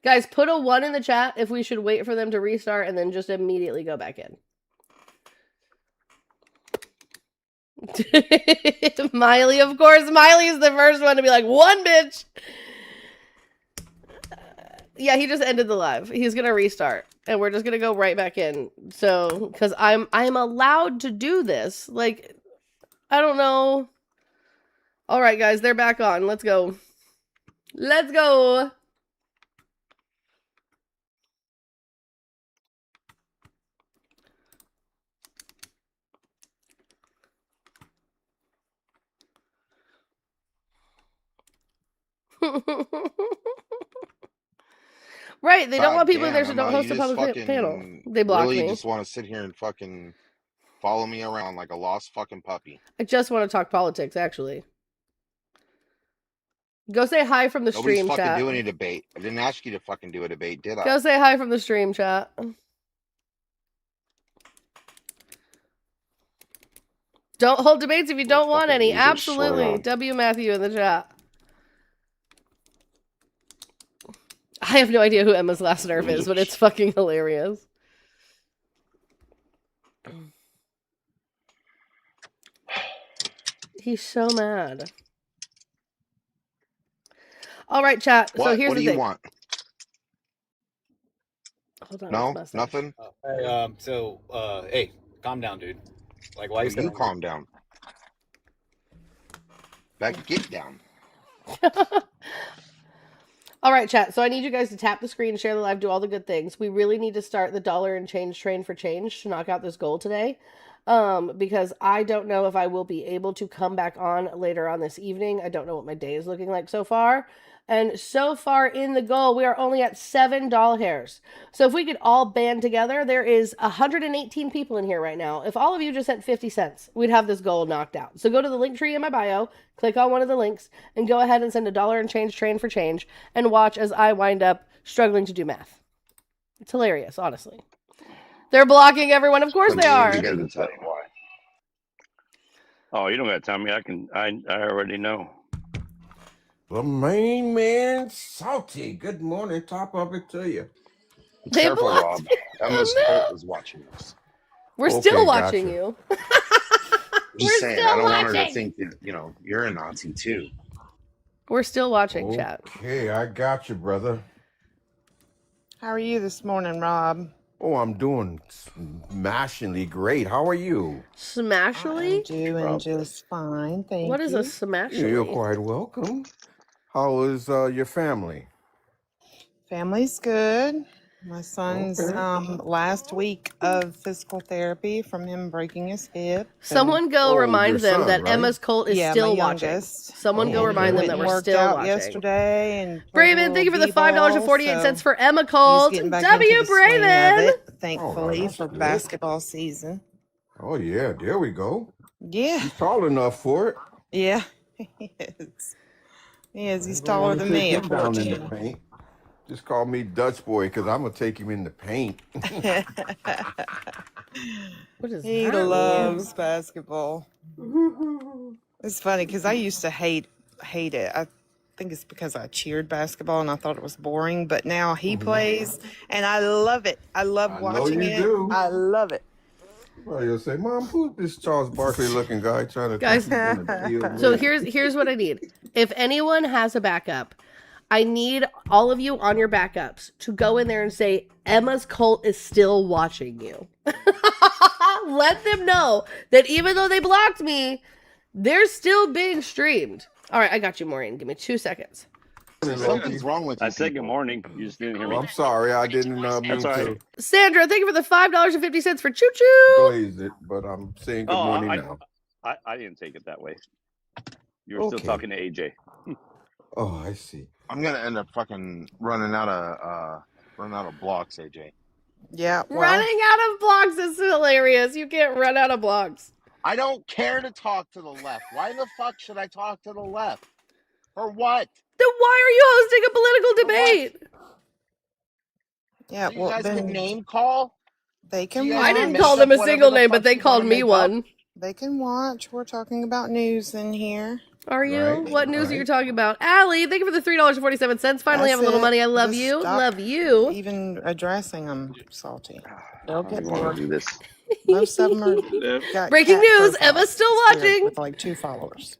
Guys, put a 1 in the chat if we should wait for them to restart and then just immediately go back in. Miley, of course. Miley is the first one to be like, 1, bitch. Yeah, he just ended the live. He's gonna restart, and we're just gonna go right back in. So, because I'm allowed to do this. Like, I don't know. All right, guys, they're back on. Let's go. Let's go. Right, they don't want God people in there, damn, so Emma, don't you host a just public panel. fucking They blocked really me. just want to sit here and fucking follow me around like a lost fucking puppy. I just want to talk politics, actually. Go say hi from the Nobody's stream, fucking chat. doing a debate. I didn't ask you to fucking do a debate, did I? Go say hi from the stream, chat. Don't hold debates if you don't want any. losers, swear Absolutely. to W. Matthew in the chat. I have no idea who Emma's last nerf is, but it's fucking hilarious. He's so mad. All right, chat. What? So here's What the do you thing. want? Hold on. No, Message. nothing. Hey, hey, calm down, dude. Like, why No, you sitting you here? calm down. Back, get down. All right, chat. So I need you guys to tap the screen, share the live, do all the good things. We really need to start the dollar and change train for change to knock out this goal today. Because I don't know if I will be able to come back on later on this evening. I don't know what my day is looking like so far. And so far in the goal, we are only at $7. So if we could all band together, there is 118 people in here right now. If all of you just sent 50 cents, we'd have this goal knocked out. So go to the link tree in my bio, click on one of the links, and go ahead and send a dollar and change train for change, and watch as I wind up struggling to do math. It's hilarious, honestly. They're blocking everyone. Of course they are. tell you why. Oh, you don't got to tell me. I already know. The main man, Salty. Good morning. Top of it to you. They Careful, blocked Rob. me. Emma's Oh, no. cult is watching us. We're Okay, still watching gotcha. you. Just saying, I don't want her to watching. think that, you're a Nazi too. We're still watching, chat. Okay, I got you, brother. How are you this morning, Rob? Oh, I'm doing smashingly great. How are you? Smashily? Doing just fine, thank you. What is a smashily? You're quite welcome. How is your family? Family's good. My son's Okay. last week of physical therapy from him breaking his hip. Someone go remind your them son, that right? Emma's cult is Yeah, still my watching. youngest. Someone go Oh, remind them Went that and we're worked still out watching. yesterday and played a Braven, thank you for the little $5.48 b-ball, so for Emma he's Cult. getting back W. into the swing of Braven. it, thankfully, that's for good. basketball season. Oh, yeah, there we go. Yeah, He's tall enough for it. yeah, he is. He is. He's I don't taller want to than take me, him down in the unfortunately. paint. Just call me Dutch Boy because I'm going to take him in the paint. What does He that mean? loves basketball. It's funny because I used to hate it. I think it's because I cheered basketball and I thought it was boring. But now he plays and I love it. I love I know watching you it. do. I love it. Well, you'll say, Mom, who's this Charles Barkley looking guy trying to Guys, think he's gonna steal So me? here's what I need. If anyone has a backup, I need all of you on your backups to go in there and say, Emma's cult is still watching you. Let them know that even though they blocked me, they're still being streamed. All right, I got you, Maureen. Give me 2 seconds. Something's wrong with you. I said good morning. You just didn't hear me. I'm sorry, I didn't That's mean all right. to Sandra, thank you for the $5.50 for Choo Choo. glaze it, but I'm saying good morning now. I didn't take it that way. You were still talking to AJ. Oh, I see. I'm gonna end up fucking running out of blocks, AJ. Yeah, well, Running out of blocks is hilarious. You can't run out of blocks. I don't care to talk to the left. Why the fuck should I talk to the left? For what? Then why are you hosting a political debate? yeah, So you well, guys then can name call? they can You guys I watch. didn't make call up them a whatever single the name, fuck but they you wanna called me make up? one. They can watch. We're talking about news in here. Are you? Right, What news are you right. talking about? Allie, thank you for the $3.47. Finally have a little That's it. money. I love Just you. stop Love you. even addressing them, Salty. They'll I get don't want bored. to do this. Most of them are got Breaking cat news. profiles Emma's still watching. with like 2 followers.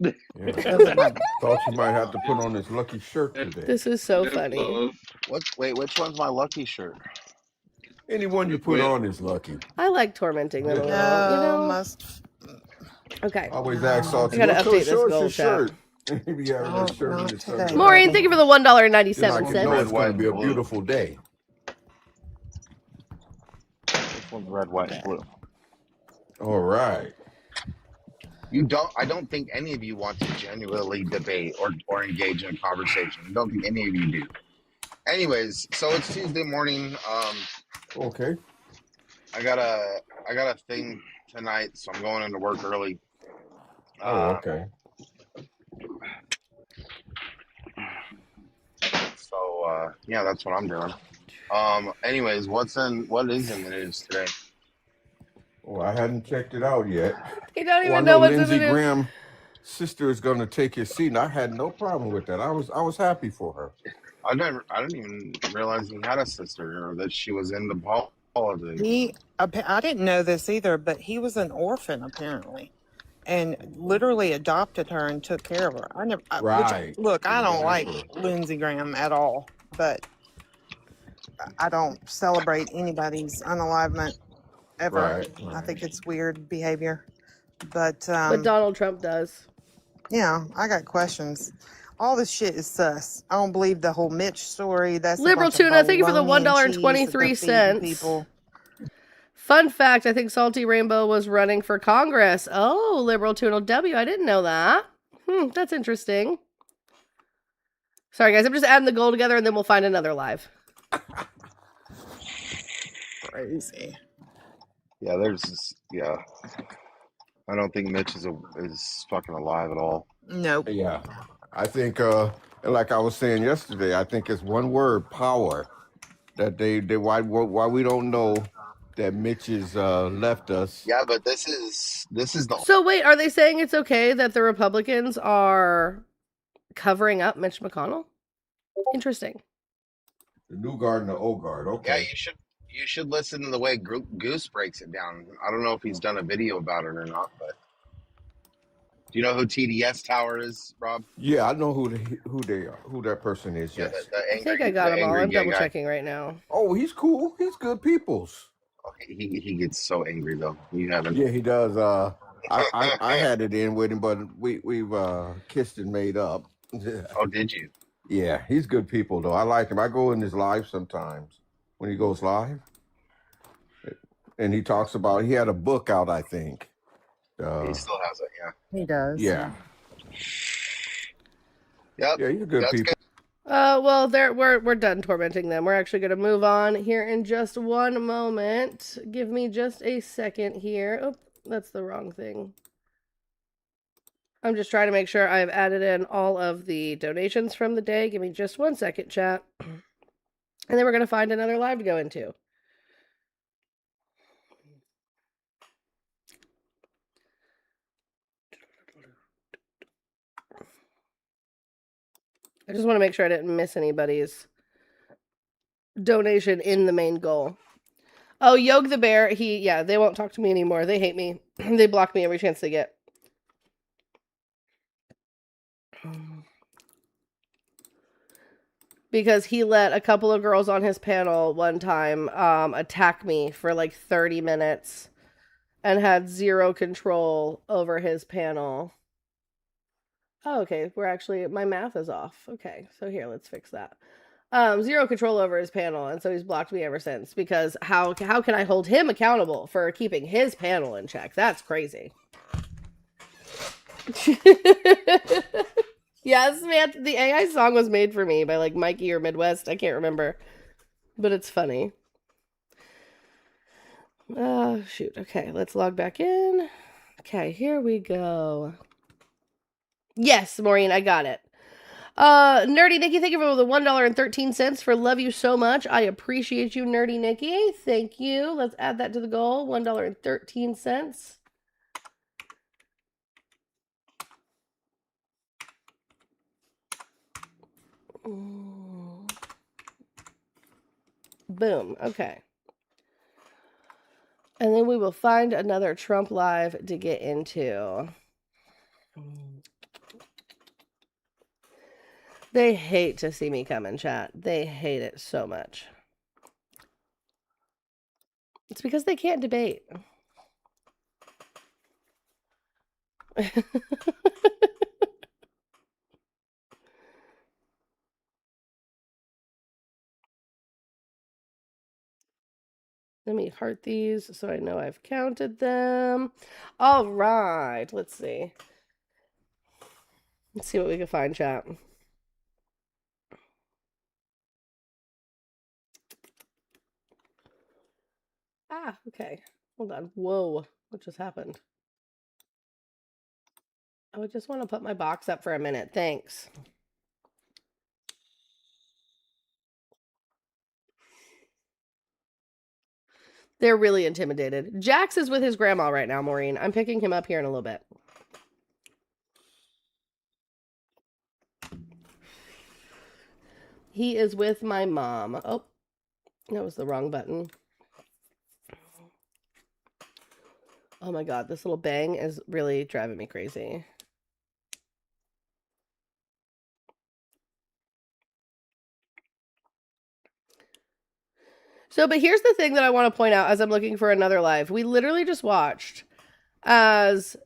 Yeah. Doesn't matter. Thought you might have to put on this lucky shirt today. This is so funny. Wait, which one's my lucky shirt? Anyone you put on is lucky. I like tormenting them a little, No, must. Okay. Always ask I Salty, gotta what update this color goal is your chat. shirt? Maybe you have a shirt in the sun. Maureen, thank you for the Then I $1.97. can know it's going to be a beautiful day. This one's red, white, and blue. All right. I don't think any of you want to genuinely debate or engage in a conversation. I don't think any of you do. Anyways, so it's Tuesday morning. Okay. I got a thing tonight, so I'm going into work early. Okay. So yeah, that's what I'm doing. Anyways, what is in the news today? Oh, I hadn't checked it out yet. You don't I even know what's in Lindsey the news. Graham's sister is going to take his seat, and I had no problem with that. I was happy for her. I didn't even realize he had a sister or that she was into politics. I didn't know this either, but he was an orphan apparently, and literally adopted her and took care of her. Right. Look, I don't like Exactly. Lindsey Graham at all, but I don't celebrate anybody's unalivement ever. Right, I think it's weird behavior, but Donald Trump does. yeah, I got questions. All this shit is sus. I don't believe the whole Mitch story. That's Liberal a bunch Tuna, of thank you for the baloney and cheese that they're feeding $1.23. people. Fun fact, I think Salty Rainbow was running for Congress. Oh, Liberal Tuna W. I didn't know that. That's interesting. Sorry, guys. I'm just adding the goal together, and then we'll find another live. Crazy. Yeah, yeah. I don't think Mitch is fucking alive at all. Nope. Yeah. I think, like I was saying yesterday, I think it's one word: power. That they why we don't know that Mitch has left us. Yeah, but this is the So wait, are they saying it's okay that the Republicans are covering up Mitch McConnell? Interesting. The new guard and the old guard. Okay. Yeah, you should listen to the way Goose breaks it down. I don't know if he's done a video about it or not, but do you know who TDS Tower is, Rob? Yeah, I know who that person is. Yeah, Yes. I think I got them all. I'm double checking right now. Oh, he's cool. He's good peoples. He gets so angry though. You haven't. Yeah, he does. I had it in with him, but we've kissed and made up. Oh, did you? Yeah, he's good people though. I like him. I go in his live sometimes when he goes live, and he talks about he had a book out. I think. He still has it. Yeah. He does. Yeah. Yep. Yeah, he's good people. Well, we're done tormenting them. We're actually going to move on here in just one moment. Give me just a second here. Oh, that's the wrong thing. I'm just trying to make sure I've added in all of the donations from the day. Give me just 1 second, chat. And then we're going to find another live to go into. I just want to make sure I didn't miss anybody's donation in the main goal. Oh, Yog the Bear, they won't talk to me anymore. They hate me. They block me every chance they get. Because he let a couple of girls on his panel one time attack me for like 30 minutes and had zero control over his panel. Oh, okay. We're actually, my math is off. Okay, so here, let's fix that. Zero control over his panel, and so he's blocked me ever since, because how can I hold him accountable for keeping his panel in check? That's crazy. Yes, man, the AI song was made for me by like Mikey or Midwest. I can't remember, but it's funny. Shoot. Okay, let's log back in. Okay, here we go. Yes, Maureen, I got it. Nerdy Nikki, thank you for the $1.13 for love you so much. I appreciate you, Nerdy Nikki. Thank you. Let's add that to the goal. $1.13. Boom. Okay. And then we will find another Trump Live to get into. They hate to see me come in chat. They hate it so much. It's because they can't debate. Let me heart these so I know I've counted them. All right. Let's see. Let's see what we can find, chat. Ah, okay. Hold on. Whoa. What just happened? I just want to put my box up for a minute. Thanks. They're really intimidated. Jax is with his grandma right now, Maureen. I'm picking him up here in a little bit. He is with my mom. Oh, that was the wrong button. Oh my god, this little bang is really driving me crazy. So, but here's the thing that I want to point out as I'm looking for another live. We literally just watched as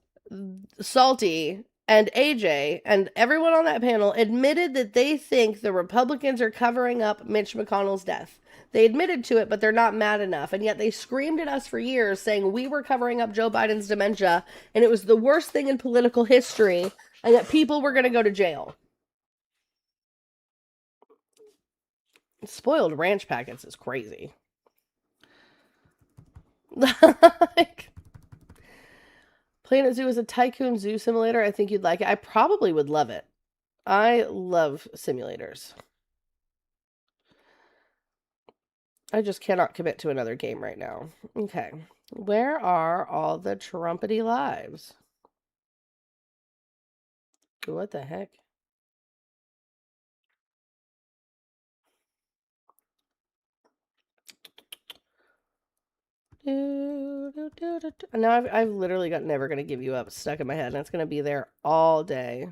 Salty and AJ and everyone on that panel admitted that they think the Republicans are covering up Mitch McConnell's death. They admitted to it, but they're not mad enough. And yet they screamed at us for years saying we were covering up Joe Biden's dementia and it was the worst thing in political history and that people were going to go to jail. Spoiled ranch packets is crazy. Like, Planet Zoo is a tycoon zoo simulator. I think you'd like it. I probably would love it. I love simulators. I just cannot commit to another game right now. Okay. Where are all the Trumpety lives? What the heck? Now I've literally got Never Gonna Give You Up stuck in my head, and it's gonna be there all day.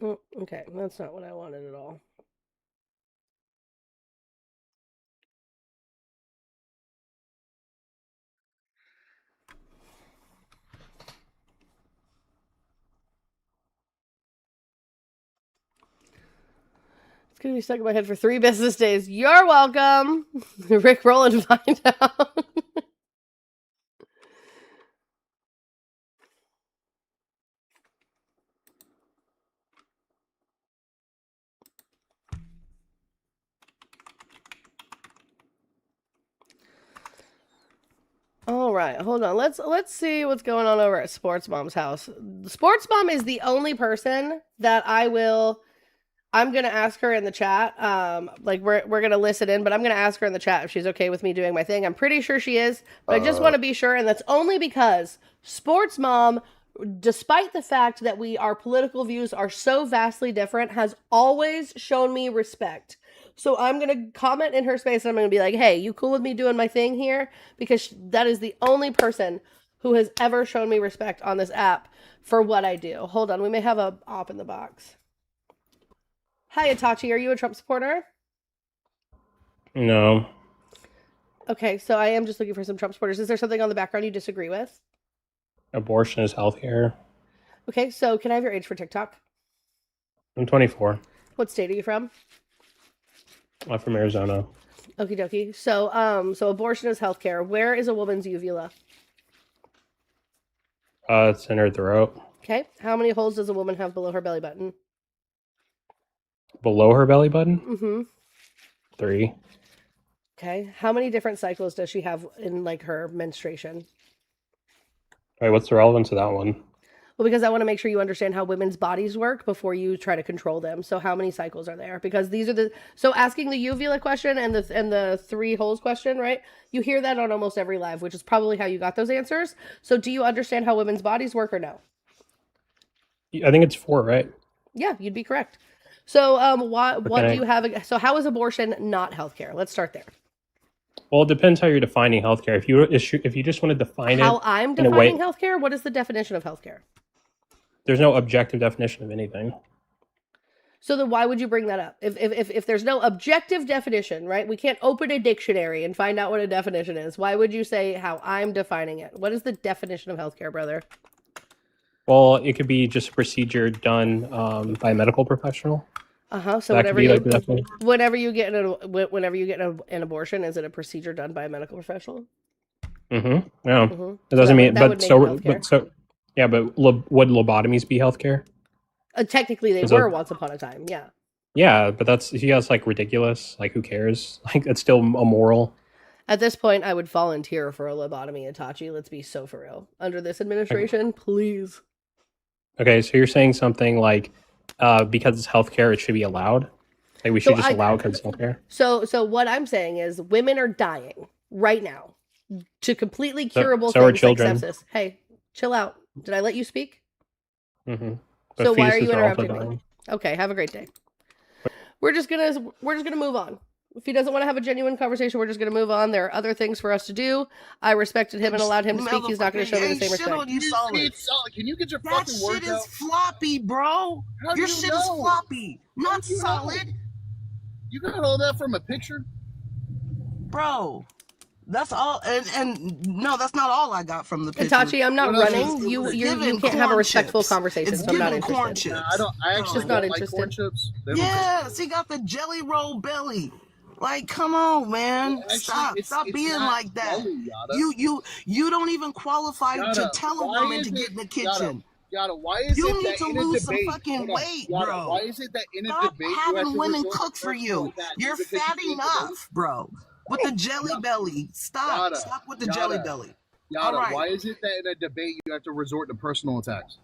Oh, okay, that's not what I wanted at all. It's gonna be stuck in my head for 3 business days. You're welcome. Rick roll and find out. All right, hold on. Let's see what's going on over at Sports Mom's house. Sports Mom is the only person that I'm gonna ask her in the chat. Like we're gonna listen in, but I'm gonna ask her in the chat if she's okay with me doing my thing. I'm pretty sure she is, but I just want to be sure, and that's only because Sports Mom, despite the fact that our political views are so vastly different, has always shown me respect. So I'm going to comment in her space and I'm going to be like, hey, you cool with me doing my thing here? Because that is the only person who has ever shown me respect on this app for what I do. Hold on, we may have a op in the box. Hi, Itachi. Are you a Trump supporter? No. Okay, so I am just looking for some Trump supporters. Is there something on the background you disagree with? Abortion is healthcare. Okay, so can I have your age for TikTok? I'm 24. What state are you from? I'm from Arizona. Okie dokie. So abortion is healthcare. Where is a woman's uvula? It's in her throat. Okay. How many holes does a woman have below her belly button? Below her belly button? Mm-hmm. 3. Okay. How many different cycles does she have in like her menstruation? All right, what's the relevance of that one? Well, because I want to make sure you understand how women's bodies work before you try to control them. So how many cycles are there? Because these are so asking the uvula question and the 3 holes question, right? You hear that on almost every live, which is probably how you got those answers. So do you understand how women's bodies work or no? I think it's 4, right? Yeah, you'd be correct. So what do you have? So how is abortion not healthcare? Let's start there. Well, it depends how you're defining healthcare. If you just want to define How it I'm in a way, defining healthcare? What is the definition of healthcare? there's no objective definition of anything. So then why would you bring that up? If there's no objective definition, right? We can't open a dictionary and find out what a definition is. Why would you say how I'm defining it? What is the definition of healthcare, brother? Well, it could be just a procedure done by a medical professional. So that whenever you get an abortion, is it a procedure done by a medical professional? Mm-hmm. Yeah. Mm-hmm. It doesn't mean, that would make it healthcare. Yeah, but would lobotomies be healthcare? Technically, they were once upon a time. Yeah. Yeah, but that's like ridiculous. Like, who cares? Like, it's still immoral. At this point, I would volunteer for a lobotomy, Itachi. Let's be so for real. Under this administration, please. Okay, so you're saying something like, because it's healthcare, it should be allowed? Like, we should just allow it because it's healthcare? So what I'm saying is women are dying right now to completely curable so are things children. like sepsis. Hey, chill out. Did I let you speak? Mm-hmm. So why are you interrupting me? Okay, have a great day. We're just gonna move on. If he doesn't want to have a genuine conversation, we're just gonna move on. There are other things for us to do. I respected him and allowed him to speak. He's not gonna show me the same respect. Can you get your that fucking words shit out? is floppy, bro. Your shit is floppy, not solid. You got all that from a picture? Bro, that's all. And no, that's not all I got from the picture. Itachi, I'm not running. You can't have a respectful conversation, It's so I'm not giving corn interested. chips. I actually Just not don't like interested. corn chips. Yes, he got the jelly roll belly. Like, come on, man. Stop being like that. You don't even qualify to tell a woman to get in the kitchen. Yada, why is You it need that to in a lose some debate, fucking weight, Yada, bro. why is it that in a Stop debate you have having to women resort to cook for something you. like that? You're Because you fat can't enough, bro. With the jelly belly. Stop with the jelly belly. Yada, All right. why is it that in a debate you have to resort to personal attacks?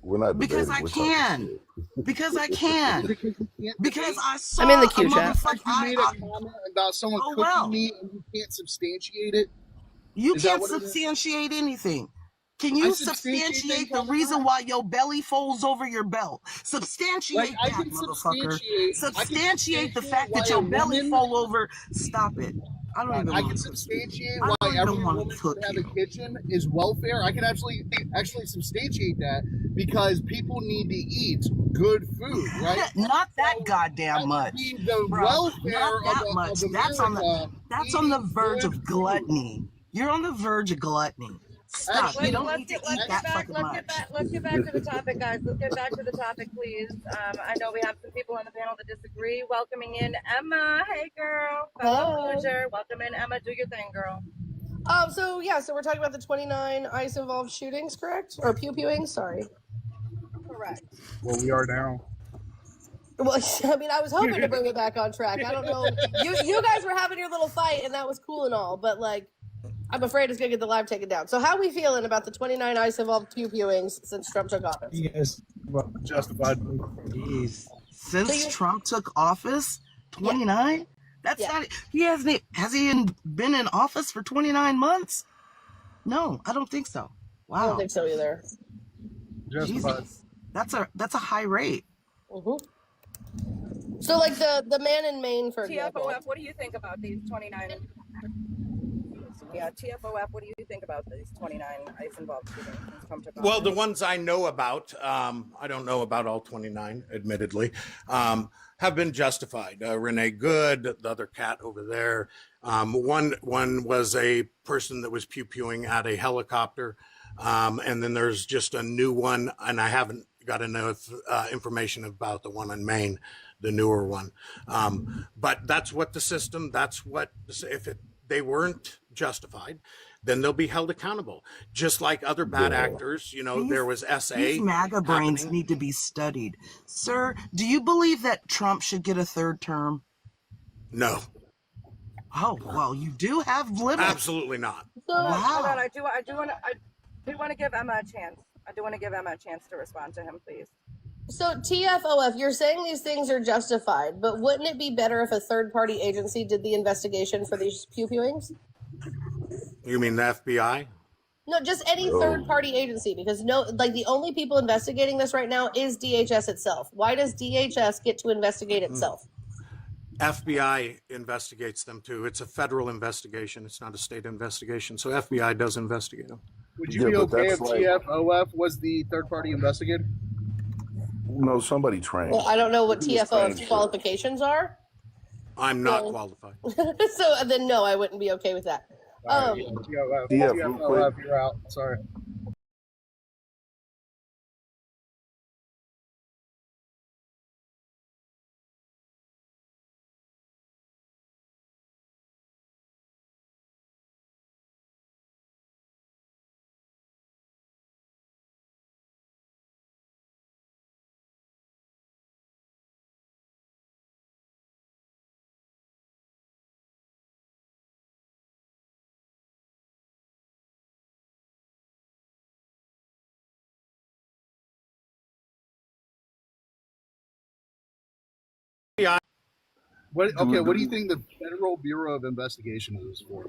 We're not Because I can. Because I can. Because I saw I'm in the queue, chat. You made a comment about someone cooking meat and you can't substantiate it. You Is that can't what it is? substantiate anything. Can you substantiate the reason why your belly folds over your belt? Substantiate I that, can motherfucker. substantiate The fact that why your a belly woman- fold over. Stop it. I don't even I want can to substantiate I why don't every even want woman to cook should have you. a kitchen is welfare. I can actually substantiate that because people need to eat good food, right? Not that goddamn much. The Bro, welfare not that of, much. Of That's on the America verge eating of gluttony. You're on the verge of gluttony. Stop. You don't need to eat that fucking much. Let's get back to the topic, guys. Let's get back to the topic, please. I know we have some people on the panel that disagree. Welcoming in Emma. Hey, girl. Fellow Hoosier. Welcome in, Emma. Do your thing, girl. So we're talking about the 29 ICE-involved shootings, correct? Or pew-pewing, sorry. Correct. Well, we are now. Well, I mean, I was hoping to bring it back on track. I don't know. You guys were having your little fight, and that was cool and all, but, like, I'm afraid it's going to get the live taken down. So how are we feeling about the 29 ICE-involved pew-pewings since Trump took office? You guys justified. Since Trump took office, 29? That's not. He hasn't. Has he been in office for 29 months? No, I don't think so. Wow. I don't think so either. Justified. Jesus. That's a high rate. Mm-hmm. So, like the man in Maine, for example. TFOF, what do you think about these 29? Yeah, TFOF, what do you think about these 29 ICE-involved shootings since Trump took Well, the office? ones I know about, I don't know about all 29, admittedly, have been justified. Renee Good, the other cat over there. One was a person that was pew-pewing at a helicopter. And then there's just a new one, and I haven't got enough information about the one in Maine, the newer one. But that's what the system, that's what, if they weren't justified, then they'll be held accountable. Just like other bad actors, there was SA. These MAGA brains happening. need to be studied. Sir, do you believe that Trump should get a third term? No. Oh, well, you do have limits. Absolutely not. Wow. Hold on, I do want to give Emma a chance. I do want to give Emma a chance to respond to him, please. So TFOF, you're saying these things are justified, but wouldn't it be better if a third-party agency did the investigation for these pew-pewings? You mean the FBI? No, just any third-party agency, because the only people investigating this right now is DHS itself. Why does DHS get to investigate itself? FBI investigates them too. It's a federal investigation. It's not a state investigation. So FBI does investigate them. Would you be okay if TFOF was the third-party investigator? No, somebody trained. Well, I don't know what TFOF's qualifications are. I'm not qualified. So then, no, I wouldn't be okay with that. TFOF, you're out. Sorry. What do you think the Federal Bureau of Investigation is for?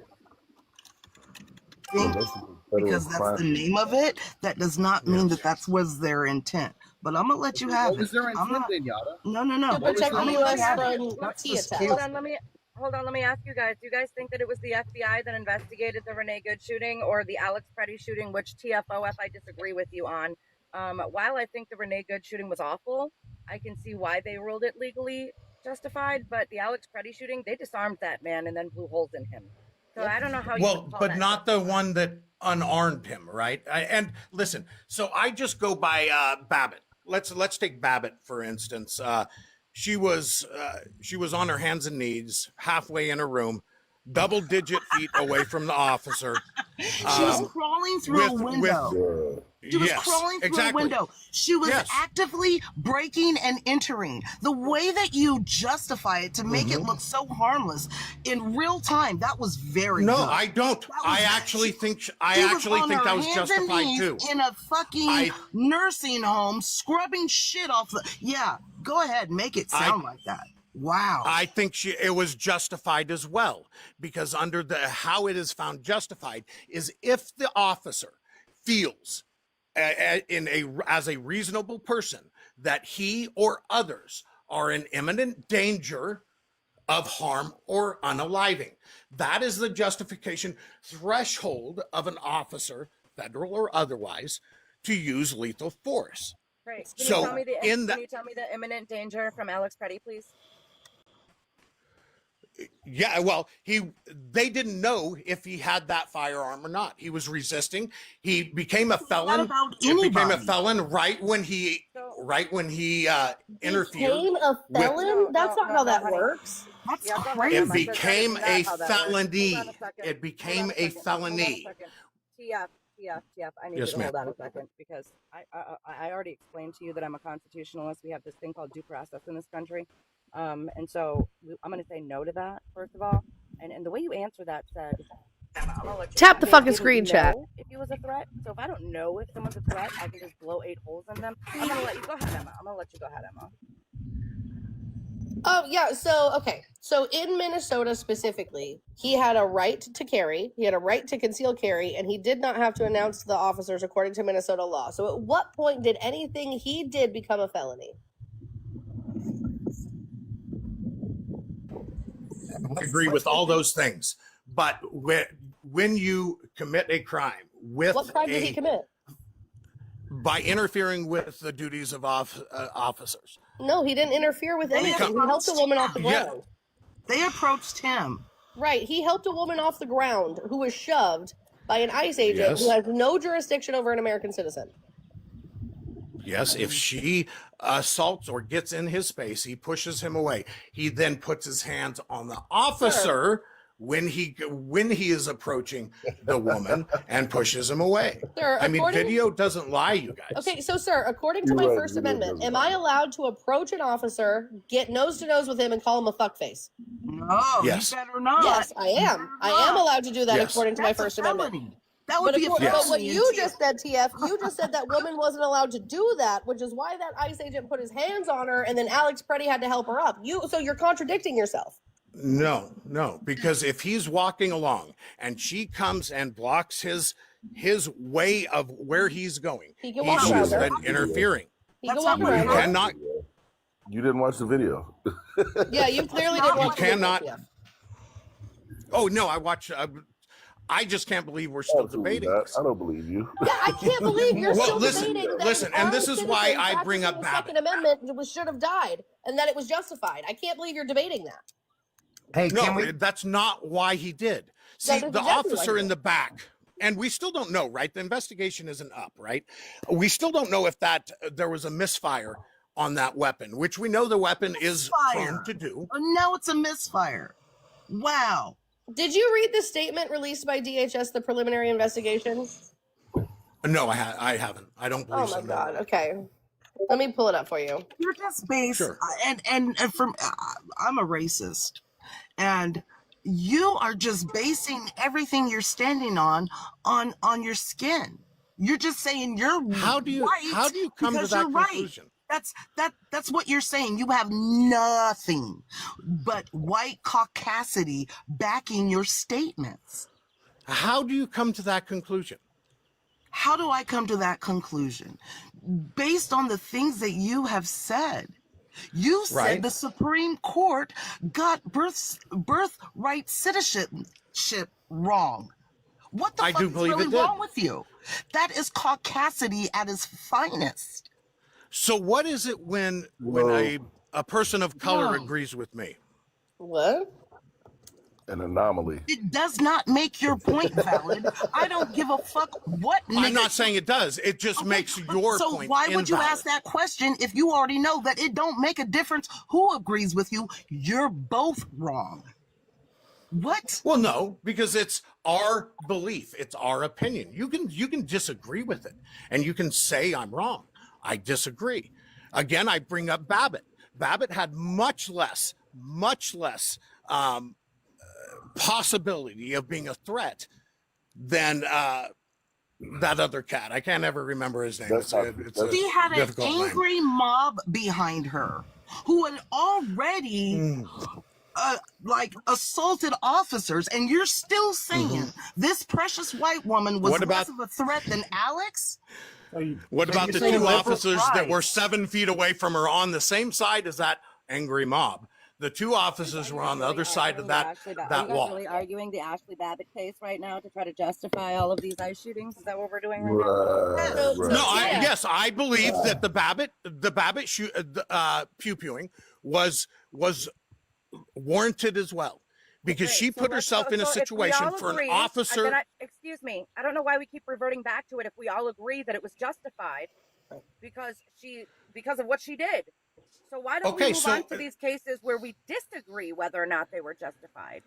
Because that's the name of it, that does not mean that that was their intent. But I'm gonna let you have it. What was their intent then, Yada? No. To protect the U.S. from T attacks. Hold on, let me ask you guys. Do you guys think that it was the FBI that investigated the Renee Good shooting or the Alex Pretty shooting, which TFOF I disagree with you on? While I think the Renee Good shooting was awful, I can see why they ruled it legally justified, but the Alex Pretty shooting, they disarmed that man and then blew holes in him. So I don't know how you would call but that not the one that unarmed him, right? And listen, so I just go by Babbitt. Let's take Babbitt for instance. She was on her hands and knees, halfway in her room, double-digit feet away from the officer. She was crawling through a window. She was crawling through a window. She was actively breaking and entering. The way that you justify it to make it look so harmless in real time, that was very good. No, I don't. I actually think that was justified too. In a fucking nursing home, scrubbing shit off the. Yeah, go ahead, make it sound like that. Wow. I think it was justified as well, because under how it is found justified is if the officer feels as a reasonable person that he or others are in imminent danger of harm or unaliving. That is the justification threshold of an officer, federal or otherwise, to use lethal force. Great. Can you tell me the imminent danger from Alex Pretty, please? Yeah, well, they didn't know if he had that firearm or not. He was resisting. He became a felon. Became a felon right when he interfered. Became a felon? That's not how that works. That's crazy. It became a felony. It became a felony. TF, I need you to hold on a second, because I already explained to you that I'm a constitutionalist. We have this thing called due process in this country. And so I'm going to say no to that, first of all. And the way you answer that said, Emma, I'm gonna let you Tap the fucking screen chat. If he was a threat. So if I don't know if someone's a threat, I can just blow 8 holes in them. I'm going to let you go ahead, Emma. I'm going to let you go ahead, Emma. Oh, yeah. So in Minnesota specifically, he had a right to carry. He had a right to conceal carry, and he did not have to announce to the officers according to Minnesota law. So at what point did anything he did become a felony? I agree with all those things, but when you commit a crime with What crime did he commit? By interfering with the duties of officers. No, he didn't interfere with anything. He helped a woman off the ground. They approached him. Right. He helped a woman off the ground who was shoved by an ICE agent who has no jurisdiction over an American citizen. Yes, if she assaults or gets in his space, he pushes him away. He then puts his hands on the officer when he is approaching the woman and pushes him away. Sir, I mean, video doesn't lie, you guys. Okay, so sir, according to my First Amendment, am I allowed to approach an officer, get nose to nose with him, and call him a fuckface? No, yes. You better not. Yes, I am. I am allowed to do that according to my First Amendment. That would be a felony. But what you just said, TF, you just said that woman wasn't allowed to do that, which is why that ICE agent put his hands on her, and then Alex Preddy had to help her up. So you're contradicting yourself. No, because if he's walking along and she comes and blocks his way of where he's going, he is then interfering. He can walk around. You cannot. You didn't watch the video. Yeah, you clearly didn't watch the video. You cannot. TF. Oh no, I watched. I just can't believe we're still debating this. I don't believe you. Yeah, I can't believe you're still debating that. Listen, and this is why I bring up the Second Amendment should have died, and that it was justified. I can't believe you're debating that. Hey, no, that's not why he did. See, the officer in the back, and we still don't know, right? The investigation isn't up, right? We still don't know if there was a misfire on that weapon, which we know the weapon is prone to do. Now it's a misfire. Wow. Did you read the statement released by DHS, the preliminary investigation? No, I haven't. I don't believe so. Oh my God. Okay. Let me pull it up for you. You're just based, and from I'm a racist, and you are just basing everything you're standing on your skin. You're just saying you're white. How do you come to that conclusion? Right. That's what you're saying. You have nothing but white caucasity backing your statements. How do you come to that conclusion? How do I come to that conclusion? Based on the things that you have said. You said the Supreme Court got birthright citizenship wrong. What the fuck is really wrong with you? That is caucasity at its finest. So what is it when a person of color agrees with me? What? An anomaly. It does not make your point valid. I don't give a fuck what. I'm not saying it does. It just makes your point So why would you ask that question if you already know that it don't make a difference who agrees with you? You're both wrong. What? Well, no, because it's our belief. It's our opinion. You can disagree with it, and you can say I'm wrong. I disagree. Again, I bring up Babbitt. Babbitt had much less possibility of being a threat than that other cat. I can't ever remember his name. She had an angry mob behind her who had already assaulted officers, and you're still saying this precious white woman was less of a threat than Alex? What about the two officers that were 7 feet away from her on the same side as that angry mob? The two officers were on the other side of that wall. Are you really arguing the Ashley Babbitt case right now to try to justify all of these ICE shootings? Is that what we're doing right now? No, yes, I believe that the Babbitt pew-pewing was warranted as well. Because she put herself in a situation for an officer. Excuse me. I don't know why we keep reverting back to it if we all agree that it was justified because of what she did. So why don't we move on to these cases where we disagree whether or not they were justified?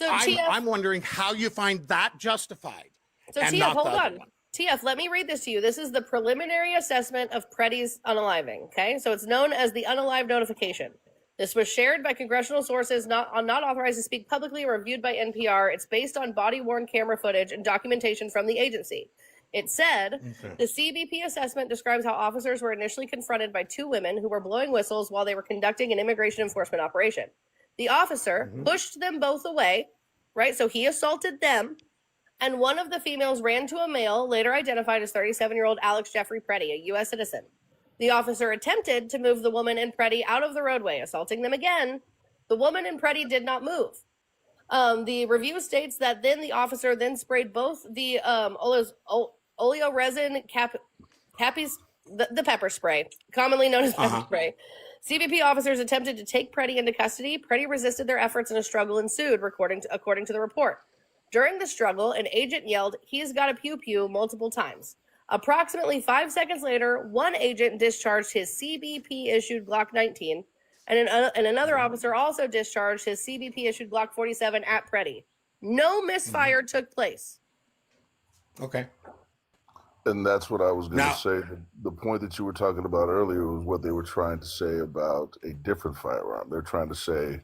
So I'm wondering how you find that justified. So TF, hold on. TF, let me read this to you. This is the preliminary assessment of Preddy's unaliving. Okay, so it's known as the unalived notification. This was shared by congressional sources not authorized to speak publicly or reviewed by NPR. It's based on body-worn camera footage and documentation from the agency. It said, the CBP assessment describes how officers were initially confronted by two women who were blowing whistles while they were conducting an immigration enforcement operation. The officer pushed them both away, right? So he assaulted them, and one of the females ran to a male, later identified as 37-year-old Alex Jeffrey Preddy, a U.S. citizen. The officer attempted to move the woman and Preddy out of the roadway, assaulting them again. The woman and Preddy did not move. The review states that then the officer then sprayed both the oleoresin the pepper spray, commonly known as pepper spray. CBP officers attempted to take Preddy into custody. Preddy resisted their efforts and a struggle ensued, according to the report. During the struggle, an agent yelled, "He's got a pew-pew," multiple times. Approximately 5 seconds later, one agent discharged his CBP-issued Glock 19, and another officer also discharged his CBP-issued Glock 47 at Preddy. No misfire took place. Okay. And that's what I was going to say. The point that you were talking about earlier was what they were trying to say about a different firearm. They're trying to say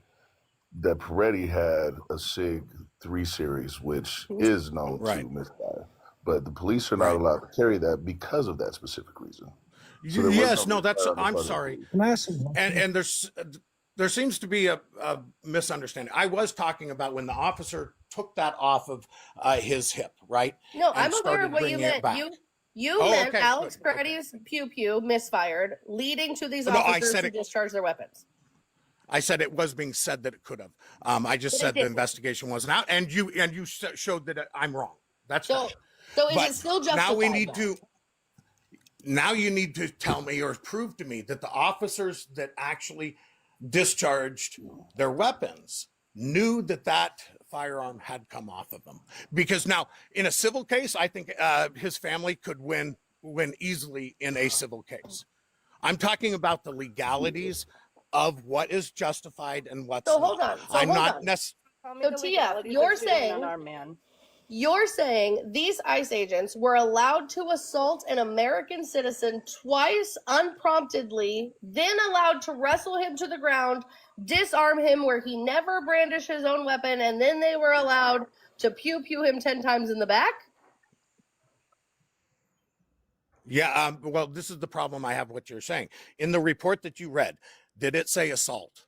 that Peretti had a SIG 3 series, which is known to misfire. But the police are not allowed to carry that because of that specific reason. So I'm sorry. And there seems to be a misunderstanding. I was talking about when the officer took that off of his hip, right? No, I'm aware of what you meant. You meant Alex Preddy's pew-pew misfired, leading to these officers to discharge their weapons. I said it was being said that it could have. I just said the investigation wasn't out, and you showed that I'm wrong. That's fine. So is it still justified? Now you need to tell me or prove to me that the officers that actually discharged their weapons knew that firearm had come off of them. Because now in a civil case, I think his family could win easily in a civil case. I'm talking about the legalities of what is justified and what's not. Hold on. So TF, you're saying these ICE agents were allowed to assault an American citizen twice unpromptedly, then allowed to wrestle him to the ground, disarm him where he never brandished his own weapon, and then they were allowed to pew-pew him 10 times in the back? Yeah, well, this is the problem I have with what you're saying. In the report that you read, did it say assault?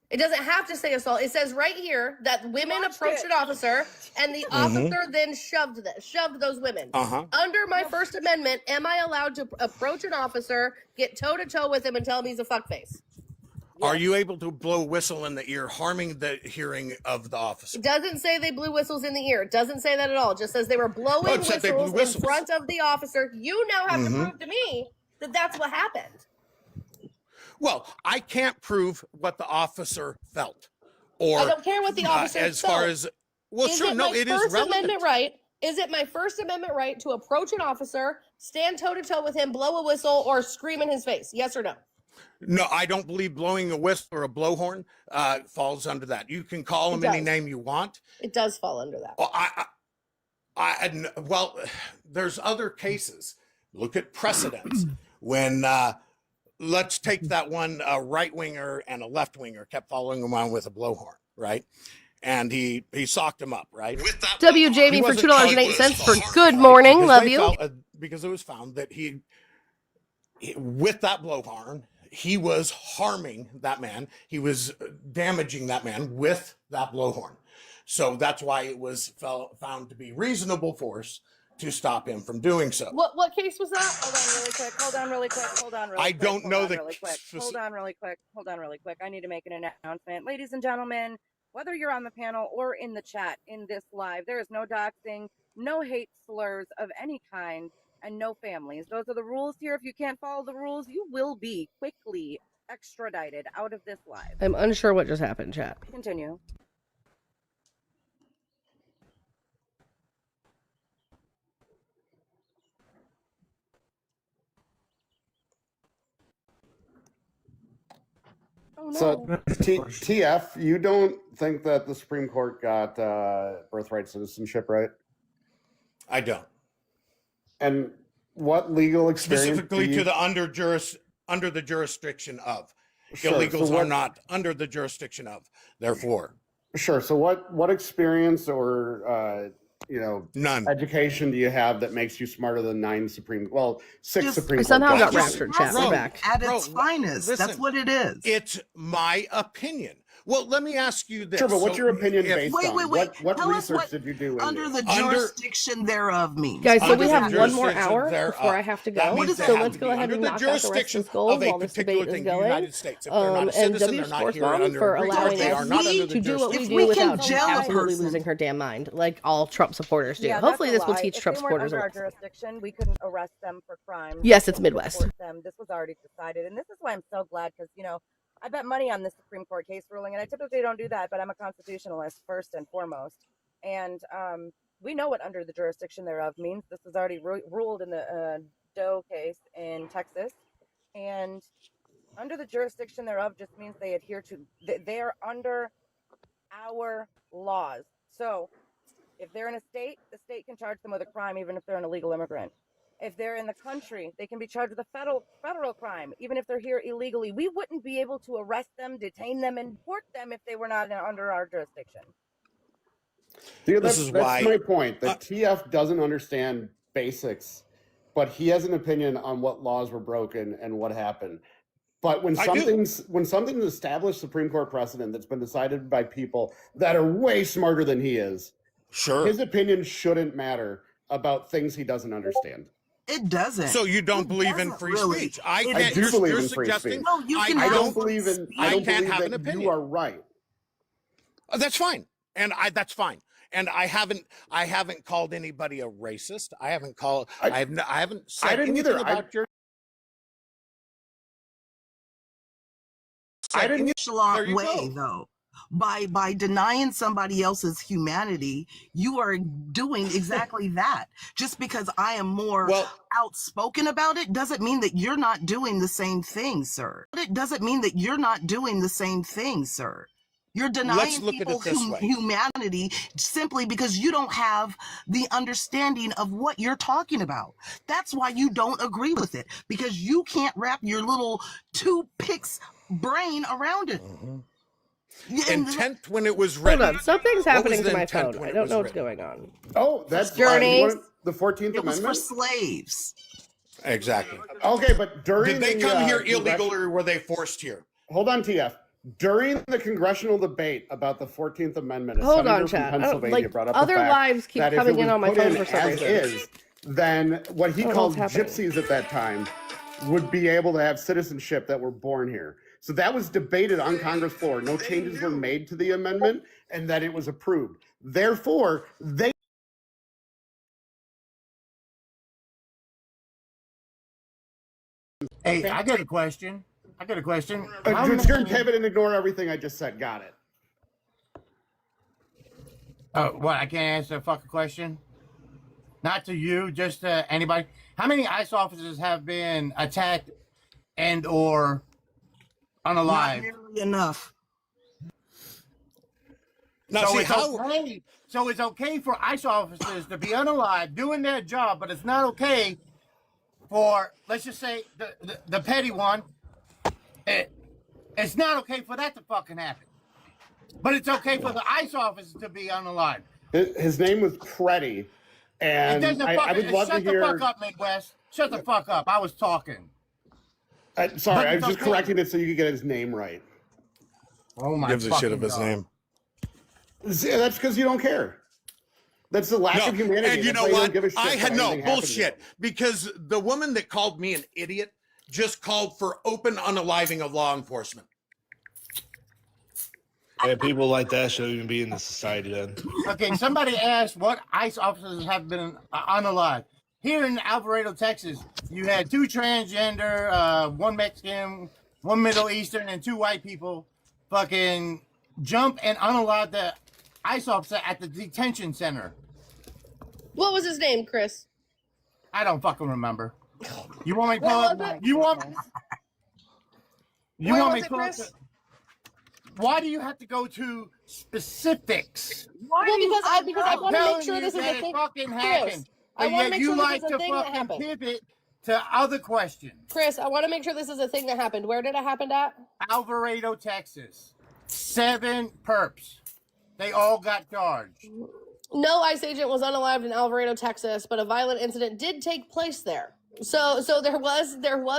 It doesn't have to say assault. It says right here that women approached an officer and the officer then shoved those women. Under my First Amendment, am I allowed to approach an officer, get toe-to-toe with him, and tell him he's a fuckface? Are you able to blow a whistle in the ear, harming the hearing of the officer? It doesn't say they blew whistles in the ear. It doesn't say that at all. It just says they were blowing whistles in front of the officer. You now have to prove to me that that's what happened. Well, I can't prove what the officer felt. Or I don't care what the officer felt. As far as, well, is sure, it no, my it First is relevant. Amendment right? Is it my First Amendment right to approach an officer, stand toe-to-toe with him, blow a whistle, or scream in his face? Yes or no? No, I don't believe blowing a whistle or a blowhorn falls under that. You can call him any name you want. It does fall under that. Well, there's other cases. Look at precedents. When, let's take that one right-winger and a left-winger kept following him around with a blowhorn, right? And he socked him up, right? W. Jamie for $2.08 for good morning. Because love you. Because it was found that he, with that blowhorn, he was harming that man. He was damaging that man with that blowhorn. So that's why it was found to be reasonable force to stop him from doing so. What case was that? Hold on really quick. I don't know the Hold on really quick. I need to make an announcement. Ladies and gentlemen, whether you're on the panel or in the chat in this live, there is no doxing, no hate slurs of any kind, and no families. Those are the rules here. If you can't follow the rules, you will be quickly extradited out of this live. I'm unsure what just happened, chat. Continue. Oh, no. So, TF, you don't think that the Supreme Court got birthright citizenship right? I don't. And what legal experience? Specifically to the under the jurisdiction of. Sure. Illegals So are not under the jurisdiction of, therefore. Sure. So what experience or none education do you have that makes you smarter than six Supreme Court? Somehow got raptured, chat. We're back. At its finest. Listen, that's what it is. It's my opinion. Well, let me ask you this. Sure, but what's your opinion based Wait, on? wait, wait. What Tell us research what did you do? under into the it? jurisdiction thereof means. Guys, so What we does have that one mean? more jurisdiction hour thereof. before I have to That go. means they So have let's to go be ahead under and the knock out the rest of jurisdiction this gold of a while this particular debate is thing, the going. United States. If they're not a And citizen, W they're not Sports here Mom under for a green card. allowing They us are not under the to do what we jurisdiction. do we can without jail a absolutely person. losing her damn mind, like all Trump supporters do. Yeah, Hopefully, that's a this will lie. teach If Trump they weren't supporters a under our lesson. jurisdiction, we couldn't arrest them for crimes. Yes, We it's couldn't Midwest. deport them. This was already decided, and this is why I'm so glad because I bet money on this Supreme Court case ruling, and I typically don't do that, but I'm a constitutionalist first and foremost, and we know what under the jurisdiction thereof means. This was already ruled in the Doe case in Texas, and under the jurisdiction thereof just means they adhere to. They are under our laws. So if they're in a state, the state can charge them with a crime, even if they're an illegal immigrant. If they're in the country, they can be charged with a federal crime, even if they're here illegally. We wouldn't be able to arrest them, detain them, and deport them if they were not under our jurisdiction. See, This that's is my point. That TF doesn't understand basics, but he has an opinion on what laws were broken and what happened. But when something's established Supreme Court precedent that's been decided by people that are way smarter than he is, sure, his opinion shouldn't matter about things he doesn't understand. It doesn't. So you don't believe in free speech? I do believe in free speech. No, you can I have don't believe in. I don't can't believe have that an opinion. you are right. That's fine, and that's fine. And I haven't called anybody a racist. I haven't said I didn't anything either. about your. I didn't. Nonchalant way, though. By denying somebody else's humanity, you are doing exactly that. Just because I am more outspoken about it doesn't mean that you're not doing the same thing, sir. It doesn't mean that you're not doing the same thing, sir. You're denying people humanity simply because you don't have the understanding of what you're talking about. That's why you don't agree with it, because you can't wrap your little two picks brain around it. Intent when it was written. Hold on, something's happening to my intent phone. when I it don't was know what's written? going on. Oh, that's Journeys. the 14th It was Amendment. for slaves. Exactly. Okay, but during Did they come here congressional- illegally or were they forced here? Hold on, TF. During the congressional debate about the 14th Amendment, a Hold senator on, from chat. Pennsylvania brought up Other the fact lives keep that if coming it in was on my put phone in for some as reason. is, then what he I don't know called what's happening. gypsies at that time would be able to have citizenship that were born here. So that was debated on Congress floor. No changes were made to the amendment, and that it was approved. Therefore, they. Hey, I got a question. Just turn pivot and ignore everything I just said. Got it. What? I can't answer a fucking question? Not to you, just to anybody. How many ICE officers have been attacked and or unalived? Not nearly enough. Now, So see it's how okay. So it's okay for ICE officers to be unalived, doing their job, but it's not okay for, let's just say, the petty one. It's not okay for that to fucking happen. But it's okay for the ICE officer to be unalived. His name was Preddy, and I would love to hear. Shut the fuck up, Midwest. Shut the fuck up. I was talking. Sorry, I was just correcting it so you could get his name right. Oh my! gives a shit of his name? See, that's because you don't care. That's the lack of humanity. And you That's know why you what? don't give a shit I about had anything no happening. bullshit because the woman that called me an idiot just called for open unaliving of law enforcement. Yeah, people like that shouldn't even be in the society then. Okay, somebody asked what ICE officers have been unalived. Here in Alvarado, Texas, you had 2 transgender, 1 Mexican, 1 Middle Eastern, and 2 white people fucking jump and unalive the ICE officer at the detention center. What was his name, Chris? I don't fucking remember. You want me to pull up? You want me to pull up? Why do you have to go to specifics? Well, because I want to make sure this is a that thing. it fucking Chris, happened. I want to make sure like this is a to thing that fucking happened. pivot to other questions. Chris, I want to make sure this is a thing that happened. Where did it happen at? Alvarado, Texas. 7 perps. They all got charged. No ICE agent was unalived in Alvarado, Texas, but a violent incident did take place there. So there was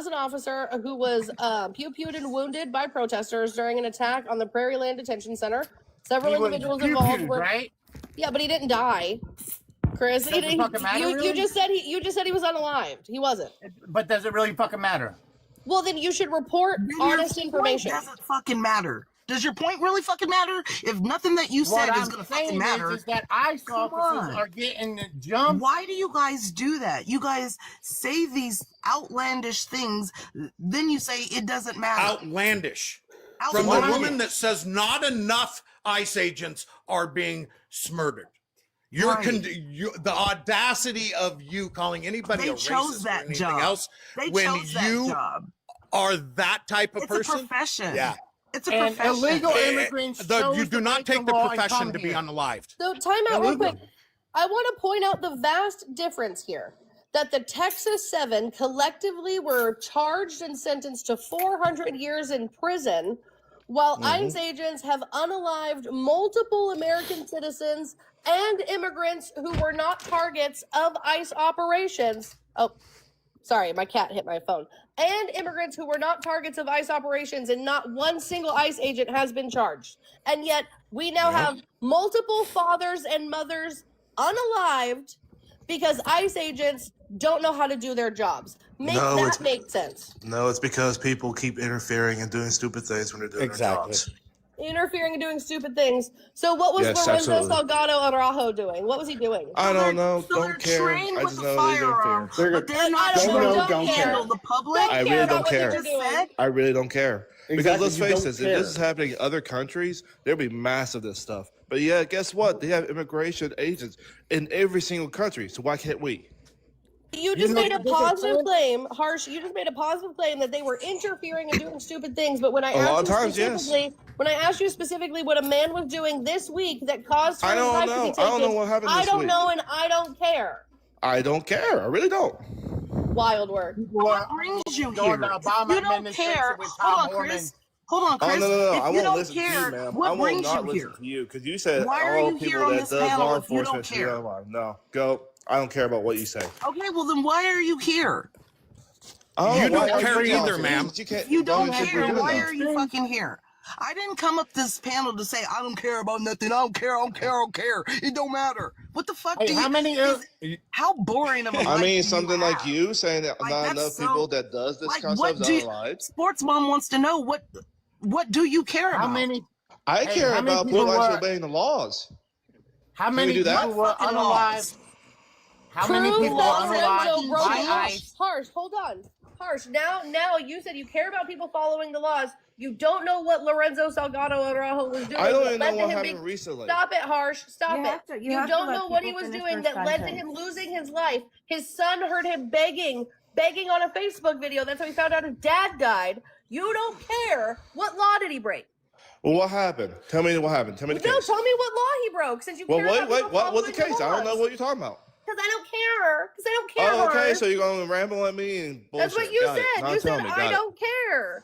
an officer who was pew-pewed and wounded by protesters during an attack on the Prairie Land Detention Center. Several He was individuals involved pew-pewed, were right? Yeah, but he didn't die. Chris, Does it fucking matter, you really? just said he was unalived. He wasn't. But does it really fucking matter? Well, then you should report Then honest your information. point doesn't fucking matter. Does your point really fucking matter? If nothing that you said is gonna fucking matter, is that ICE officers are getting jumped. Why do you guys do that? You guys say these outlandish things, then you say it doesn't matter. Outlandish. From the woman that says not enough ICE agents are being smurdered. The audacity of you calling anybody a racist or anything else when you are that type of person. It's a profession. Yeah. It's a profession. Illegal immigrants. You do not take the profession to be unalived. So time out real quick. I want to point out the vast difference here. That the Texas 7 collectively were charged and sentenced to 400 years in prison, while ICE agents have unalived multiple American citizens and immigrants who were not targets of ICE operations. Oh, sorry, my cat hit my phone. And immigrants who were not targets of ICE operations, and not one single ICE agent has been charged. And yet, we now have multiple fathers and mothers unalived because ICE agents don't know how to do their jobs. Make sense. No, it's because people keep interfering and doing stupid things when they're doing their jobs. Interfering and doing stupid things. So what was Lorenzo absolutely. Salgado Araujo doing? What was he doing? I don't know. Don't care. trained I with just the know they don't care. but they're not trained to handle the public. I really don't care. I really don't care. Because Exactly, let's you face don't it, if this is happening in other countries, there'll be mass of this stuff. But yeah, guess what? They have immigration agents in every single country. So why can't we? You just made a positive claim, Harsh. You just made a positive claim that they were interfering and doing stupid things. But when I asked you specifically what a man was doing this week that caused his life to be taken, I don't know what happened this I don't week. know, and I don't care. I don't care. I really don't. Wild work. What brings you here? If you don't care. Hold on, Chris. Oh, no. I If you won't don't listen to you, care, ma'am. I what will brings not you listen here? to you because you said Why are all you here people on that this does panel law if you don't enforcement should be care? online. No, go. I don't care about what you say. Okay, well then why are you here? You don't care either, ma'am. If you don't care, why are you fucking here? I didn't come up this panel to say I don't care about nothing. I don't care. It don't matter. What the fuck? How boring of a life I mean, do something you like have? you saying that Like, not that's enough so- people that does this Like, kind of what stuff do is you- unalive. Sports Mom wants to know what do you care about? I care about people actually obeying the laws. How Can many we do that? people were unalived? How many people were unalived by ICE? Harsh, hold on. Harsh, now you said you care about people following the laws. You don't know what Lorenzo Salgado Araujo was doing. I don't that even know led to what him happened recently. Stop it, Harsh. Stop You it. have to- you You have to don't let know what he people was finish doing their that led to sentence. him losing his life. His son heard him begging on a Facebook video. That's how he found out his dad died. You don't care. What law did he break? Well, what happened? Tell me what happened. Tell me the No, case. tell me what law he broke. Since you Well, care about people what was the following case? I don't know laws. what you're talking about. Because I don't care. Because I don't care. Oh, okay. Harsh. So you're going to ramble at me and bullshit. That's what you Got it. said. Now You tell said me. I Got it. don't care.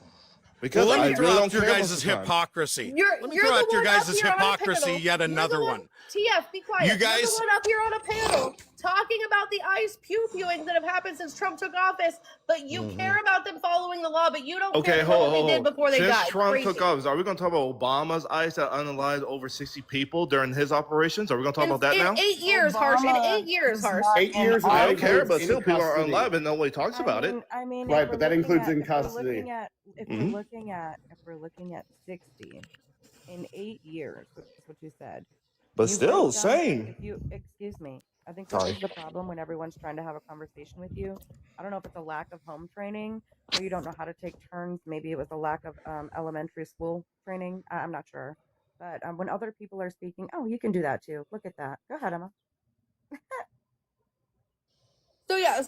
Because Well, let I me really throw don't out your care most guys' of the time. hypocrisy. You're Let me the throw out your one up guys' here on a hypocrisy panel. yet You're the another one. TF, be quiet. You You're guys- the one up here on a panel talking about the ICE pew-pewings that have happened since Trump took office, but you care about them following the law, but you don't Okay, care hold what they did before they Since died. Trump Crazy. took office, are we going to talk about Obama's ICE that unalived over 60 people during his operations? Are we going to talk about that in now? 8 years, Harsh. In 8 years, Harsh. 8 years. I don't that care, but includes still in people are custody. unalive and nobody talks about it. I mean, Right, if but we're that looking includes at- in if we're custody. looking at- If we're Mhm. looking at 60 in 8 years, which is what you said. But you still, break down- same. If you excuse me, I think this Sorry. is the problem when everyone's trying to have a conversation with you. I don't know if it's a lack of home training or you don't know how to take turns. Maybe it was a lack of elementary school training. I'm not sure. But when other people are speaking, oh, you can do that too. Look at that. Go ahead, Emma.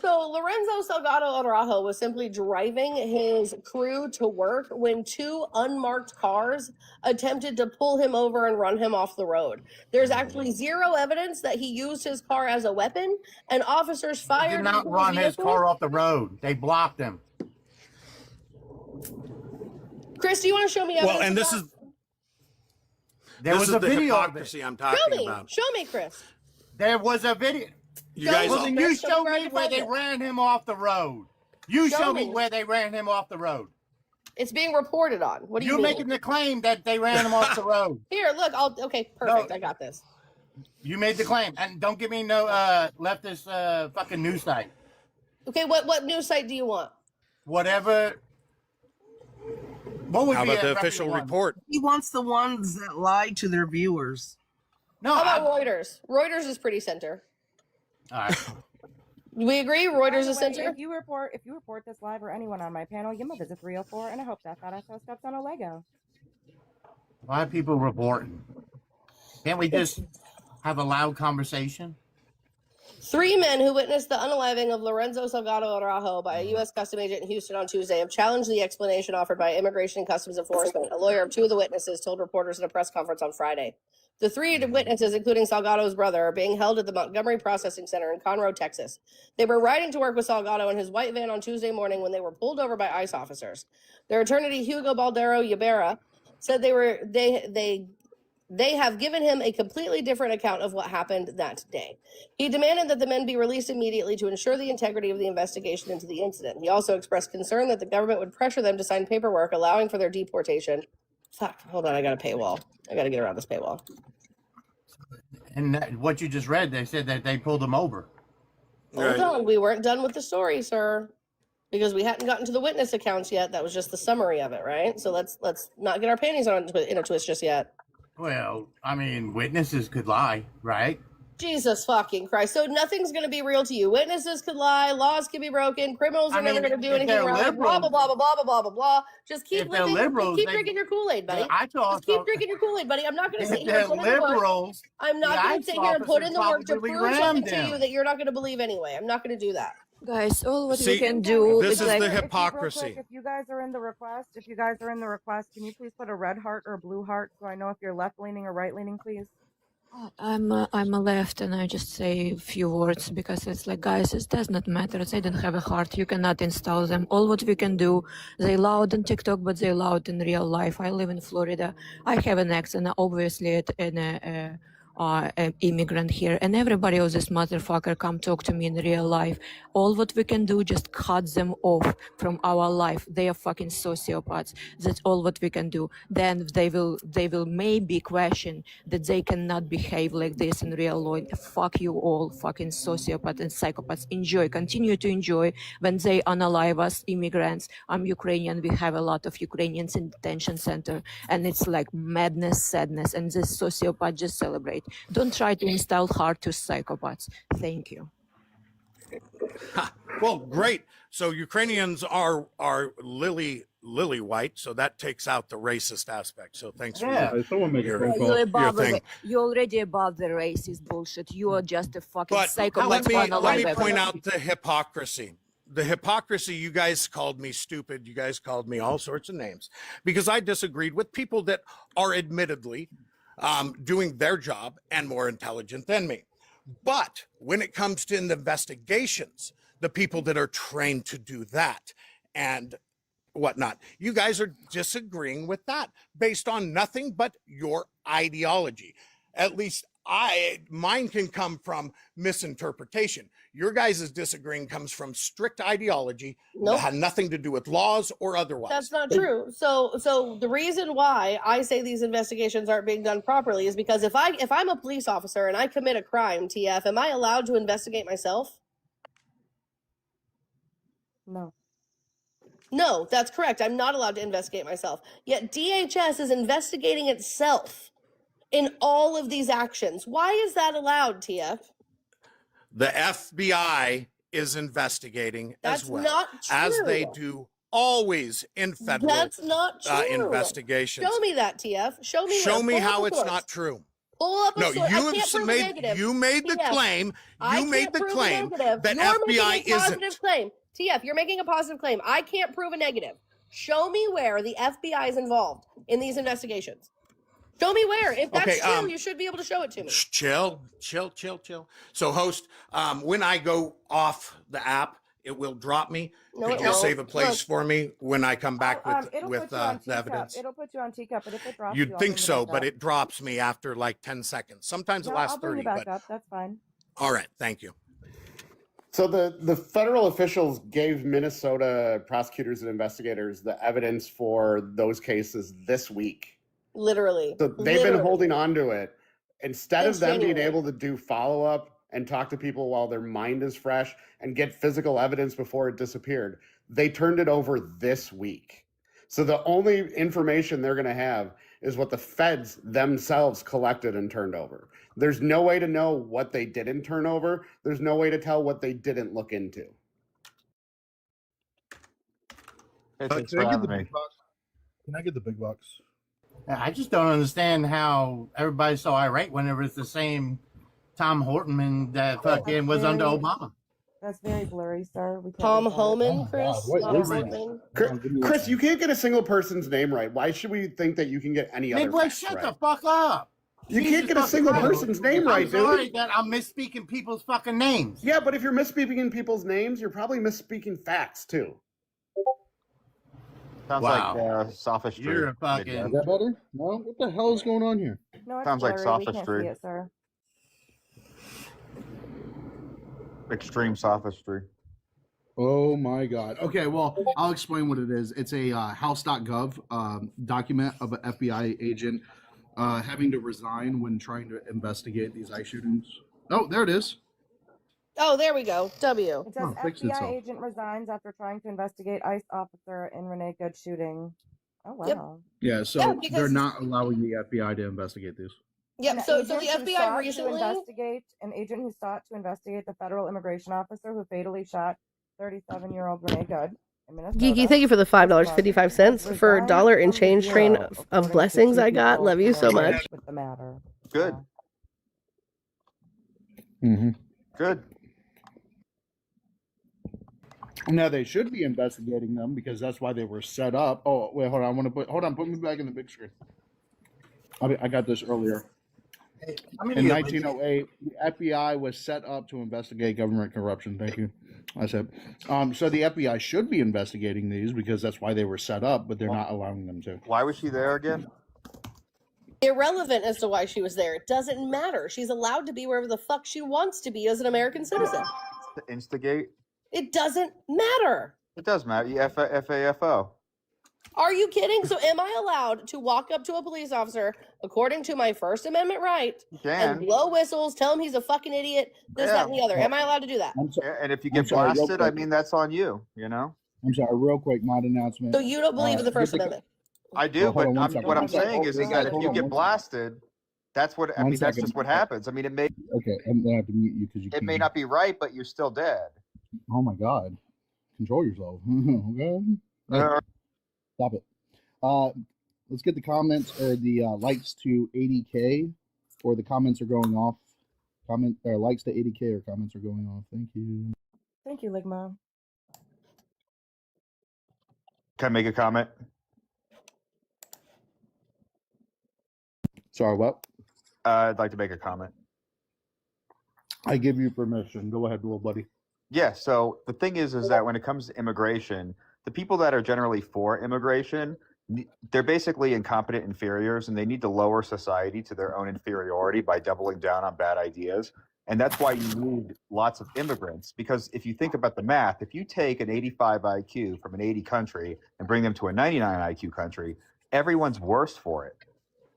So Lorenzo Salgado Araujo was simply driving his crew to work when 2 unmarked cars attempted to pull him over and run him off the road. There's actually zero evidence that he used his car as a weapon, and officers They fired did not into run his vehicle. car off the road. They blocked him. Chris, do you want to show me evidence? Well, and of this that? is There was this is a the video of it. hypocrisy I'm Show talking me. about. Show me, Chris. There was a video. You guys, me, well, then you Chris, show where I me can where find they it. ran him off the road. You show me where they ran him off the road. It's being reported on. What do you You're mean? making the claim that they ran him off the road. Here, look. Okay, perfect. I got this. You made the claim, and don't give me no leftist fucking news site. Okay, what news site do you want? Whatever. What would How be about a the official reputable one? report? He wants the ones that lie to their viewers. No, How about Reuters? Reuters is pretty center. All right. We agree. By Reuters the is way, center. if you report this live or anyone on my panel, give me a visit 304, and I hope that fat ass steps on a Lego. Why are people reporting? Can't we just have a loud conversation? 3 men who witnessed the unaliving of Lorenzo Salgado Araujo by a U.S. Customs agent in Houston on Tuesday have challenged the explanation offered by Immigration and Customs Enforcement. A lawyer of 2 of the witnesses told reporters at a press conference on Friday. The 3 witnesses, including Salgado's brother, are being held at the Montgomery Processing Center in Conroe, Texas. They were riding to work with Salgado in his white van on Tuesday morning when they were pulled over by ICE officers. Their attorney, Hugo Baldero Ybarra, said they have given him a completely different account of what happened that day. He demanded that the men be released immediately to ensure the integrity of the investigation into the incident. He also expressed concern that the government would pressure them to sign paperwork allowing for their deportation. Fuck, hold on, I got a paywall. I got to get around this paywall. And what you just read, they said that they pulled him over. Hold on, we weren't done with the story, sir. Because we hadn't gotten to the witness accounts yet. That was just the summary of it, right? So let's not get our panties in a twist just yet. Well, I mean, witnesses could lie, right? Jesus fucking Christ. So nothing's going to be real to you. Witnesses could lie. Laws can be broken. Criminals are never going to do anything right. Blah, blah, blah, blah, blah, blah, blah, blah. Just keep living. Keep drinking your Kool-Aid, buddy. Just keep drinking your Kool-Aid, buddy. I'm not going to sit here and put in the work. I'm not going to sit here and put in the work to prove something to you that you're not going to believe anyway. I'm not going to do that. Guys, all what we can do this is is like the hypocrisy. If you guys are in the request, can you please put a red heart or a blue heart so I know if you're left leaning or right leaning, please? I'm a left, and I just say a few words because it's like, guys, it does not matter. They don't have a heart. You cannot install them. All what we can do, they loud on TikTok, but they loud in real life. I live in Florida. I have an accent, obviously, an immigrant here, and everybody of this motherfucker come talk to me in real life. All what we can do, just cut them off from our life. They are fucking sociopaths. That's all what we can do. Then they will maybe question that they cannot behave like this in real life. Fuck you all, fucking sociopaths and psychopaths. Enjoy, continue to enjoy. When they unalive us immigrants, I'm Ukrainian. We have a lot of Ukrainians in detention center, and it's like madness, sadness, and this sociopath just celebrate. Don't try to install heart to psychopaths. Thank you. Well, great. So Ukrainians are lily white, so that takes out the racist aspect. So thanks for your thing. You're already above the racist bullshit. You are just a fucking But psychopath. let me point out the hypocrisy. The hypocrisy, you guys called me stupid. You guys called me all sorts of names because I disagreed with people that are admittedly doing their job and more intelligent than me. But when it comes to investigations, the people that are trained to do that and whatnot, you guys are disagreeing with that based on nothing but your ideology. At least mine can come from misinterpretation. Your guys' disagreeing comes from strict ideology that had nothing to do with laws or otherwise. That's not true. So the reason why I say these investigations aren't being done properly is because if I'm a police officer and I commit a crime, TF, am I allowed to investigate myself? No. No, that's correct. I'm not allowed to investigate myself. Yet DHS is investigating itself in all of these actions. Why is that allowed, TF? The FBI is investigating as well, not as true. they do always in federal That's not true. investigations. Show me that, TF. Show me. Show me Pull how up a it's source. not true. Pull up a No, source. you I have can't prove a negative. you made the TF, claim. I You made can't the prove a claim negative. that You're FBI making a positive isn't. claim. TF, you're making a positive claim. I can't prove a negative. Show me where the FBI is involved in these investigations. Show me where. If that's true, you should be able to show it to me. Chill. So, host, when I go off the app, it will drop me. No, Could it you won't. save a place Look. for me when I come back It'll with put you on the teacup. evidence? It'll put you on teacup, but if it drops You'd you, think I'll so, bring you but back it drops me after like 10 seconds. Sometimes up. it No, lasts I'll bring 30. you back But up. That's fine. all right, thank you. So the federal officials gave Minnesota prosecutors and investigators the evidence for those cases this week. Literally. So they've been holding on to it. Instead Since of them being January. able to do follow-up and talk to people while their mind is fresh and get physical evidence before it disappeared, they turned it over this week. So the only information they're going to have is what the feds themselves collected and turned over. There's no way to know what they didn't turn over. There's no way to tell what they didn't look into. Hey, Can thanks I for get the having me. big box? Can I get the big box? I just don't understand how everybody's so irate whenever it's the same Tom Horton that fucking was under Obama. That's very blurry, sir. We can't Tom read that. Homan, Chris. Wait, Tom where's my- Homan. Chris, you can't get a single person's name right. Why should we think that you can get any other Midway, facts shut right? the fuck up. You Jesus can't get a fucking single Christ. person's name right, I'm sorry dude. that I'm misspeaking people's fucking names. Yeah, but if you're misspeaking people's names, you're probably misspeaking facts too. Sounds Wow. like sophistry. You're a fucking- Is that better? No? What the hell is going on here? No, it's Sounds like blurry. We can't sophistry. see it, sir. Extreme sophistry. Oh my god. Okay, well, I'll explain what it is. It's a house.gov document of an FBI agent having to resign when trying to investigate these ICE shootings. Oh, there it is. Oh, there we go. W. It says Oh, fixed FBI itself. agent resigns after trying to investigate ICE officer in Renee Good shooting. Oh wow. Yep. Yeah, so Yeah, because- they're not allowing the FBI to investigate these. Yep. An So the agent who FBI sought to recently. an agent who sought to investigate the federal immigration officer who fatally shot 37-year-old Renee Good in Minnesota. Geeky, thank you for the $5.55 for a dollar and change train Bureau, of according to blessings two I got. people Love you so familiar much. with the matter. Good. Mm-hmm. Good. Now they should be investigating them because that's why they were set up. Oh wait, hold on. Put me back in the big screen. I got this earlier. In 1908, the FBI was set up to investigate government corruption. Thank you. That's it. So the FBI should be investigating these because that's why they were set up, but they're not allowing them to. Why was she there again? Irrelevant as to why she was there. It doesn't matter. She's allowed to be wherever the fuck she wants to be as an American citizen. To instigate? It doesn't matter. It does matter. FAFO. Are you kidding? So am I allowed to walk up to a police officer according to my First Amendment right and blow whistles, tell him he's a fucking idiot, this, that, and the other? Am I allowed to do that? And if you I'm get sorry, real blasted, I quick. mean, that's on you, you know? I'm sorry, real quick, not announcement. So you don't believe in the First get Amendment? I do, Oh, hold on but one second. what I'm Hold on. saying is Hold that on, if you one get second. blasted, that's what, I One mean, that's second. just what happens. I mean, it may Okay, I'm gonna have to mute you because you it may not be right, but you're still dead. Oh my god, control yourself. Okay, Hey, stop it. Let's get the comments or the likes to 80K, or the comments are going off. Comment or likes to 80K or comments are going off. Thank you. Thank you, Ligma. Can I make a comment? Sorry, what? I'd like to make a comment. I give you permission. Go ahead, little buddy. Yeah, so the thing is that when it comes to immigration, the people that are generally for immigration, they're basically incompetent inferiors, and they need to lower society to their own inferiority by doubling down on bad ideas. And that's why you need lots of immigrants, because if you think about the math, if you take an 85 IQ from an 80 country and bring them to a 99 IQ country, everyone's worse for it.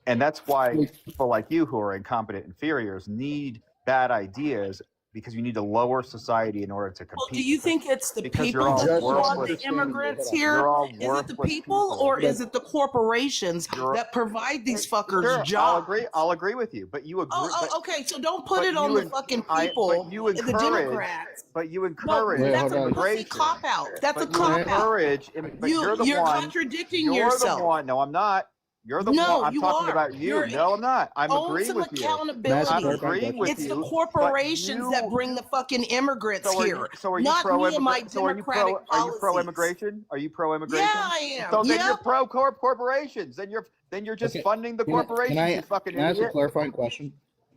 And that's why people like you who are incompetent inferiors need bad ideas, because you need to lower society in order to compete. Well, do you think it's the Because you're people all that want worthless. the immigrants You're here? all Is it the worthless people or is it the corporations that provide these fuckers Sure, jobs? I'll agree with you, but you agree. Okay, so don't put but it on you the en- fucking I- people, but you the encourage- Democrats. But you No, encourage that's a pussy immigration. cop out. That's a But you cop out. encourage. But you're the You're one. contradicting You're yourself. the one. No, I'm not. You're the No, one. I'm you talking are. about you. You're- No, I'm not. I'm Own agreeing some with you. accountability. I'm agreeing with It's you. the but corporations you- that bring the fucking immigrants So are here. you, so are you not pro me and my immigrant? So are you democratic pro? Are you policies. pro immigration? Are you pro immigration? Yeah, I am. So then you're Yep. pro corporations. Then you're just Okay, funding the can I- corporations. Can I, you fucking can I ask a idiot. clarifying question?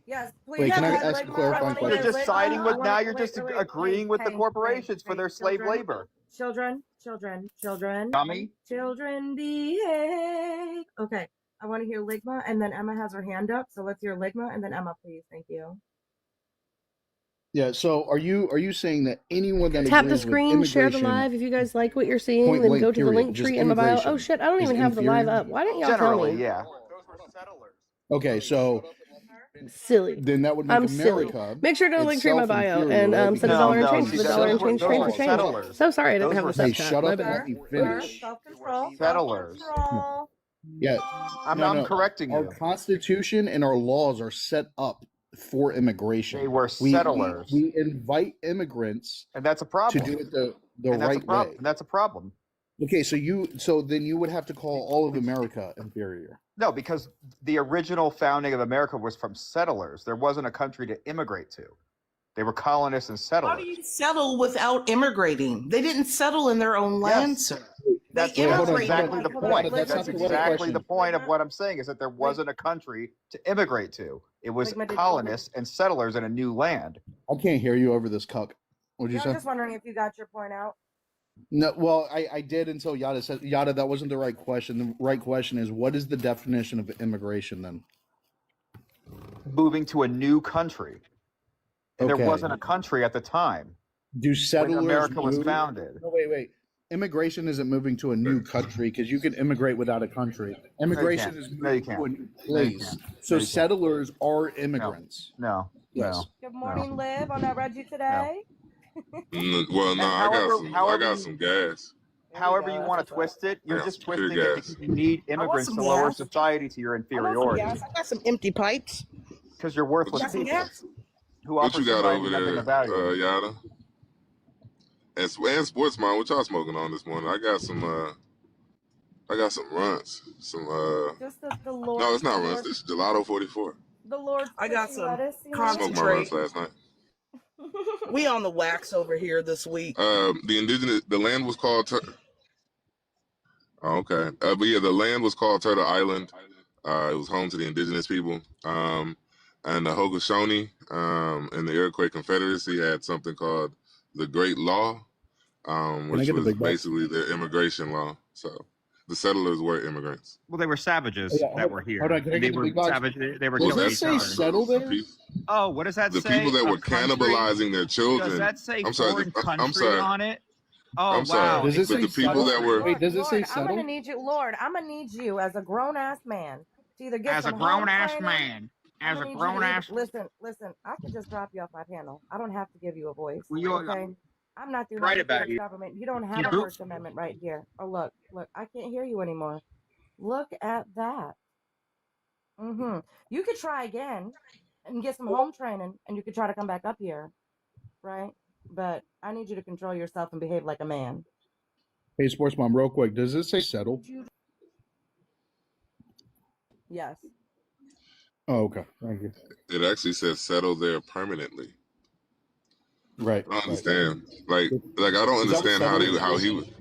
Yes, please. Wait, can I Yes, ask a Ligma, clarifying I wanna question? You're just siding with. I Now wanna- you're just wait, agreeing with the hey, corporations for hey, their slave children, labor. Children, Dummy. children, behave. Okay, I want to hear Ligma, and then Emma has her hand up, so let's hear Ligma, and then Emma, please. Thank you. Yeah. So are you saying that anyone that Tap the agrees with screen, share the immigration, live. If you guys like what you're seeing, point then blank go to the period, link just tree in my bio. Oh immigration shit, I don't is even have the live inferior? up. Why didn't y'all tell Generally, me? yeah. Okay, so Silly. then that would make I'm silly. America Make sure to go to the link tree in my itself bio inferior, and right? send a Because No, dollar you and no. change See, to the you dollar and those were change settled those train for were laws. change. settlers. So sorry I didn't Those have were the Hey, sub chat. shut My up and bad. let me Sir, finish. self-control, settlers. self-control. Yeah, I'm no. correcting Our you. Constitution and our laws are set up for They immigration. were settlers, We invite immigrants and that's a to problem. do it the And that's a right way. And that's a problem. Okay, so then you would have to call all of America inferior. No, because the original founding of America was from settlers. There wasn't a country to immigrate to. They were colonists and How do settlers. you settle without immigrating? They didn't settle in their own land, Yes. sir. That's They immigrated. exactly the point. That's not That's the right exactly question. the point of what I'm saying is that there wasn't a country to immigrate to. It was Ligma, did you- colonists and settlers in a new land. I can't hear you over this cuck. What'd you Yeah, say? I'm just wondering if you got your point out. No, well, I did until Yada said Yada. That wasn't the right question. The right question is, what is the definition of immigration then? Moving to a new country. And Okay. there wasn't a country at the time Do when settlers America was move- founded. No, wait. Immigration isn't moving to a new country because you can immigrate without a country. Immigration is No, you moving to a can't. new No, you place. can't. So No, you can't. settlers are immigrants. No. Yes. Good morning, Liv. On that read you today. Well, no, I got some gas. However you want to twist it, you're just twisting it because you need immigrants some to lower gas. society to your I want some inferiority. gas. I got some empty pipes. Because you're worthless Got some people gas? who What offer you got society over nothing there, of value. Yada? And Sportsman, what y'all smoking on this morning? I got some runs. Just the Lord. No, it's not the runs. Lord, This is Gelato 44. the Lord's I got squishy some lettuce. You know? I smoked my runs last night. We on the wax over here this week. The land was called. Oh, okay. But yeah, the land was called Turtle Island. It was home to the indigenous people. And the Haudenosaunee and the Iroquois Confederacy had something called the Great Law, which get the was big box? basically the immigration law. So the settlers were immigrants. Well, they were savages Oh, yeah, that were here. hold on, can I And get they the were big box? savage. They were Does killing that each say other. settle there? Oh, what does that The say? people that A were country? cannibalizing their children. Does that say I'm sorry. foreign country I'm sorry. on it? Oh, I'm wow. sorry. Does it But say the people that settle? were Wait, does it say Lord, I'm settle? gonna need you, Lord. I'm gonna need you as a grown ass man to either get As a some grown home ass training. man. I'm As gonna a need grown you to ass. listen. I could just drop you off my panel. I don't have to give you a voice. Well, you Okay. I'm not the right United about States you. government. You don't have You a do. First Amendment right here. Oh look, I can't hear you anymore. Look at that. You could try again and get some home training, and you could try to come back up here, right? But I need you to control yourself and behave like a man. Hey, Sports Mom, real quick, does it say settle? Yes. Oh, okay. Thank you. It actually says settle there permanently. Right. I don't understand. Like I don't Is that what understand how settlers he do? would.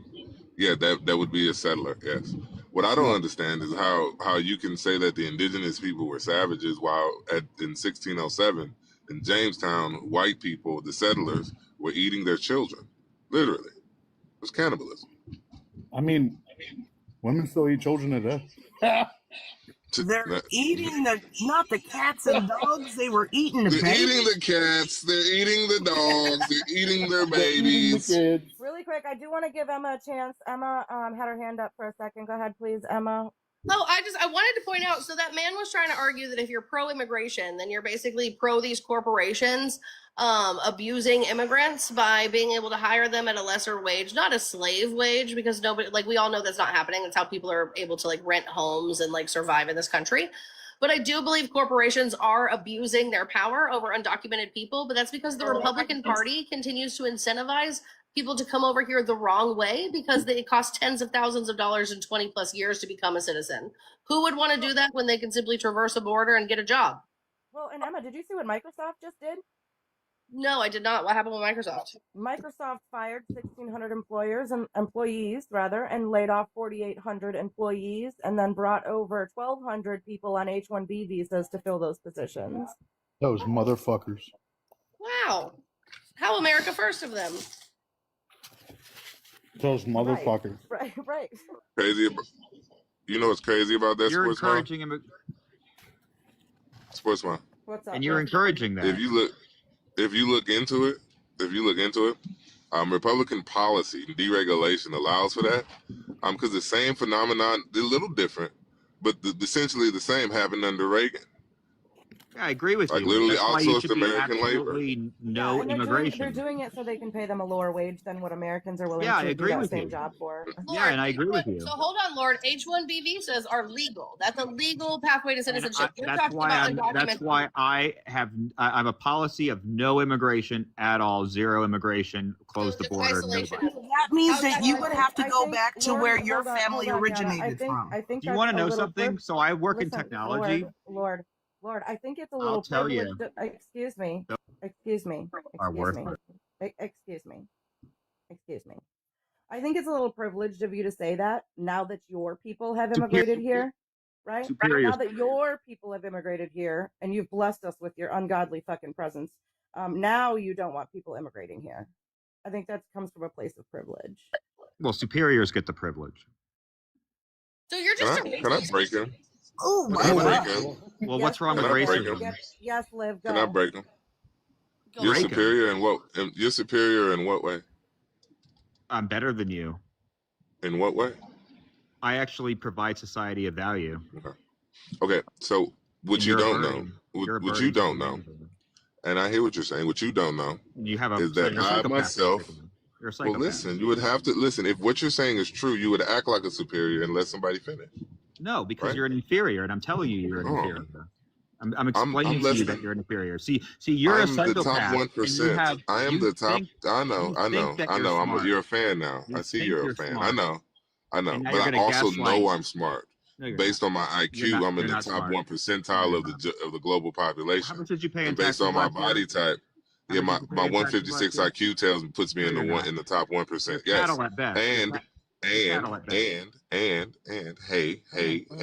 Yeah, that would be a settler. Yes. What I don't understand is how you can say that the indigenous people were savages while in 1607 in Jamestown, white people, the settlers, were eating their children. Literally, it was cannibalism. I mean, women still eat children to death. They're eating not the cats and dogs. They were eating the They're babies. eating the cats. They're eating the dogs. They're eating their They're eating the babies. kids. Really quick, I do want to give Emma a chance. Emma had her hand up for a second. Go ahead, please, Emma. Oh, I wanted to point out, so that man was trying to argue that if you're pro-immigration, then you're basically pro these corporations abusing immigrants by being able to hire them at a lesser wage, not a slave wage, because nobody, like, we all know that's not happening. That's how people are able to like rent homes and like survive in this country. But I do believe corporations are abusing their power over undocumented people, but that's because the Republican Party continues to incentivize people to come over here the wrong way because it costs tens of thousands of dollars in 20 plus years to become a citizen. Who would want to do that when they can simply traverse a border and get a job? Well, and Emma, did you see what Microsoft just did? No, I did not. What happened with Microsoft? Microsoft fired 1,600 employees, and laid off 4,800 employees, and then brought over 1,200 people on H-1B visas to fill those positions. Those motherfuckers. Wow. How America first of them. Those motherfuckers. Right. Crazy. You know what's crazy about that? You're Sportsman? encouraging him. Sportsman. What's up? And you're encouraging that. If you if you look into it, Republican policy and deregulation allows for that. Because the same phenomenon, they're a little different, but essentially the same happened under Reagan. Yeah, I agree with Like you. literally That's why you outsourced should be American labor. absolutely Yeah, no and immigration. they're doing it so they can pay them a lower wage than what Americans are willing Yeah, I to do agree that with same you. job for. Yeah, and I agree with you. So hold on, Lord. H-1B visas are legal. That's a legal pathway to citizenship. We're That's talking why about I'm. undocumented. That's why I'm a policy of no immigration at all, zero immigration, close the border. Nobody. That means that you would have to go back to Lord, where your hold on, family Yana. originated from. I think Do you that's want to a know little something? So I work in listen, technology. Lord, I think it's a I'll little tell you. privileged. Excuse me. Excuse me. Are Excuse worth me. it. Excuse me. Excuse me. I think it's a little privileged of you to say that now that your people have immigrated here, right? Superior. Now that your people have immigrated here and you've blessed us with your ungodly fucking presence, now you don't want people immigrating here. I think that comes from a place of privilege. Well, superiors get the privilege. So you're just a Can I break him? Oh my Can I God. break him? Well, what's wrong Can with I break racism? him? Yes, Liv, go. Can I break him? Go You're break 'em. superior in what? You're superior in what way? I'm better than you. In what way? I actually provide society a value. Okay, so what And you you're a don't know, burden. You're a what you burden to don't the know, neighborhood. and I hear what you're saying. What you don't know You have a is that you're a I psychopath, myself. basically. You're a Well, psychopath. listen. You would have to listen. If what you're saying is true, you would act like a superior and let somebody finish. No, because Right? you're an inferior, and I'm telling you you're an Oh. inferior. I'm explaining to less you than- that you're an inferior. See, you're a I'm the psychopath. top and you 1%. have. I am you the top. think- I know. you I know. think that I you're know. smart. You're a fan now. You I see think you're a you're fan. smart. I know. I know. And now But you're I gonna also gaslight. know I'm smart. No, you're Based not. on my IQ, You're not- I'm in you're the not top smart. 1 percentile No, of you're the global population. How much did you pay in And based taxes on my last year? body type, How yeah, much my did you pay in taxes 156 last IQ puts me No, in you're not. in the top 1%. You're Yes. cattle at best. You're And cattle at best. hey,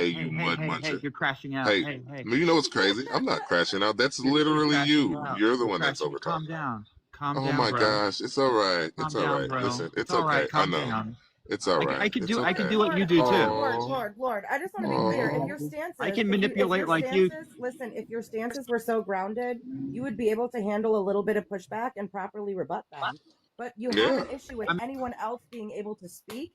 you mud muncher. Hey, you're crashing out. Hey, Hey. you know what's crazy? I'm not crashing out. That's literally crashing you. out. You're the You're one that's crashing- over Calm talking. down. Calm Oh down, my bro. gosh, it's all right. Calm It's all down, right. bro. Listen, it's all right. okay. I Calm know. down. It's all right. I can It's do. okay. I can do what you do too. Lord. I just want to be clear. If your stances, I can if manipulate your like you. stances, listen, if your stances were so grounded, you would be able to handle a little bit of pushback and properly rebut them. But you have an issue with anyone else being able to speak.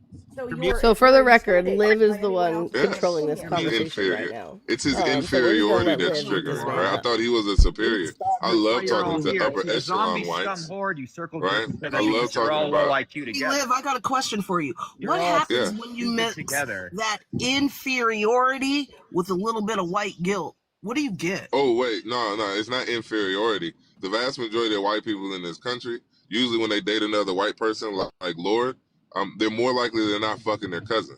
So for the record, intimidated Liv is by the anyone one else controlling being this here. conversation right Inferior. now. It's his So we're just gonna inferiority let that's Liv lead this triggered, man. right? I thought he was a superior. I That's why love you're all talking to here. upper To the zombie echelon scum whites, horde, you circled right? together. I love You're talking all about. low IQ Hey, together. Liv, I got a question for you. You're What all happens Yeah. when you stupid mix together. that inferiority with a little bit of white guilt? What do you get? Oh wait, no, it's not inferiority. The vast majority of white people in this country, usually when they date another white person like Lord, they're more likely than not fucking their cousin.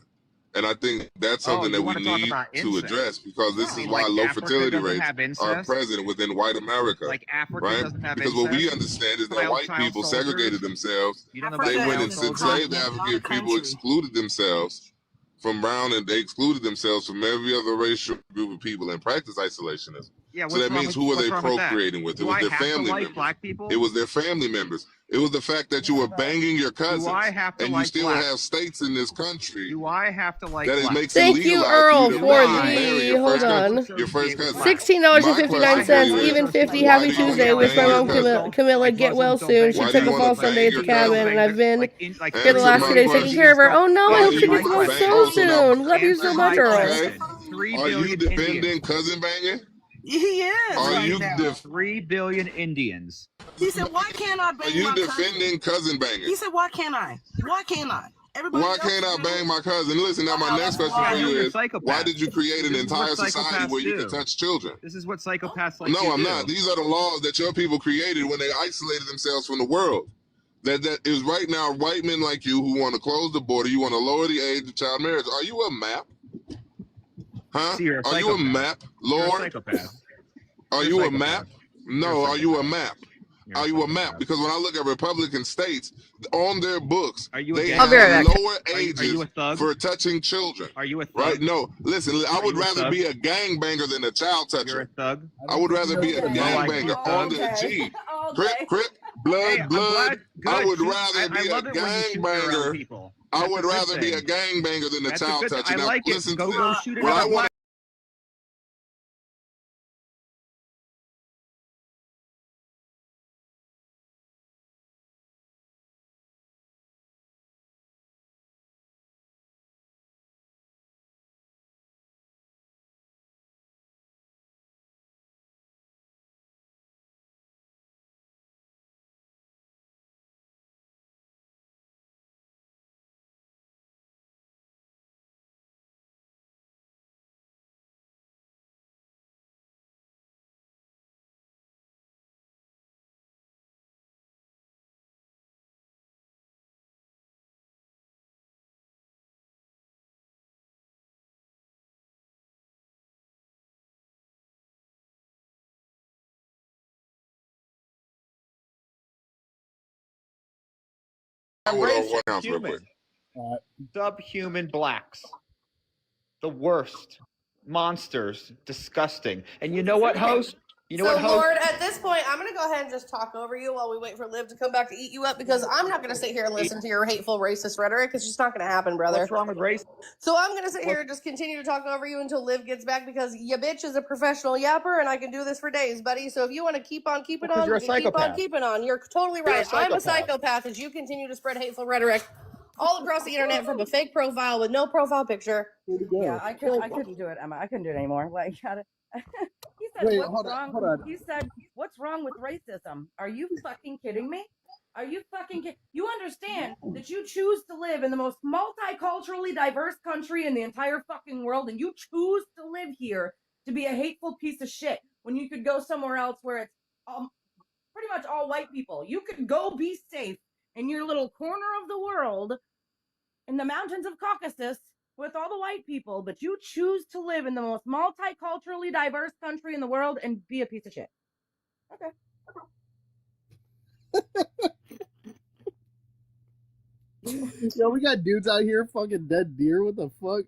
And I think that's something you that we wanna talk need about to incest? address because this I is mean, why like low Africa fertility doesn't rates have are incest? present within white America. Like Africa right? doesn't have Because what we incest? understand is that white Child people soldiers? segregated themselves. You don't know They about went child and soldiers? enslaved African people, excluded themselves from brown, and they excluded themselves from every other racial group of people and practiced isolationism. Yeah, so that means who were they procreating with? It was their family members. Black people? It was their family members. It was the fact that you were banging your cousins, and you still have states in this country Do I have to like that it black? makes it Thank you, legalized Earl, for you to for marry the your hold first cousin. on. Your first cousin. $16.59, even 50. Happy Tuesday. Wish my mom Camilla get well soon. She took a fall Sunday at the cabin, and I've been here the last 2 days taking care of her. Oh no, I hope she gets well so soon. Love you so much, Earl. Are you defending cousin banging? He is Are right you now. 3 billion Indians. He said, "Why can't I bang Are you my defending cousin banging? He said, "Why can't I? Why can't I?" Everybody Why can't I bang my cousin? Listen, now my next question for you is, why did you create an entire society where you can touch children? This is what psychopaths like No, you I'm do. not. These are the laws that your people created when they isolated themselves from the world. That is right now white men like you who want to close the border. You want to lower the age of child marriage. Are you a map? Huh? See, you're a Are you a map, You're a Lord? psychopath. Are You're a you a map? No, are you a map? Are you a map? Because when I look at Republican states, on their books, they gang have member? lower Are you ages a thug? for touching children. Are you a thug? Right? No. Listen, I Are would you a rather thug? be a gangbanger than a child toucher. You're a thug. I would rather be a Okay. gangbanger on the G. Crip, blood, blood. I would rather be a gangbanger. I would rather be a gangbanger than a That's a child good thing. toucher. I Now, like it. listen Go to this. shoot What I another want Racist, One ounce real quick. human, subhuman blacks, the worst, monsters, disgusting. And you know what, host? You know So, what, host? Lord, at this point, I'm going to go ahead and just talk over you while we wait for Liv to come back to eat you up, because I'm not going to sit here and listen to your hateful, racist rhetoric. It's just not going to happen, brother. What's wrong with race? So I'm going to sit here and just continue to talk over you until Liv gets back, because ya bitch is a professional yapper, and I can do this for days, buddy. So if you want to keep on keeping on, you're we a can keep on psychopath. keeping on. You're totally You're a right. I'm a psychopath. psychopath as you continue to spread hateful rhetoric all across the internet from a fake profile with no profile picture. Yeah, I couldn't do it, Emma. I couldn't do it anymore. Like, he said, Wait, "What's hold wrong?" on. He said, "What's wrong with racism? Are you fucking kidding me? Are you fucking kidding? You understand that you choose to live in the most multiculturally diverse country in the entire fucking world, and you choose to live here to be a hateful piece of shit when you could go somewhere else where it's pretty much all white people. You could go be safe in your little corner of the world in the mountains of Caucasus with all the white people, but you choose to live in the most multiculturally diverse country in the world and be a piece of shit." Okay. Yo, we got dudes out here fucking dead deer. What the fuck?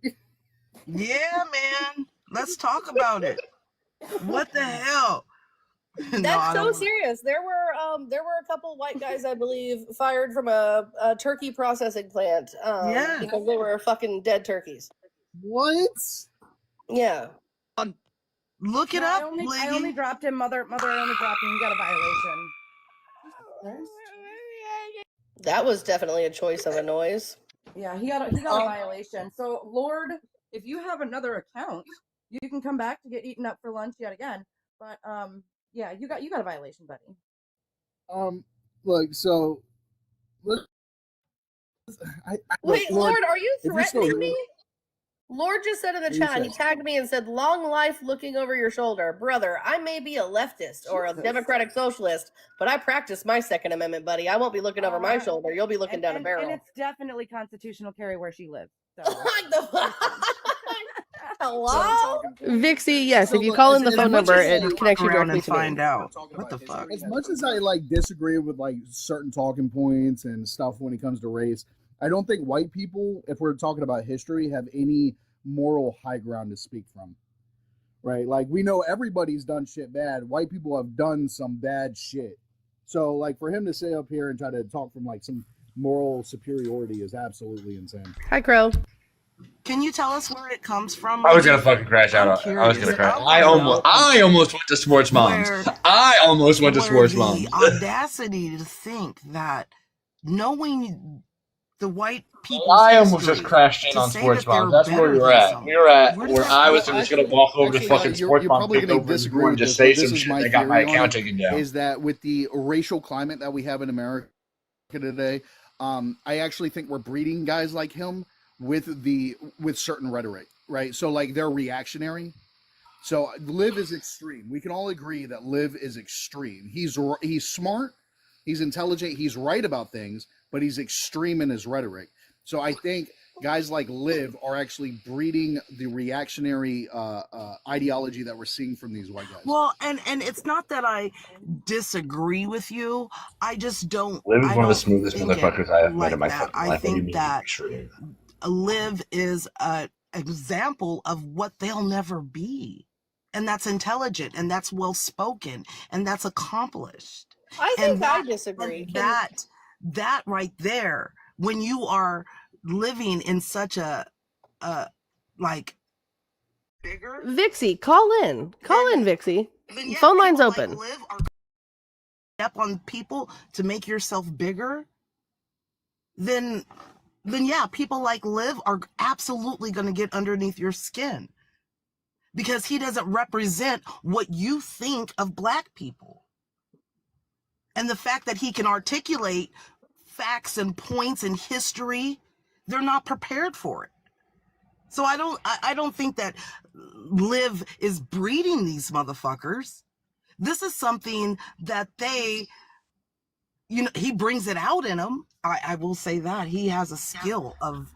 Yeah, man. Let's talk about it. What the hell? That's so serious. There were a couple white guys, I believe, fired from a turkey processing plant. Because they were fucking dead turkeys. What? Yeah. Look it No, up. I only dropped him, mother. I only dropped him. You got a violation. That was definitely a choice of a noise. Yeah, he got a violation. So, Lord, if you have another account, you can come back to get eaten up for lunch yet again. But yeah, you got a violation, buddy. Look, so look. Wait, Lord, are you threatening me? Lord just said in the chat, he tagged me and said, "Long life looking over your shoulder." Brother, I may be a leftist or a democratic socialist, but I practice my Second Amendment, buddy. I won't be looking over my shoulder. You'll be looking down a barrel. And it's definitely constitutional carry where she lives. So. Hello? Vixie, yes, if you call in the phone number, it connects you directly to find me. out. What the fuck? As much as I disagree with certain talking points and stuff when it comes to race, I don't think white people, if we're talking about history, have any moral high ground to speak from. Right? We know everybody's done shit bad. White people have done some bad shit. So for him to say up here and try to talk from some moral superiority is absolutely insane. Hi, Crow. Can you tell us where it comes from? I was gonna fucking crash out. I was gonna crash. I almost went to Sports Moms. I almost went to Sports Moms. The audacity to think that knowing the white people. I almost just crashed in on Sports Moms. That's where we were at. We were at where I was just gonna walk over to fucking Sports Moms, take over the door, and just say some shit that got my account taken down. Is that with the racial climate that we have in America today? I actually think we're breeding guys like him with certain rhetoric, right? So they're reactionary. So Liv is extreme. We can all agree that Liv is extreme. He's smart, he's intelligent, he's right about things, but he's extreme in his rhetoric. So I think guys like Liv are actually breeding the reactionary ideology that we're seeing from these white guys. Well, and it's not that I disagree with you. I just don't. Liv is one of the smoothest motherfuckers I have met in my fucking life. I think that Liv is an example of what they'll never be. And that's intelligent, and that's well-spoken, and that's accomplished. I think I disagree. That right there, when you are living in such a bigger Vixie, call in, Vixie. Phone line's open. Step on people to make yourself bigger, then yeah, people like Liv are absolutely going to get underneath your skin because he doesn't represent what you think of black people. And the fact that he can articulate facts and points and history, they're not prepared for it. So I don't think that Liv is breeding these motherfuckers. This is something that they, he brings it out in them. I will say that he has a skill of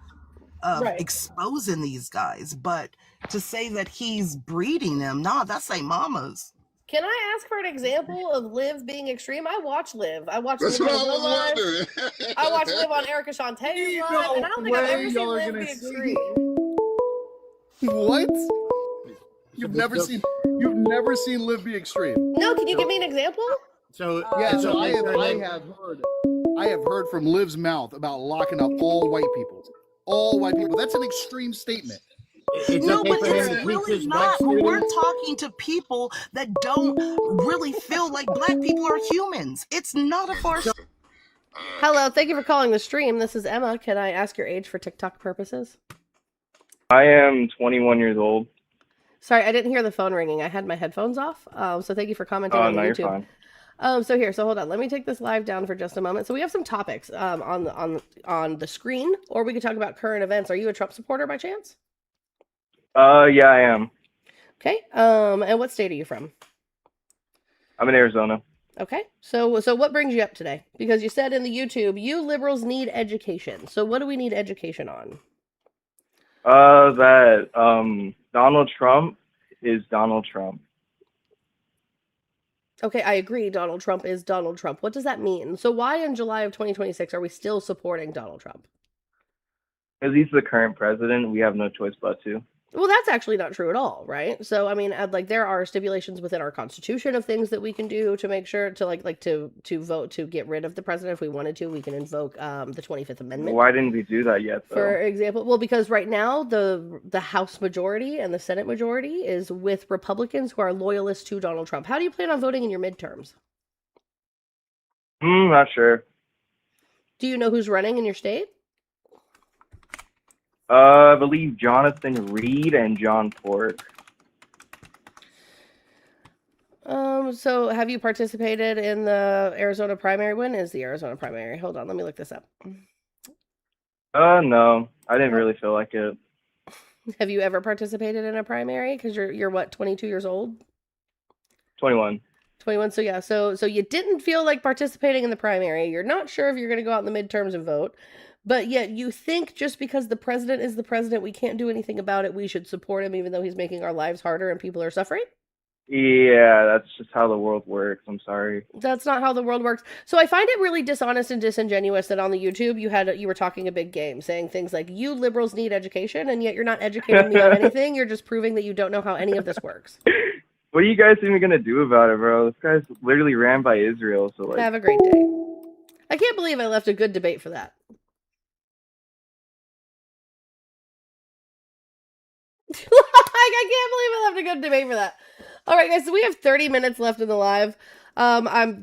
exposing these guys, but to say that he's breeding them, that's like mamas. Can I ask for an example of Liv being extreme? I watch Liv. I watch That's Liv what on I Will was live. wondering. I watch Liv on Erica Shantae's live, and I don't think I've ever seen Liv be extreme. What? You've never seen Liv be extreme. No, can you give me an example? So Yeah, so I have heard from Liv's mouth about locking up all white people. All white people. That's an extreme statement. It's No, okay but for him it's to teach really his black not. But we're students. talking to people that don't really feel like black people are humans. It's not a far. Hello, thank you for calling the stream. This is Emma. Can I ask your age for TikTok purposes? I am 21 years old. Sorry, I didn't hear the phone ringing. I had my headphones off. So thank you for commenting on the No, YouTube. you're fine. So hold on. Let me take this live down for just a moment. So we have some topics on the screen, or we could talk about current events. Are you a Trump supporter by chance? Yeah, I am. Okay. And what state are you from? I'm in Arizona. Okay. So what brings you up today? Because you said in the YouTube, you liberals need education. So what do we need education on? That Donald Trump is Donald Trump. Okay, I agree. Donald Trump is Donald Trump. What does that mean? So why in July of 2026 are we still supporting Donald Trump? Because he's the current president, we have no choice but to. Well, that's actually not true at all, right? So, I mean, there are stipulations within our Constitution of things that we can do to make sure to to vote to get rid of the president if we wanted to. We can invoke the 25th Amendment. Why didn't we do that yet, though? For example, well, because right now the House majority and the Senate majority is with Republicans who are loyalists to Donald Trump. How do you plan on voting in your midterms? Not sure. Do you know who's running in your state? I believe Jonathan Reed and John Pork. So have you participated in the Arizona primary? When is the Arizona primary? Hold on, let me look this up. No, I didn't really feel like it. Have you ever participated in a primary? Because you're what, 22 years old? 21. 21. So yeah, so you didn't feel like participating in the primary. You're not sure if you're going to go out in the midterms and vote. But yet you think just because the president is the president, we can't do anything about it. We should support him even though he's making our lives harder and people are suffering? Yeah, that's just how the world works. I'm sorry. That's not how the world works. So I find it really dishonest and disingenuous that on the YouTube you were talking a big game, saying things like, you liberals need education, and yet you're not educating me on anything. You're just proving that you don't know how any of this works. What are you guys even going to do about it, bro? This guy's literally ran by Israel. So Have a great day. I can't believe I left a good debate for that. I can't believe I left a good debate for that. All right, guys, so we have 30 minutes left in the live.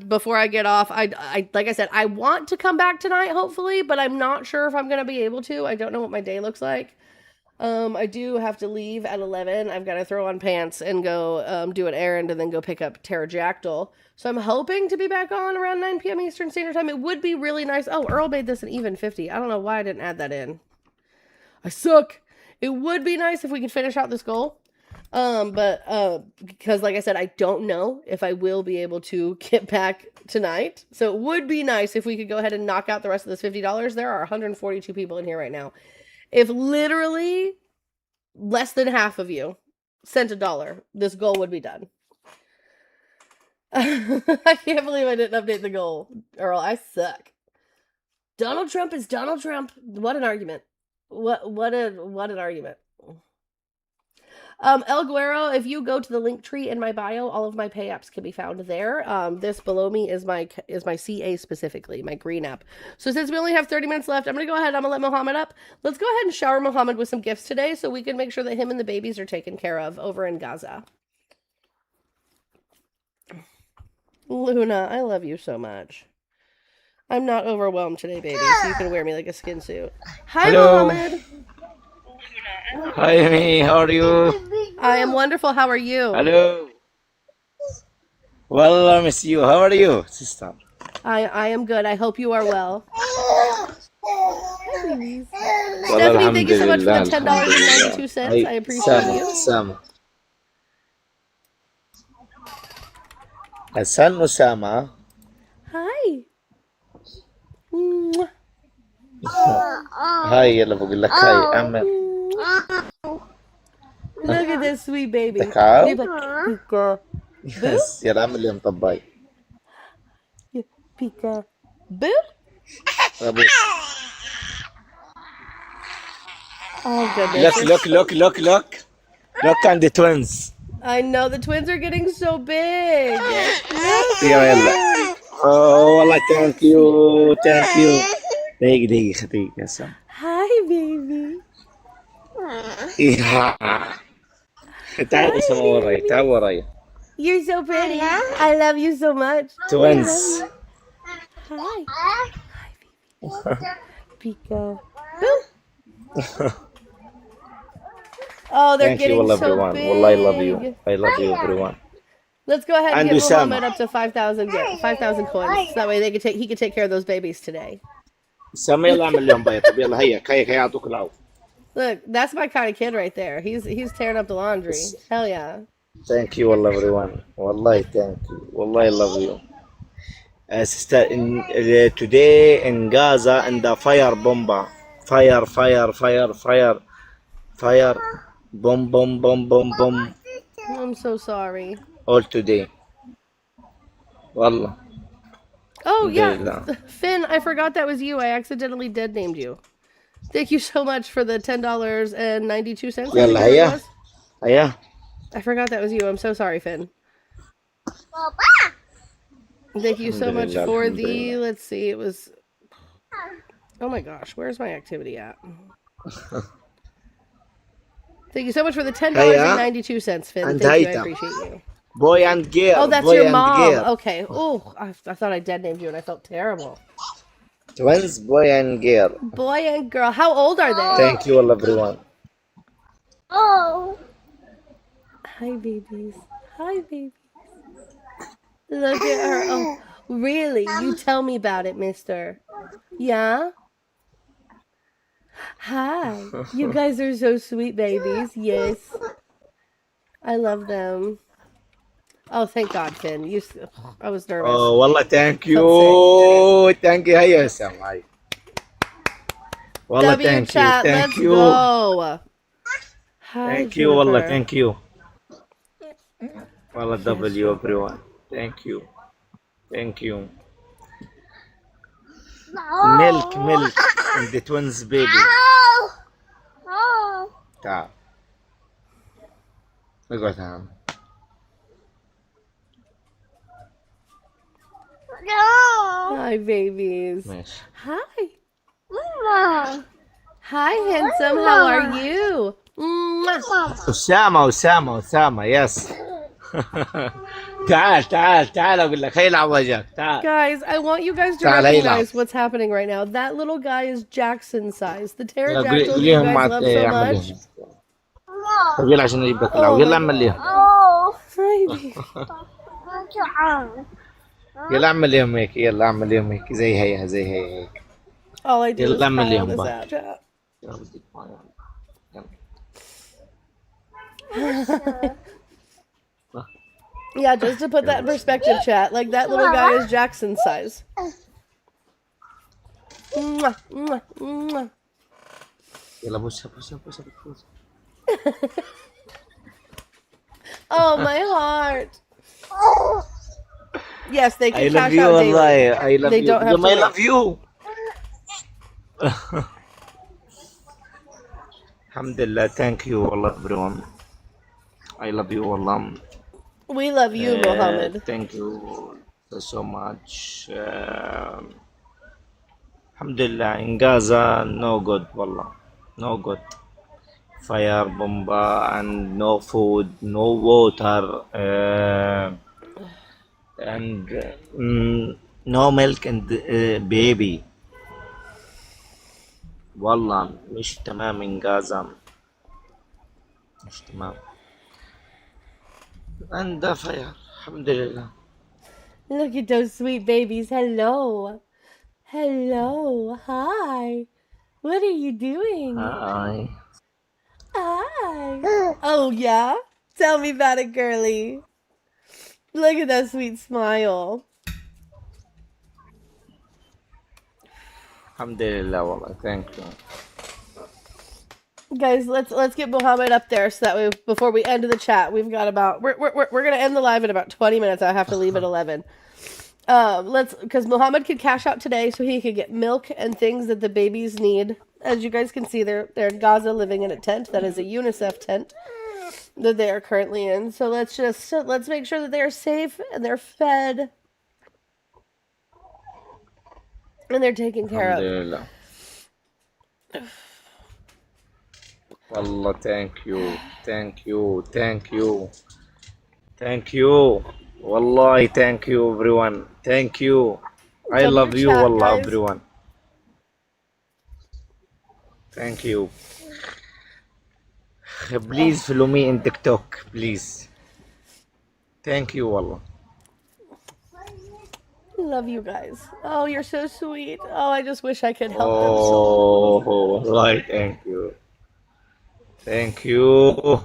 Before I get off, I like I said, I want to come back tonight, hopefully, but I'm not sure if I'm gonna be able to. I don't know what my day looks like. I do have to leave at 11. I've got to throw on pants and go do an errand and then go pick up Pterodactyl. So I'm hoping to be back on around 9 p.m. Eastern Standard Time. It would be really nice. Oh, Earl made this an even 50. I don't know why I didn't add that in. I suck. It would be nice if we could finish out this goal. Because like I said, I don't know if I will be able to get back tonight. So it would be nice if we could go ahead and knock out the rest of this $50. There are 142 people in here right now. If literally less than half of you sent $1, this goal would be done. I can't believe I didn't update the goal, Earl. I suck. Donald Trump is Donald Trump. What an argument. What an argument. El Guero, if you go to the link tree in my bio, all of my pay apps can be found there. This below me is my CA specifically, my green app. So since we only have 30 minutes left, I'm going to go ahead. I'm going to let Mohammed up. Let's go ahead and shower Mohammed with some gifts today so we can make sure that him and the babies are taken care of over in Gaza. Luna, I love you so much. I'm not overwhelmed today, baby, so you can wear me like a skin suit. Hi, Hello. Mohammed. Hi, Amy. How are you? I am wonderful. How are you? Hello. Well, I miss you. How are you, sister? I am good. I hope you are well. Well, Stephanie, thank you so much for the $10.92. I appreciate you. Sam. Hassan Osama. Hi. هاي يلا بقول لك هاي أعمل. Look at this sweet baby. تعال. Yes. يلا اعمل لي مطباي. Pika. Boo. ربوش. Oh goodness. Look, look, look, look, look. Look on the twins. I know the twins are getting so big. Look. يلا يلا. Oh والله thank you, thank you. دقيقة خطيك يا سام. Hi, baby. تعال اسمع وراي, تعال وراي. You're so pretty. I love you so much. Twins. Hi. Hi, baby. Pika. Boo. Oh, they're Thank you, getting well, so everyone. big. Well, I love you. I love you, everyone. Let's go ahead and And get Usama. Muhammad up to 5,000 coins. That way he could take care of those babies today. سامي يلا اعمل لهم بيض. طب يلا هيا يعطوك العافية. Look, that's my kind of kid right there. He's tearing up the laundry. Hell yeah. Thank you, well, everyone. Wallahi, thank you. Wallahi, I love you. Sister, today in Gaza, in the fire bomba. Fire. Bomb. I'm so sorry. All today. Wallah. Oh, yeah. Alhamdulillah. Finn, I forgot that was you. I accidentally dead named you. Thank you so much for the $10.92. يلا هيا. هيا. I forgot that was you. I'm so sorry, Finn. Thank you so much for the, let's see, it was, oh my gosh, where's my activity at? Thank you so much for the $10.92, Finn. And Thank you, I Haita. appreciate you. Boy and girl. Oh, that's boy your and mom. girl. Okay. Oh, I thought I dead named you and I felt terrible. Twins, boy and girl. Boy and girl. How old are they? Thank you, all, everyone. Oh. Hi, babies. Hi, babies. Look at her. Oh, really? You tell me about it, mister. Yeah? Hi. You guys are so sweet, babies. Yes. I love them. Oh, thank God, Finn. I was nervous. Oh, wallah, thank you. Thank you. Hiya, Sam. Hi. Wallah, thank you. Chat, Thank let's you. go. Hi, Thank you, wallah, Juniper. thank you. Wallah, W, everyone. Thank you. Thank you. Milk. And the twins, baby. تعال. اقعد تعال. Hi, babies. ماشي. Hi. Hi, handsome. How are you? Mwah. أسامة yes. تعال أقول لك هي العب وجهك تعال. Guys, I want you guys to تعال recognize what's happening right now. That little guy is Jackson size. The pterodactyl قولي you لهم guys love so اعمل much. لهم. طب يلا عشان نجيب لك العب. Oh يلا my اعمل لهم. Hi. يلا اعمل لهم هيك. يلا اعمل لهم هيك زي هيك. All I do is يلا اعمل cry on لهم this بقى. app chat. Yeah, just to put that in perspective, chat. Like, that little guy is Jackson size. Mwah, mwah, mwah. يلا بوسها. Oh, my heart. Yes, they I can love cash you out daily. والله. I love They you. don't have to I wait. love you. Alhamdulillah. Thank you والله everyone. I love you والله. We love you, Mohammed. Thank you so much. Alhamdulillah, in Gaza, no good, wallah. No good. Fire bomb and no food, no water, and no milk and baby. والله مش تمام in Gaza. مش تمام. And the fire. Alhamdulillah. Look at those sweet babies. Hello. Hello. Hi. What are you doing? Hi. Hi. Oh, yeah? Tell me about it, girly. Look at that sweet smile. Alhamdulillah, wallah. Thank you. Guys, let's get Muhammad up there so that way before we end the chat, we've got about we're gonna end the live in about 20 minutes. I have to leave at 11. Because Muhammad could cash out today so he could get milk and things that the babies need. As you guys can see, they're in Gaza living in a tent that is a UNICEF tent that they are currently in. So let's make sure that they are safe and they're fed and they're taken care of. Alhamdulillah. Wallah, thank you. Thank you. Thank you. Thank you. Wallahi, thank you, everyone. Thank you. I W love you, chat, wallah, guys. everyone. Thank you. Please follow me in TikTok, please. Thank you, wallah. Love you guys. Oh, you're so sweet. Oh, I just wish I could help them so. Oh, wallahi, thank you. Thank you.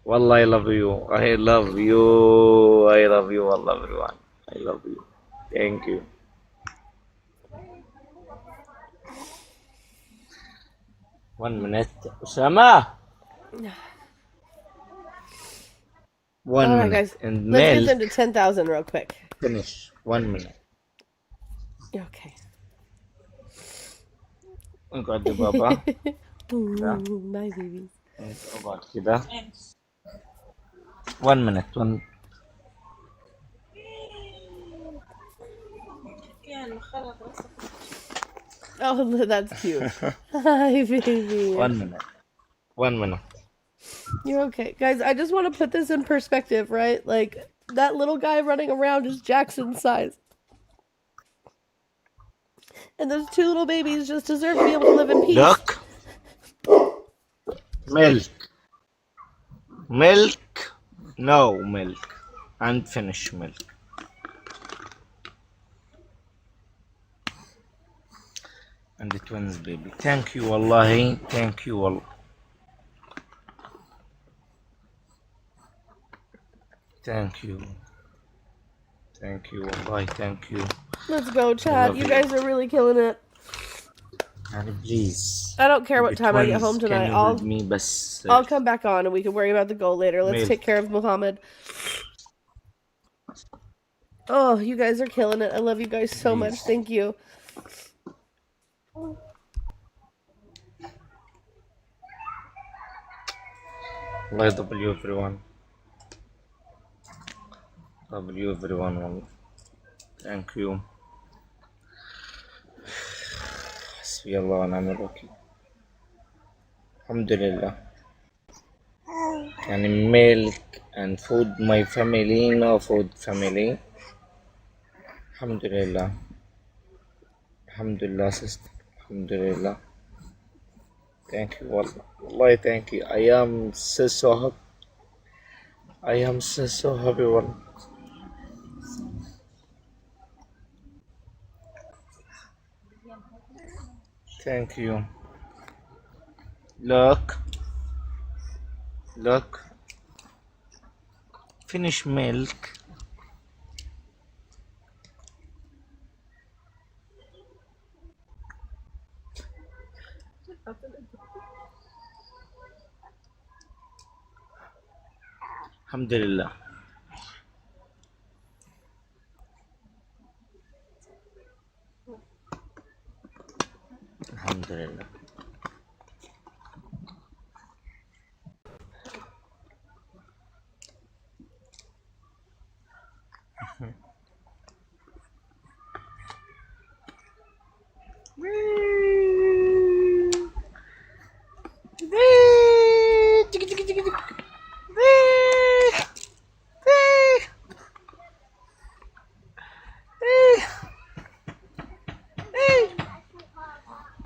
Wallah, I love you. I love you. I love you, wallah, everyone. I love you. Thank you. One minute. Osama. One All right, minute. guys. And Let's get milk. them to 10,000 real quick. Finish. 1 minute. Okay. اقعد يا بابا. Bye, babies. اقعد كده. 1 minute. Oh, that's cute. Hi, baby. 1 minute. 1 minute. You're okay. Guys, I just want to put this in perspective, right? Like, that little guy running around is Jackson's size. And those two little babies just deserve to be able to live in peace. Look. Milk. Milk. No milk. And finish milk. And the twins, baby. Thank you, wallahi. Thank you, wallah. Thank you. Thank you, wallahi. Thank you. Let's go, Chad. You guys are really killing it. And please. I don't care what time I get home Can tonight. you I'll read me بس I'll come back on and we can worry about the goal later. Let's Milk. take care of Muhammad. Oh, you guys are killing it. I love you guys so much. Thank you. Allah W everyone. W everyone. والله. Thank you. حسبي الله ونعم الوكيل. الحمد لله. يعني milk and food my family no food family. الحمد لله. الحمد لله sister. الحمد لله. Thank you والله. والله thank you. I am so happy. I am so happy والله. Thank you. Look. Look. Finish milk. الحمد لله. الحمد لله.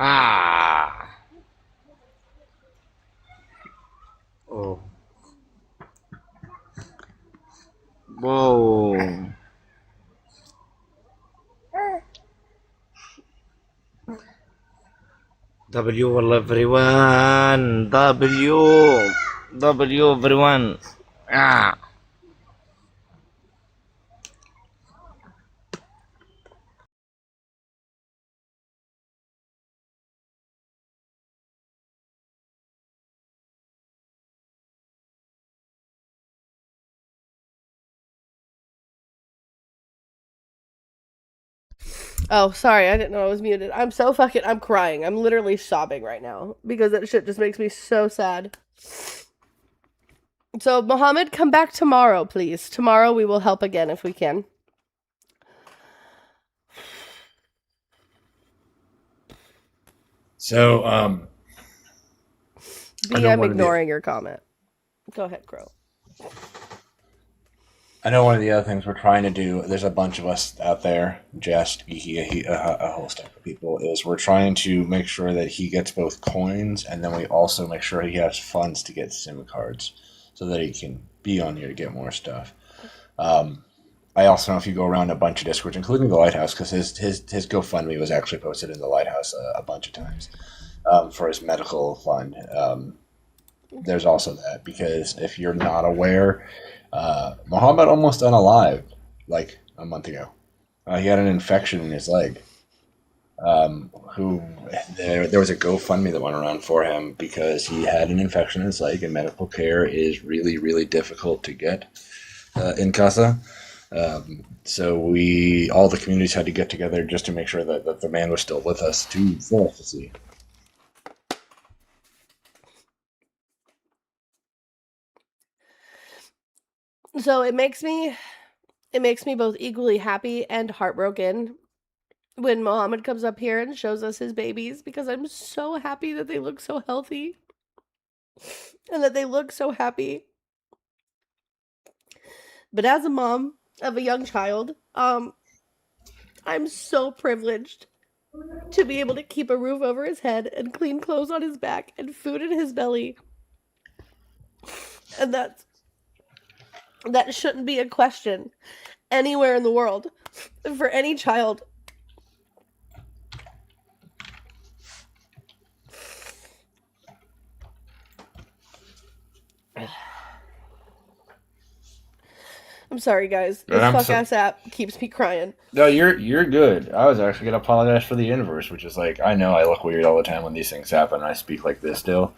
Ah. Oh. Whoa. W والله everyone. W everyone. Ah. Oh, sorry, I didn't know I was muted. I'm crying. I'm literally sobbing right now because that shit just makes me so sad. So, Mohammed, come back tomorrow, please. Tomorrow we will help again if we can. So, B, I'm ignoring your comment. Go ahead, Crow. I know one of the other things we're trying to do, there's a bunch of us out there, Jest, a whole stack of people, is we're trying to make sure that he gets both coins, and then we also make sure he has funds to get SIM cards so that he can be on here to get more stuff. I also know if you go around a bunch of Discords, including the Lighthouse, because his GoFundMe was actually posted in the Lighthouse a bunch of times for his medical fund. There's also that, because if you're not aware, Muhammad almost unalived like a month ago. He had an infection in his leg. There was a GoFundMe that went around for him because he had an infection in his leg, and medical care is really, really difficult to get in Casa. So all the communities had to get together just to make sure that the man was still with us for us to see. So it makes me both equally happy and heartbroken when Mohammed comes up here and shows us his babies, because I'm so happy that they look so healthy and that they look so happy. But as a mom of a young child, I'm so privileged to be able to keep a roof over his head and clean clothes on his back and food in his belly. And that shouldn't be a question anywhere in the world for any child. I'm sorry, guys. This fuck-ass app keeps me crying. No, you're good. I was actually gonna apologize for the inverse, which is like, I know I look weird all the time when these things happen, and I speak like this still.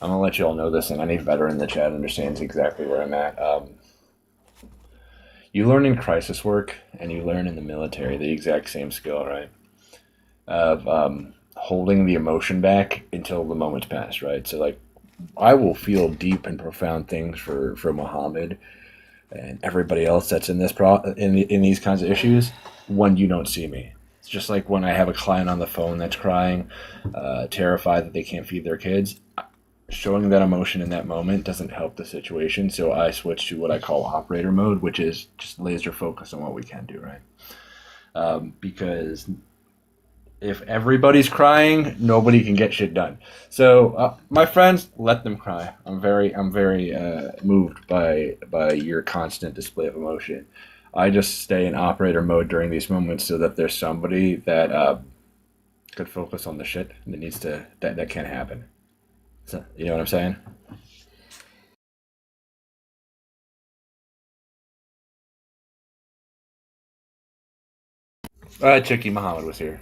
I'm gonna let you all know this, and any veteran in the chat understands exactly where I'm at. You learn in crisis work, and you learn in the military the exact same skill, right? Of holding the emotion back until the moment's passed, right? So, like, I will feel deep and profound things for Muhammad and everybody else that's in in these kinds of issues when you don't see me. It's just like when I have a client on the phone that's crying, terrified that they can't feed their kids. Showing that emotion in that moment doesn't help the situation, so I switch to what I call operator mode, which is just laser focus on what we can do, right? Because if everybody's crying, nobody can get shit done. So, my friends, let them cry. I'm very moved by your constant display of emotion. I just stay in operator mode during these moments so that there's somebody that could focus on the shit that needs to that can't happen. So, you know what I'm saying? Chicky Muhammad was here.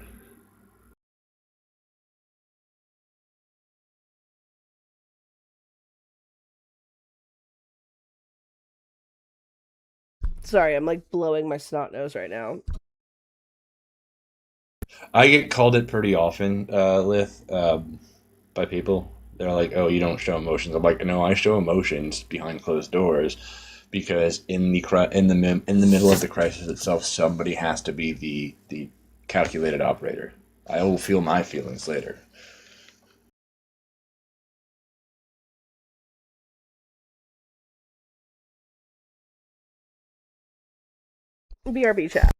Sorry, I'm like blowing my snot nose right now. I get called it pretty often, Lith, by people. They're like, "Oh, you don't show emotions." I'm like, "No, I show emotions behind closed doors, because in the middle of the crisis itself, somebody has to be the calculated operator. I will feel my feelings later." BRB chat.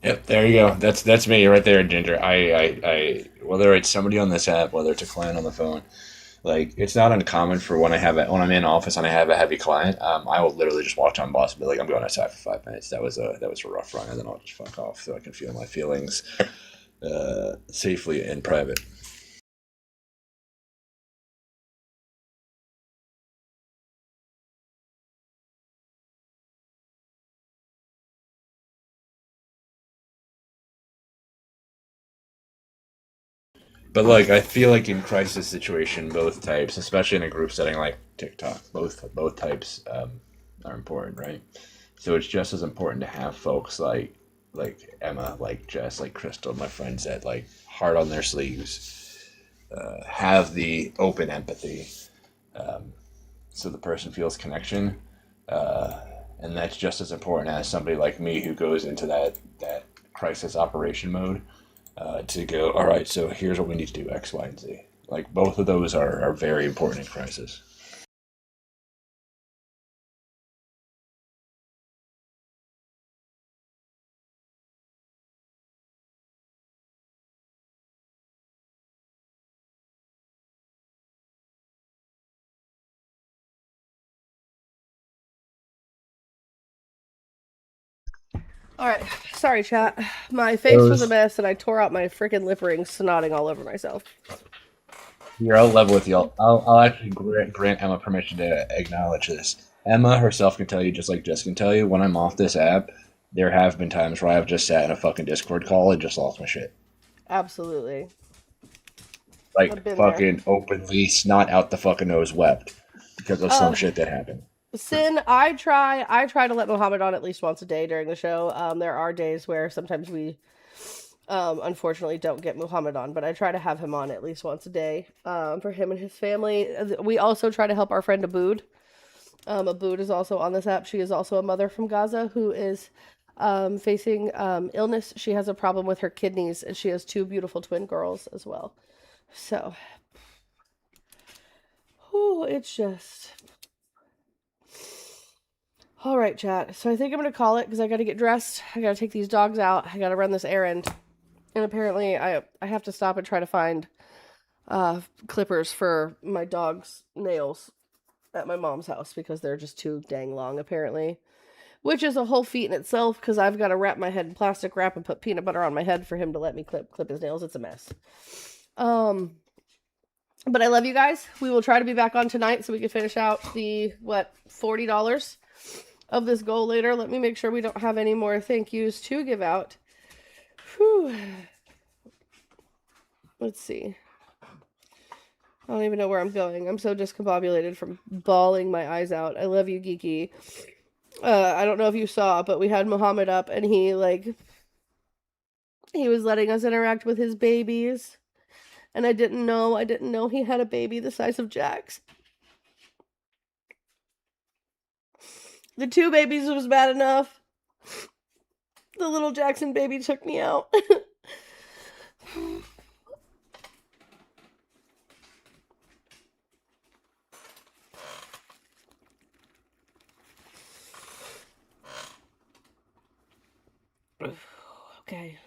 Yep, there you go. That's me right there, Ginger. I whether it's somebody on this app, whether it's a client on the phone, like, it's not uncommon for when I'm in office and I have a heavy client, I will literally just watch on boss and be like, I'm going outside for 5 minutes. That was a rough run, and then I'll just fuck off so I can feel my feelings safely in private. But like, I feel like in crisis situation, both types, especially in a group setting like TikTok, both types are important, right? So it's just as important to have folks like Emma, like Jess, like Crystal, my friends that like heart on their sleeves, have the open empathy, so the person feels connection, and that's just as important as somebody like me who goes into that crisis operation mode, to go, all right, so here's what we need to do, X, Y, and Z. Like both of those are very important in crisis. All right, sorry, chat. My face was a mess, and I tore out my freaking lip ring, snotting all over myself. Here, I'll level with you. I'll actually grant Emma permission to acknowledge this. Emma herself can tell you, just like Jess can tell you, when I'm off this app, there have been times where I've just sat in a fucking Discord call and just lost my shit. Absolutely. Like, fucking openly, snot out the fucking nose, wept because of some shit that happened. Sin, I try to let Muhammad on at least once a day during the show. There are days where sometimes we unfortunately don't get Muhammad on, but I try to have him on at least once a day for him and his family. We also try to help our friend Abood. Abood is also on this app. She is also a mother from Gaza who is facing illness. She has a problem with her kidneys, and she has 2 beautiful twin girls as well. So, it's just... All right, chat. So I think I'm going to call it because I got to get dressed. I got to take these dogs out. I got to run this errand. And apparently I have to stop and try to find clippers for my dog's nails at my mom's house because they're just too dang long, apparently. Which is a whole feat in itself because I've got to wrap my head in plastic wrap and put peanut butter on my head for him to let me clip his nails. It's a mess. But I love you guys. We will try to be back on tonight so we can finish out the, $40 of this goal later. Let me make sure we don't have any more thank yous to give out. Whew. Let's see. I don't even know where I'm going. I'm so discombobulated from bawling my eyes out. I love you, Geeky. I don't know if you saw, but we had Muhammad up and he was letting us interact with his babies. And I didn't know he had a baby the size of Jack's. The 2 babies was bad enough. The little Jackson baby took me out. Okay.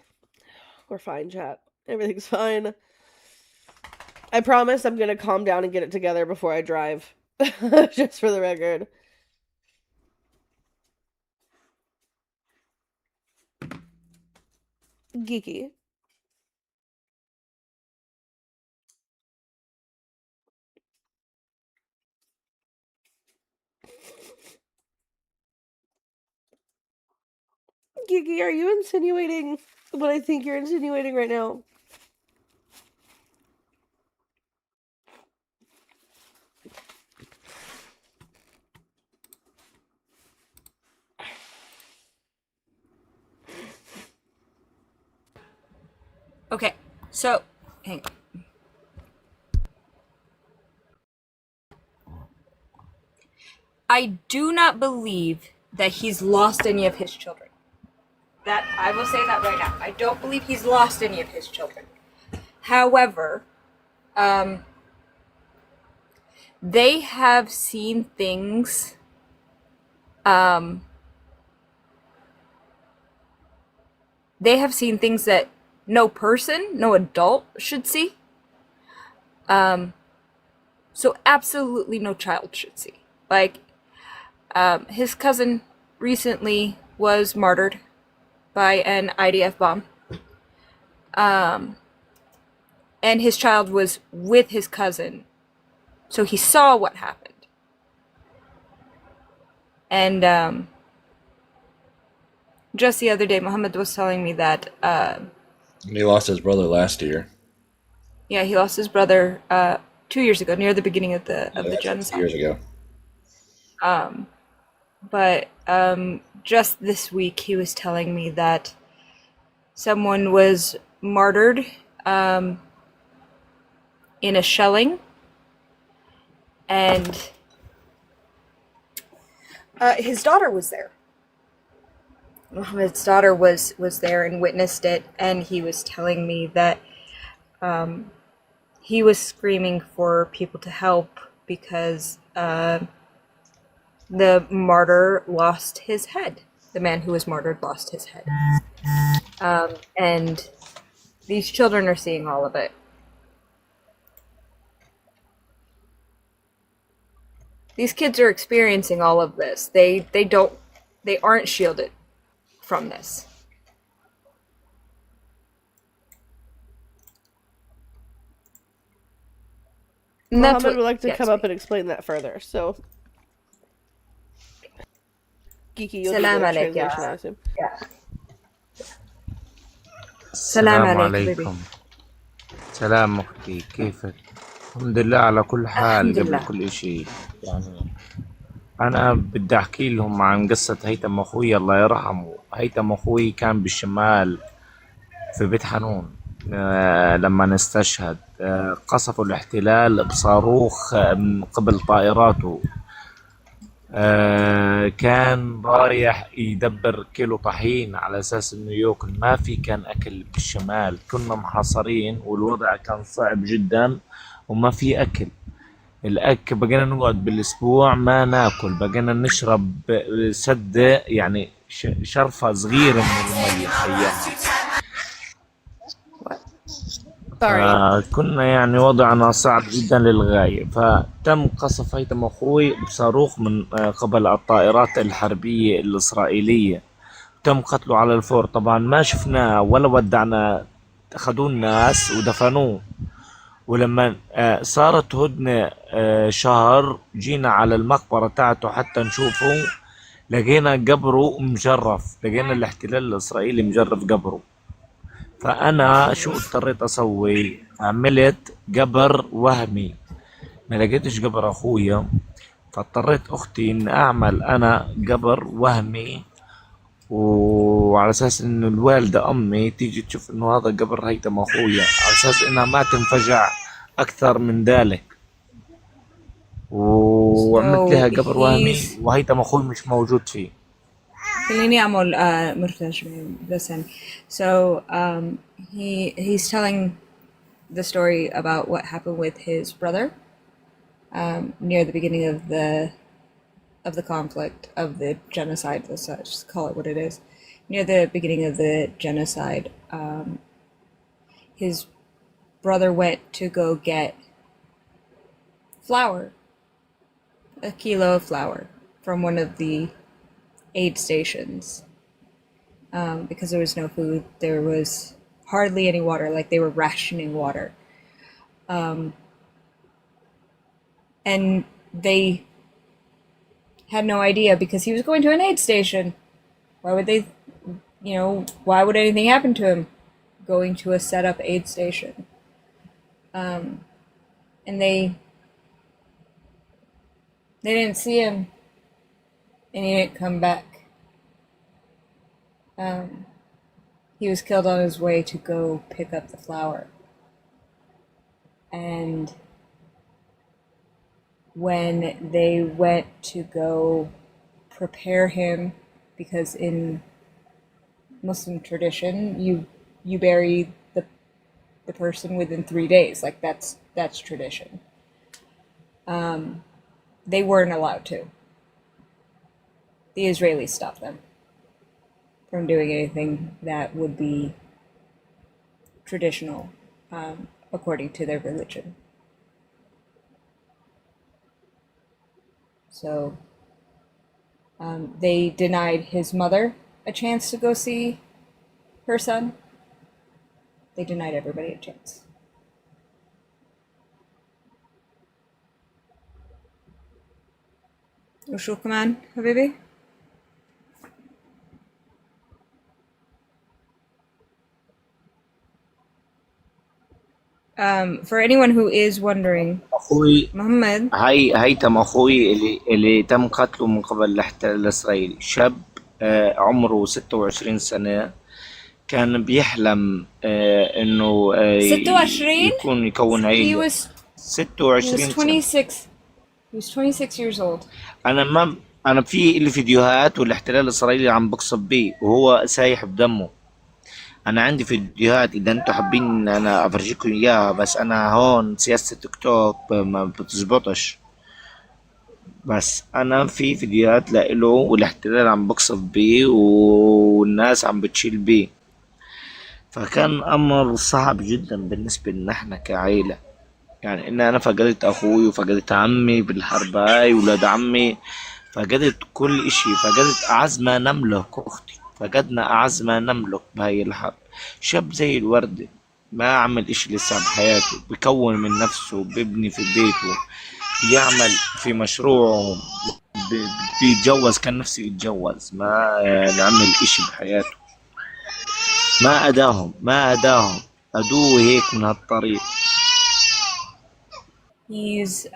We're fine, chat. Everything's fine. I promise I'm gonna calm down and get it together before I drive. Just for the record. Geeky. Geeky, are you insinuating what I think you're insinuating right now? Okay, so hang on. I do not believe that he's lost any of his children. That I will say that right now. I don't believe he's lost any of his children. However, they have seen things. They have seen things that no person, no adult should see. So absolutely no child should see. Like, his cousin recently was martyred by an IDF bomb. And his child was with his cousin. So he saw what happened. And just the other day, Muhammad was telling me that He lost his brother last year. Yeah, he lost his brother 2 years ago, near the beginning of the Yeah, that's 2 genocide. years ago. But just this week, he was telling me that someone was martyred in a shelling, and his daughter was there. Muhammad's daughter was there and witnessed it, and he was telling me that he was screaming for people to help because the martyr lost his head. The man who was martyred lost his head. And these children are seeing all of it. These kids are experiencing all of this. They aren't shielded from this. And that's Mohammed what would like to gets come me. up and explain that further. So, Geeky, you'll do Salam the alaikum. translation, I assume. Salam السلام alaikum, baby. عليكم. سلام أختي، كيفك؟ الحمد لله على كل حال. قبل Alhamdulillah. كل إشي يعني أنا بدي أحكي لهم عن قصة هيثم أخوي الله يرحمه. هيثم أخوي كان بالشمال في بيت حنون لما استشهد. قصفوا الاحتلال بصاروخ من قبل طائراته. كان رايح يدبر كيلو طحين على أساس إنه يأكل. ما في كان أكل بالشمال، كنا محاصرين والوضع كان صعب جدا وما في أكل. الأكل بقينا نقعد بالأسبوع ما ناكل، بقينا نشرب سدة يعني شرفة صغيرة من المية أيامها. كنا يعني وضعنا صعب جدا للغاية. فتم قصف هيثم أخوي بصاروخ من قبل الطائرات الحربية الإسرائيلية. تم قتله على الفور. طبعا ما شفناه ولا ودعنا، أخذوه الناس ودفنوه. ولما صارت هدنة شهر جينا على المقبرة تاعته حتى نشوفه، لقينا قبره مجرف، لقينا الاحتلال الإسرائيلي مجرف قبره. فأنا شو اضطريت أسوي؟ عملت قبر وهمي، ما لقيتش قبر أخويا، فاضطريت أختي إن أعمل أنا قبر وهمي، وعلى أساس إنه الوالدة أمي تيجي تشوف إنه هذا قبر هيثم أخويا، على أساس إنها ما تنفجع أكثر من ذلك. وعملت لها قبر وهمي وهيثم أخوي مش موجود فيه. خليني أعمل مرتجم listen. So he's telling the story about what happened with his brother near the beginning of the conflict, of the genocide. Let's just call it what it is. Near the beginning of the genocide, his brother went to go get flour, a kilo of flour from one of the aid stations. Because there was no food, there was hardly any water, like they were rationing water. And they had no idea because he was going to an aid station. Why would they, why would anything happen to him going to a set up aid station? And they didn't see him, and he didn't come back. He was killed on his way to go pick up the flour. And when they went to go prepare him, because in Muslim tradition, you bury the person within 3 days, like that's tradition. They weren't allowed to. The Israelis stopped them from doing anything that would be traditional according to their religion. So they denied his mother a chance to go see her son. They denied everybody a chance. وشو كمان حبيبي؟ For anyone who is wondering, أخوي Muhammad. هيثم أخوي اللي تم قتله من قبل الاحتلال الإسرائيلي شاب عمره 26 سنة كان بيحلم إنه 26. يكون He عيلة. was 26 سنة. 26. He was 26 years old. أنا في لي فيديوهات والاحتلال الإسرائيلي عم بقصف بيه وهو سايح بدمه. أنا عندي فيديوهات إذا أنتوا حابين إن أنا أفرجيكم إياها، بس أنا هون سياسة التيك توك ما بتزبطش. بس أنا في فيديوهات لإله والاحتلال عم بقصف بيه والناس عم بتشيل بيه، فكان أمر صعب جدا بالنسبة لنا إحنا كعيلة. يعني إن أنا فقدت أخوي وفقدت عمي بالحرب هاي، ولاد عمي، فقدت كل إشي، فقدت أعز ما نملك. أختي فقدنا أعز ما نملك بهاي الحرب. شاب زي الوردة ما عمل إشي لسه بحياته، بكون من نفسه، بيبني في بيته، بيعمل في مشروعه، بيتجوز، كان نفسه يتجوز، ما عمل إشي بحياته. ما أداهم أدوه هيك من هالطريق. He's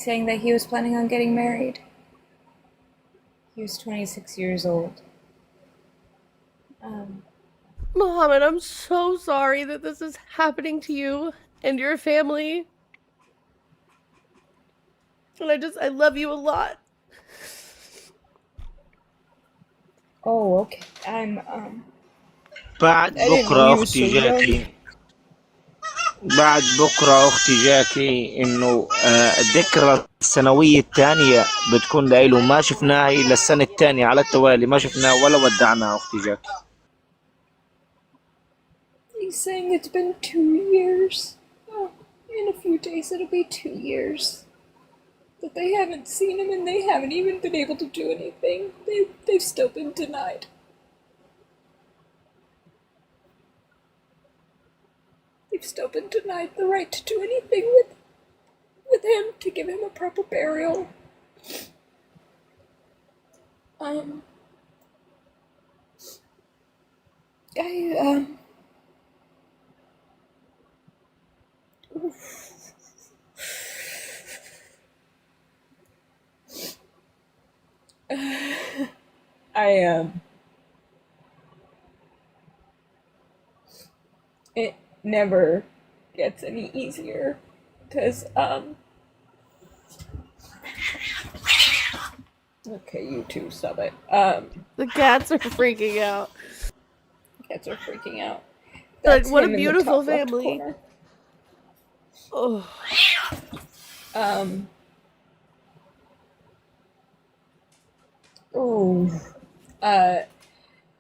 saying that he was planning on getting married. He was 26 years old. Muhammad, I'm so sorry that this is happening to you and your family. And I love you a lot. Oh, okay. بعد I didn't know بكرة he was so young. بعد بكرة أختي جاكي إنه الذكرى السنوية الثانية بتكون لإله، ما شفناها إلا السنة الثانية على التوالي، ما شفناها ولا ودعناها أختي جاكي. He's saying it's been 2 years. Oh, in a few days it'll be 2 years that they haven't seen him, and they haven't even been able to do anything. They've still been denied. They've still been denied the right to do anything with him, to give him a proper burial. It never gets any easier, because okay, you two, stop it. The cats are freaking out. Cats are freaking out. Like, That's what a him in the beautiful top left family. corner. Oh.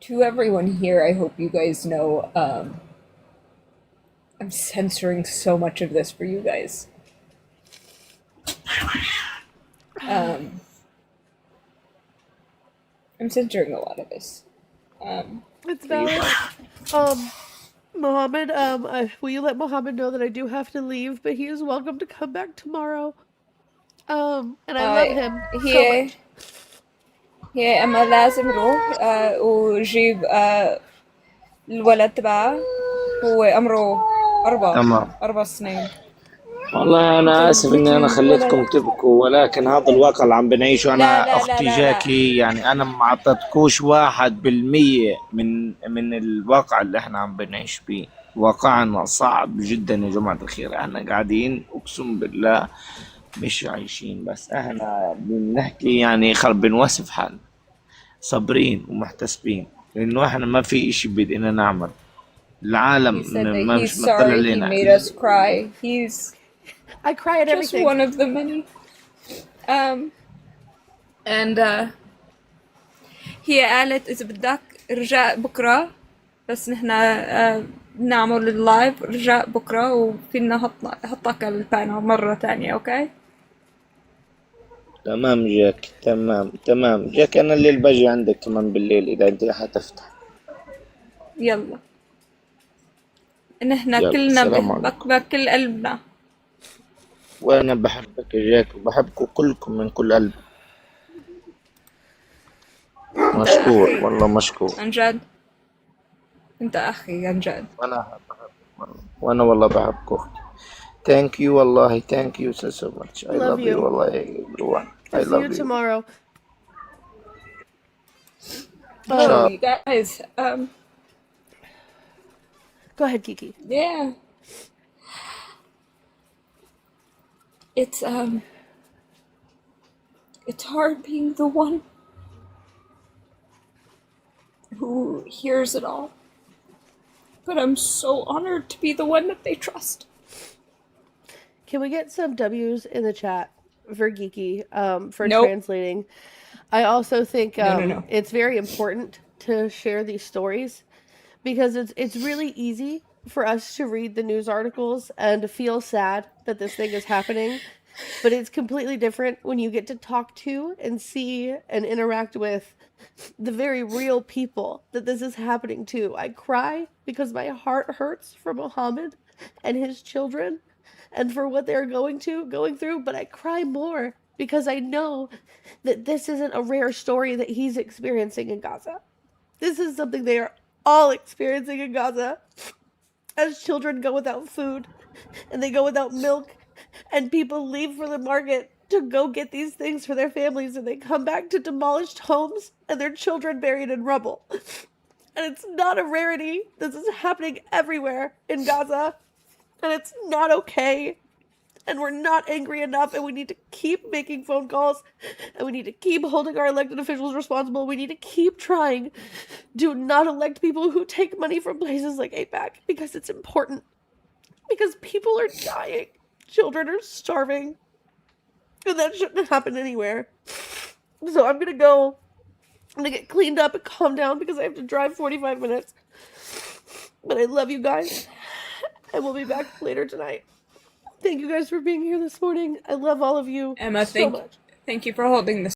To everyone here, I hope you guys know, I'm censoring so much of this for you guys. I'm censoring a lot of this. It's valid. Mohammed, will you let Mohammed know that I do have to leave, but he is welcome to come back tomorrow. And I love him so much. هي أما لازم روح وجيب الولد تبعه، هو عمره تمام. 4 سنين. والله أنا آسف إني أنا خليتكم تبكوا، ولكن هذا الواقع اللي عم بنعيشه. أنا لا أختي لا جاكي، يعني أنا ما أعطيتكوش 1% من الواقع اللي إحنا عم بنعيش بيه. واقعنا صعب جدا يا جماعة الخير. إحنا قاعدين أقسم بالله مش عايشين، بس إحنا بنحكي يعني بنوصف حالنا صابرين ومحتسبين، لأنه إحنا ما في إشي بدنا نعمل. العالم He said that ما he's مش مطلع sorry he علينا. made us cry. I cry at just everything. one of the many. هي قالت إذا بدك رجاء بكرة، بس نحنا نعمل اللايف رجاء بكرة، وفينا حطك البانل مرة تانية. أوكي؟ تمام جاك، تمام جاك. أنا الليل باجي عندك كمان بالليل إذا أنت حتفتح. يلا، نحنا يلا، كلنا السلام بنحبك بكل قلبنا. وأنا بحبك يا جاك، وبحبكم كلكم من كل قلبي. مشكور والله، مشكور. عن جد، أنت أخي عن جد. وانا والله بحبك اختي. Thank you والله. Thank you so much. I Love love you you. والله everyone. I See you love you. tomorrow. Oh, you guys. Go ahead, Kiki. Yeah. It's hard being the one who hears it all. But I'm so honored to be the one that they trust. Can we get some W's in the chat for Geeky, for Nope. translating? I also think No. it's very important to share these stories because it's really easy for us to read the news articles and to feel sad that this thing is happening. But it's completely different when you get to talk to and see and interact with the very real people that this is happening to. I cry because my heart hurts for Mohammed and his children and for what they're going through, but I cry more because I know that this isn't a rare story that he's experiencing in Gaza. This is something they are all experiencing in Gaza as children go without food and they go without milk and people leave for the market to go get these things for their families and they come back to demolished homes and their children buried in rubble. And it's not a rarity. This is happening everywhere in Gaza and it's not okay. And we're not angry enough, and we need to keep making phone calls, and we need to keep holding our elected officials responsible. We need to keep trying to not elect people who take money from places like AIPAC, because it's important. Because people are dying. Children are starving. And that shouldn't happen anywhere. So I'm gonna go. I'm gonna get cleaned up and calm down because I have to drive 45 minutes. But I love you guys, and we'll be back later tonight. Thank you guys for being here this morning. I love all of you Emma, so much. thank you for holding the